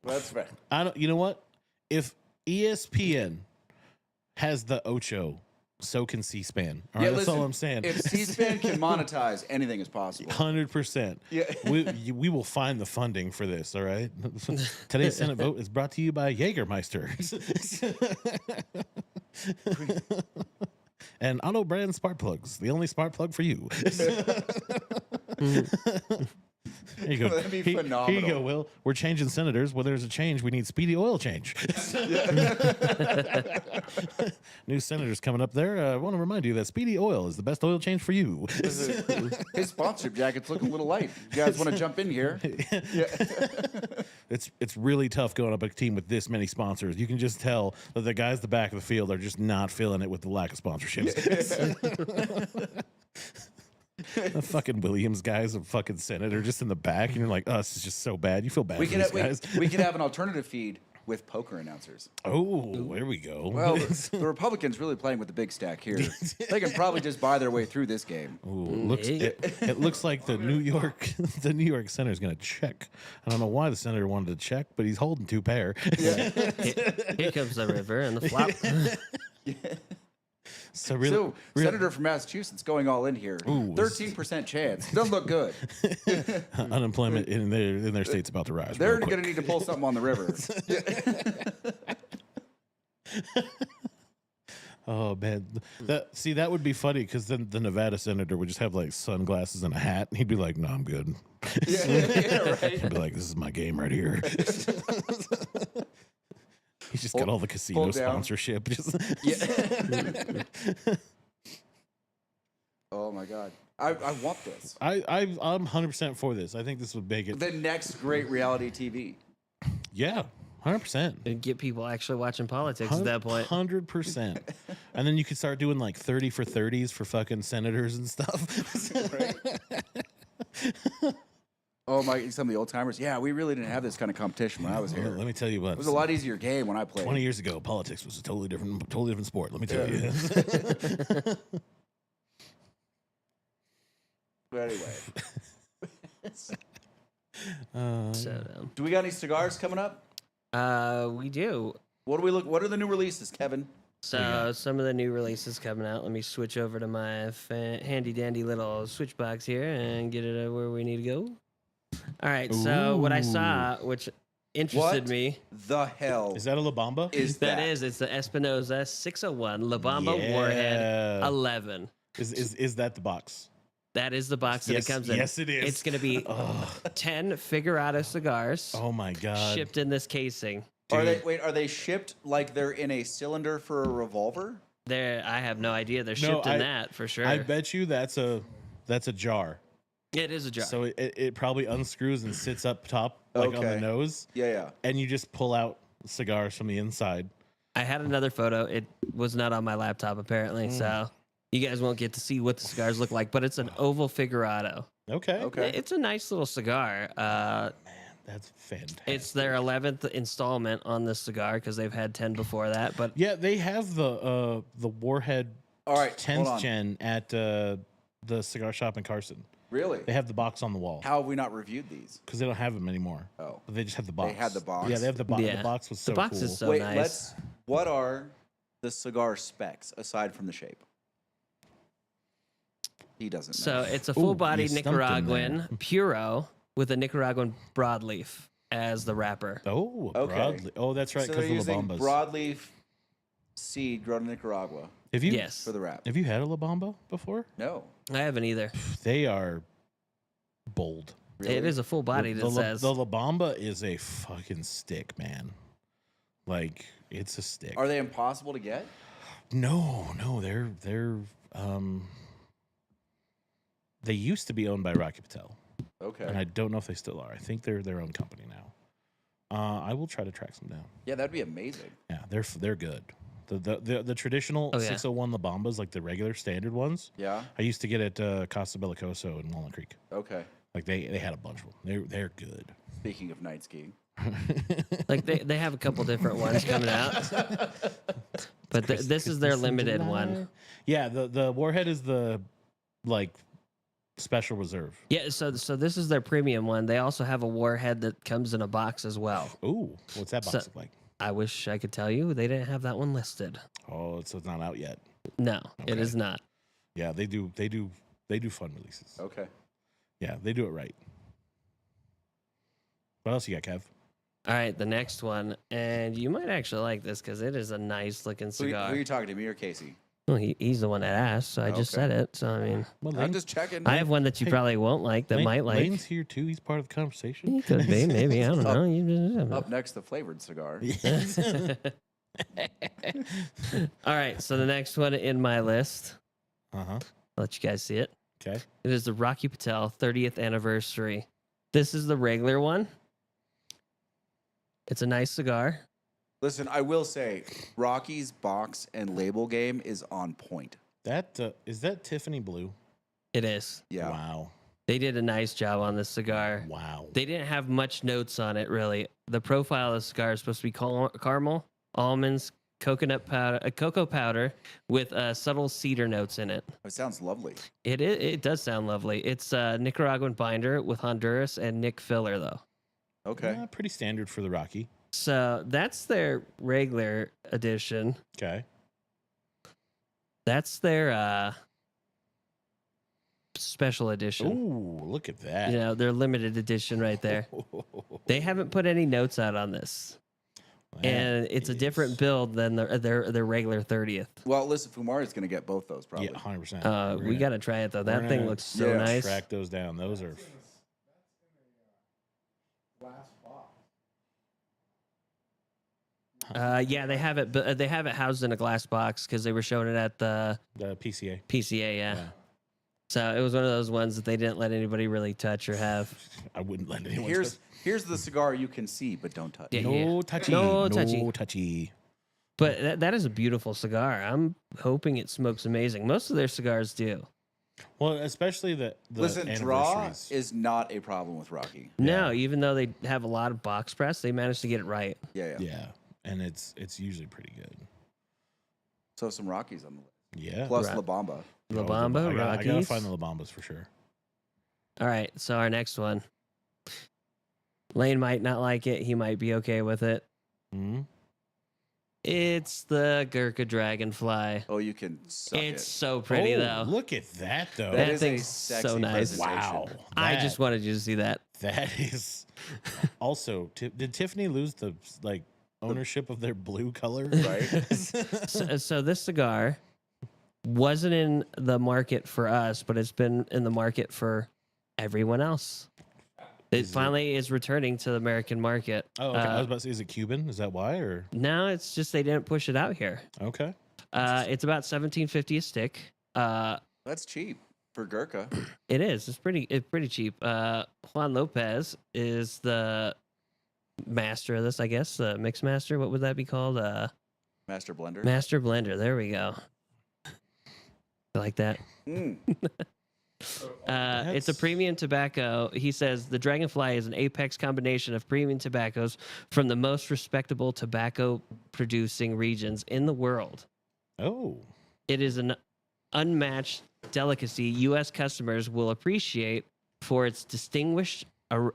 That's fair. You know what? If ESPN has the Ocho, so can C-SPAN. All right, that's all I'm saying. If C-SPAN can monetize, anything is possible. 100%. Yeah. we will find the funding for this, all right? Today's Senate vote is brought to you by Jägermeister. And Auto Brand Spark Plugs, the only spark plug for you. There you go. That'd be phenomenal. Here you go, Will. We're changing senators. Well, there's a change. We need speedy oil change. New senators coming up there. I want to remind you that Speedy Oil is the best oil change for you. His sponsorship jackets look a little light. You guys want to jump in here? Yeah. It's really tough going up a team with this many sponsors. You can just tell that the guys at the back of the field are just not feeling it with the lack of sponsorships. The fucking Williams guys, a fucking senator just in the back, and you're like, oh, this is just so bad. You feel bad for these guys. We could have an alternative feed with poker announcers. Oh, there we go. Well, the Republicans really playing with the big stack here. They can probably just buy their way through this game. Ooh, it looks like the New York senator is going to check. I don't know why the senator wanted to check, but he's holding two pair. Yeah. Here comes the river and the flop. Yeah. So Senator from Massachusetts going all in here. 13% chance. Doesn't look good. Unemployment in their state's about to rise. They're going to need to pull something on the river. Oh man, that would be funny because then the Nevada senator would just have like sunglasses and a hat, and he'd be like, "No, I'm good." Yeah, right. He'd be like, "This is my game right here." He's just got all the casino sponsorship. Oh my God. I want this. I'm 100% for this. I think this would make it the next great reality TV. Yeah, 100%. And get people actually watching politics at that point. 100%. And then you could start doing like 30 for 30s for fucking senators and stuff. Right. Oh my! Some of the old timers. Yeah, we really didn't have this kind of competition when I was here. Let me tell you what. It was a lot easier game when I played. 20 years ago, politics was a totally different sport. Let me tell you. But anyway. So Do we got any cigars coming up? We do. What are the new releases, Kevin? So some of the new releases coming out. Let me switch over to my handy dandy little switch box here and get it where we need to go. All right. So what I saw, which interested me. The hell Is that a La Bamba? is that? It's the Espinosa 601 La Bamba Warhead 11. Is that the box? That is the box that it comes in. Yes, it is. It's going to be 10 Figurado cigars Oh my god! shipped in this casing. Are they shipped like they're in a cylinder for a revolver? I have no idea. They're shipped in that for sure. I bet you that's a jar. It is a jar. So it probably unscrews and sits up top like on the nose. Yeah. And you just pull out cigars from the inside. I had another photo. It was not on my laptop apparently, so you guys won't get to see what the cigars look like. But it's an oval Figurado. Okay. It's a nice little cigar. Man, that's fantastic. It's their 11th installment on this cigar because they've had 10 before that. But yeah, they have the Warhead. All right, 10th gen at the cigar shop in Carson. Really? They have the box on the wall. How have we not reviewed these? Because they don't have them anymore. Oh. But they just have the box. They had the box? Yeah, they have the box. Yeah. The box was so the box cool. is so Wait, nice. what are the cigar specs aside from the shape? He doesn't know. So it's a full-bodied you stumped him Nicaraguan there. Puro with a Nicaraguan broadleaf as the wrapper. Oh, Okay. broadleaf. Oh, that's right. So Because they're of La using Bambas. broadleaf seed grown in Nicaragua Have you? Yes. for the wrap. Have you had a La Bamba before? No. I haven't either. They are bold. Really? It is a full-bodied, The it says. the La Bamba is a fucking stick, man. Like it's a stick. Are they impossible to get? No, they're they used to be owned by Rocky Patel, Okay. and I don't know if they still are. I think they're their own company now. I will try to track some down. Yeah, that'd be amazing. Yeah, they're good. The traditional Oh, yeah. 601 La Bambas, like the regular standard ones, Yeah. I used to get at Casa Bellicoso in Walnut Creek. Okay. Like they had a bunch of them. They're good. Speaking of night skiing. Like they have a couple different ones coming out. But this is their Christmas in limited July. one. Yeah, the Warhead is the like special reserve. Yeah, so this is their premium one. They also have a Warhead that comes in a box as well. Ooh, what's that box So- look like? I wish I could tell you. They didn't have that one listed. Oh, so it's not out yet. No, it Okay. is not. Yeah, they do fun releases. Okay. Yeah, they do it right. What else you got, Kev? All right, the next one, and you might actually like this because it is a nice looking Who cigar. are you talking to, me or Casey? Well, he's the one that asked, so I just Okay. said it. So I mean, Well, I'm just checking. I have one that you Hey, probably won't like that might like. Lane's here too. He's part of the conversation. He could be, maybe. I don't know. You just, Up next, the flavored cigar. All right, so the next one in my list, Uh huh. I'll let you guys see it. Okay. It is the Rocky Patel 30th anniversary. This is the regular one. It's a nice cigar. Listen, I will say, Rocky's box and label game is on point. That is that Tiffany Blue. It is. Yeah. Wow. They did a nice job on this cigar. Wow. They didn't have much notes on it, really. The profile of the cigar is supposed to be caramel, almonds, coconut powder, cocoa powder with subtle cedar notes in it. It sounds lovely. It does sound lovely. It's a Nicaraguan binder with Honduras and Nick filler, though. Okay. Yeah, pretty standard for the Rocky. So that's their regular edition. Okay. That's their special edition. Ooh, look at that. You know, their limited edition right there. They haven't put any notes out on this. And it's a different build than their regular 30th. Well, listen, Fumari's going to get both those probably. Yeah, 100%. We got to try it, though. That thing gonna- looks so yeah, nice. Track those down. Those are. Yeah, they have it. They have it housed in a glass box because they were showing it at the The PCA. PCA. Yeah. Yeah. So it was one of those ones that they didn't let anybody really touch or have. I wouldn't let anyone. Here's the cigar you can see but don't touch. Yeah, no touchy. No No touchy. touchy. But that is a beautiful cigar. I'm hoping it smokes amazing. Most of their cigars do. Well, especially the Listen, draw anniversaries. is not a problem with Rocky. No, even though they have a lot of box press, they managed to get it right. Yeah. Yeah, and it's usually pretty good. So some Rockies on the list. Yeah. Plus Right. La Bamba. La Oh, Bamba, I gotta Rockies. find the La Bambas for sure. All right, so our next one. Lane might not like it. He might be okay with it. Hmm? It's the Gurkha Dragonfly. Oh, you can suck It's it. so pretty, though. Look at that, though. That That is a thing's sexy so nice. presentation. Wow. I just wanted you to see that. That is. Also, did Tiffany lose the ownership of their blue color? Right? So this cigar wasn't in the market for us, but it's been in the market for everyone else. It finally is returning to the American market. Oh, okay. I was about to say, is it Cuban? Is that why? Or No, it's just they didn't push it out here. okay. It's about $17.50 a stick. That's cheap for Gurkha. It is. It's pretty cheap. Juan Lopez is the master of this, I guess. Mix master. What would that be called? Master Blender. Master blender. There we go. I like that. Mm. It's a premium tobacco. He says the Dragonfly is an apex combination of premium tobaccos from the most respectable tobacco producing regions in the world. Oh. It is an unmatched delicacy U.S. customers will appreciate for its distinguished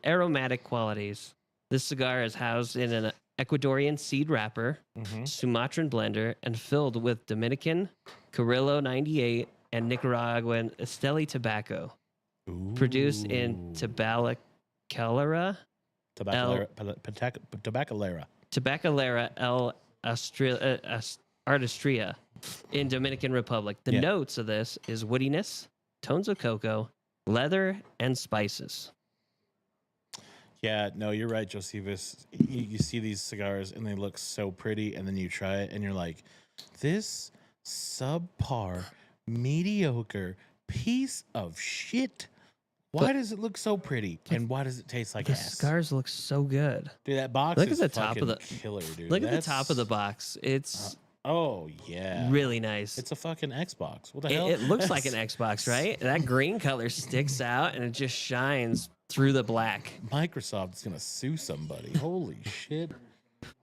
aromatic qualities. This cigar is housed in an Ecuadorian seed wrapper, Sumatran blender, and filled with Dominican, Carrillo 98, and Nicaraguan Esteli tobacco. Ooh. Produced in Tabacalera El Artistria in Dominican Republic. The notes of this is woodiness, tones of cocoa, leather, and spices. Yeah, no, you're right, Josephus. You see these cigars and they look so pretty, and then you try it and you're like, this subpar, mediocre piece of shit. Why does it look so pretty? And why does it taste like The ass? cigars look so good. Dude, that box Look is at the top of the killer, dude. Look at the top of the box. It's oh, yeah. really nice. It's a fucking Xbox. What the hell? It looks like an Xbox, right? That green color sticks out and it just shines through the black. Microsoft's going to sue somebody. Holy shit.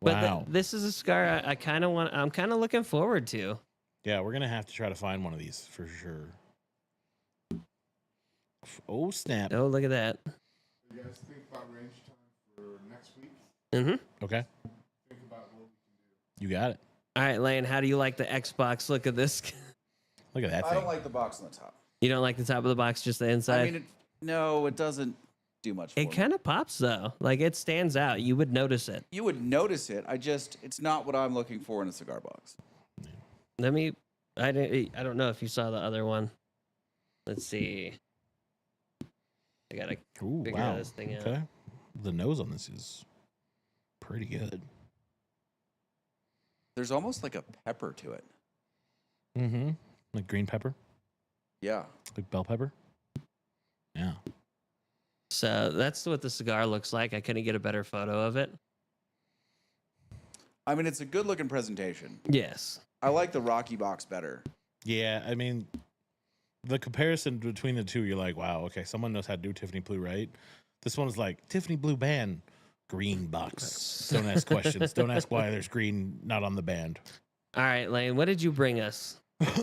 But Wow. this is a cigar I'm kind of looking forward to. Yeah, we're going to have to try to find one of these for sure. Oh, snap. Oh, look at that. You guys think about range time for next week? Mm-hmm. Okay. Think about what we can do. You got it. All right, Lane, how do you like the Xbox look of this? Look at that I thing. don't like the box on the top. You don't like the top of the box, just the inside? I mean, no, it doesn't do much for It me. kind of pops, though. Like, it stands out. You would notice it. You would notice it. It's not what I'm looking for in a cigar box. I don't know if you saw the other one. Let's see. I gotta Ooh, figure wow. this thing out. Okay. The nose on this is pretty good. There's almost like a pepper to it. Mm-hmm. Like green pepper? Yeah. Like bell pepper? Yeah. So that's what the cigar looks like. I couldn't get a better photo of it. I mean, it's a good looking presentation. Yes. I like the Rocky box better. Yeah, I mean, the comparison between the two, you're like, wow, okay, someone knows how to do Tiffany Blue right. This one's like, Tiffany Blue band, green box. Don't ask questions. Don't ask why there's green not on the band. All right, Lane, what did you bring us?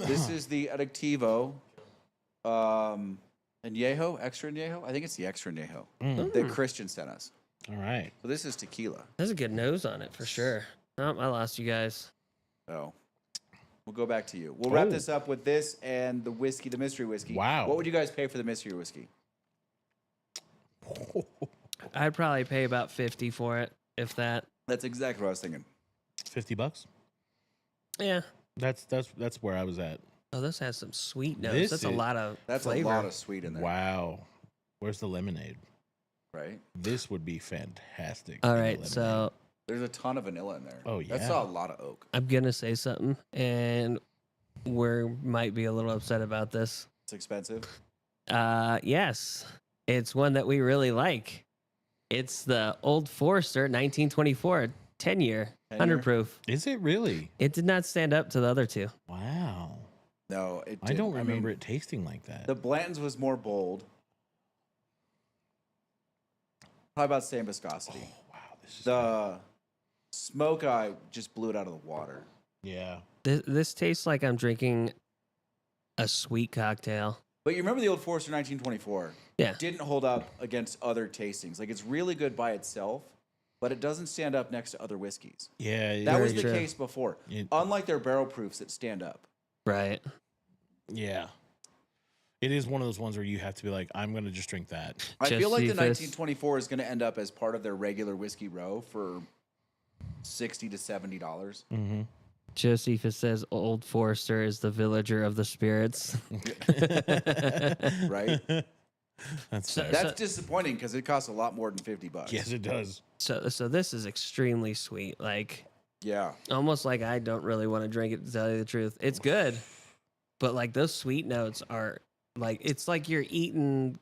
This is the Adictivo Añejo, extra Añejo. I think it's the extra Añejo that Christian sent us. All right. So this is tequila. There's a good nose on it for sure. Oh, I lost you guys. Oh. We'll go back to you. We'll wrap this up with this and the whiskey, the mystery whiskey. Wow. What would you guys pay for the mystery whiskey? I'd probably pay about 50 for it, if that. That's exactly what I was thinking. $50? Yeah. That's where I was at. Oh, this has some sweet notes. This That's is- a lot of That's flavor. a lot of sweet in there. Wow. Where's the lemonade? Right? This would be fantastic. All in a right, lemonade. so There's a ton of vanilla in there. Oh, That's yeah. a lot of oak. I'm going to say something, and we might be a little upset about this. It's expensive. Yes, it's one that we really like. It's the Old Forester 1924 10-year, 100 proof. Is it really? It did not stand up to the other two. Wow. No, it I didn't. don't remember mean, it tasting like that. The Blanton's was more bold. How about same viscosity? Oh, wow. This is The smoke eye just blew it out of the water. yeah. This tastes like I'm drinking a sweet cocktail. But you remember the Old Forester 1924? Yeah. Didn't hold up against other tastings. Like, it's really good by itself, but it doesn't stand up next to other whiskeys. Yeah, That was Very the true. case before. It- Unlike their barrel proofs that stand up. Right. yeah. It is one of those ones where you have to be like, I'm going to just drink that. I feel like the Josephus. 1924 is going to end up as part of their regular whiskey row for $60 to $70. Mm-hmm. Josephus says Old Forester is the villager of the spirits. Right? That's So- fair. That's disappointing because it costs a lot more than $50. Yes, it does. So this is extremely sweet. Like Yeah. almost like I don't really want to drink it, to tell you the truth. It's good, but like those sweet notes are like it's like you're eating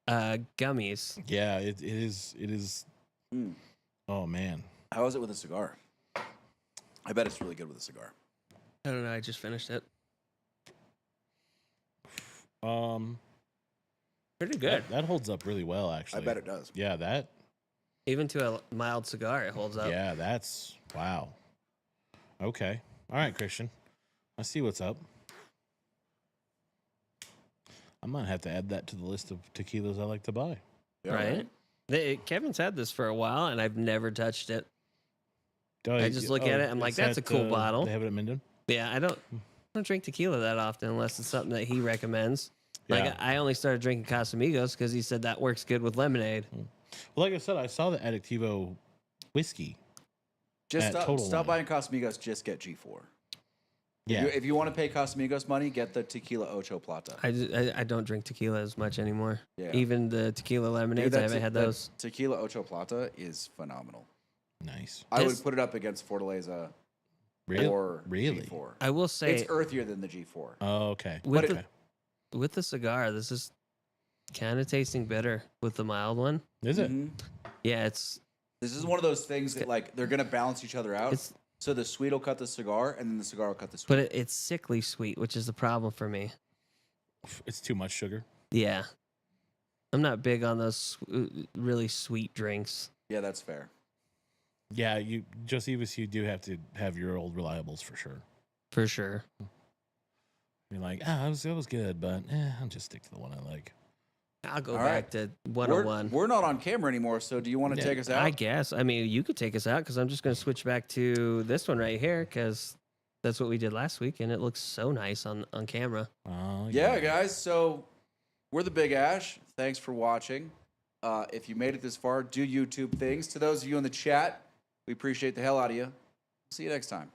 gummies. Yeah, it is. It is. Mm. Oh man. How is it with a cigar? I bet it's really good with a cigar. I don't know. I just finished it. Pretty good. That holds up really well, actually. I bet it does. Yeah, that. Even to a mild cigar, it holds up. Yeah, that's wow. Okay. All right, Christian. I see what's up. I might have to add that to the list of tequilas I like to buy. Yeah, Right? Kevin's had this for a while, and I've never touched it. Oh, I just look at it, I'm like, it's that's a at, cool bottle. They have it at Minden. Yeah, I don't drink tequila that often unless it's something that he recommends. Like Yeah. I only started drinking Casamigos because he said that works good with lemonade. Well, like I said, I saw the Adictivo whiskey. Just At stop, Total stop Wine. buying Casamigos, just get G4. Yeah. If you want to pay Casamigos money, get the Tequila Ocho Plata. I don't drink tequila as much anymore. Yeah. Even the tequila lemonades, Dude, I haven't had that those. Tequila Ocho Plata is phenomenal. Nice. I This- would put it up against Fortaleza Really? or Really? G4. I will say It's earthier than the G4. Oh, okay. with but with the cigar, this is kind of tasting bitter with the mild one. Is it? Mhm. Yeah, it's This is one of those things that like they're gonna balance each other out. it's So the sweet will cut the cigar, and then the cigar will cut the sweet. but it's sickly sweet, which is the problem for me. It's too much sugar. Yeah, I'm not big on those really sweet drinks. Yeah, that's fair. Yeah, Josephus, you do have to have your old reliables for sure. For sure. You're like, it was good, but I'll just stick to the one I like. I'll go All back right. to We're, 101. we're not on camera anymore, so do you want to Yeah, take us out? I guess. I mean, you could take us out because I'm just going to switch back to this one right here because that's what we did last week, and it looks so nice on camera. Oh, Yeah, guys. So we're the Big Ash. Thanks for watching. If you made it this far, do YouTube things. To those of you in the chat, we appreciate the hell out of you. See you next time.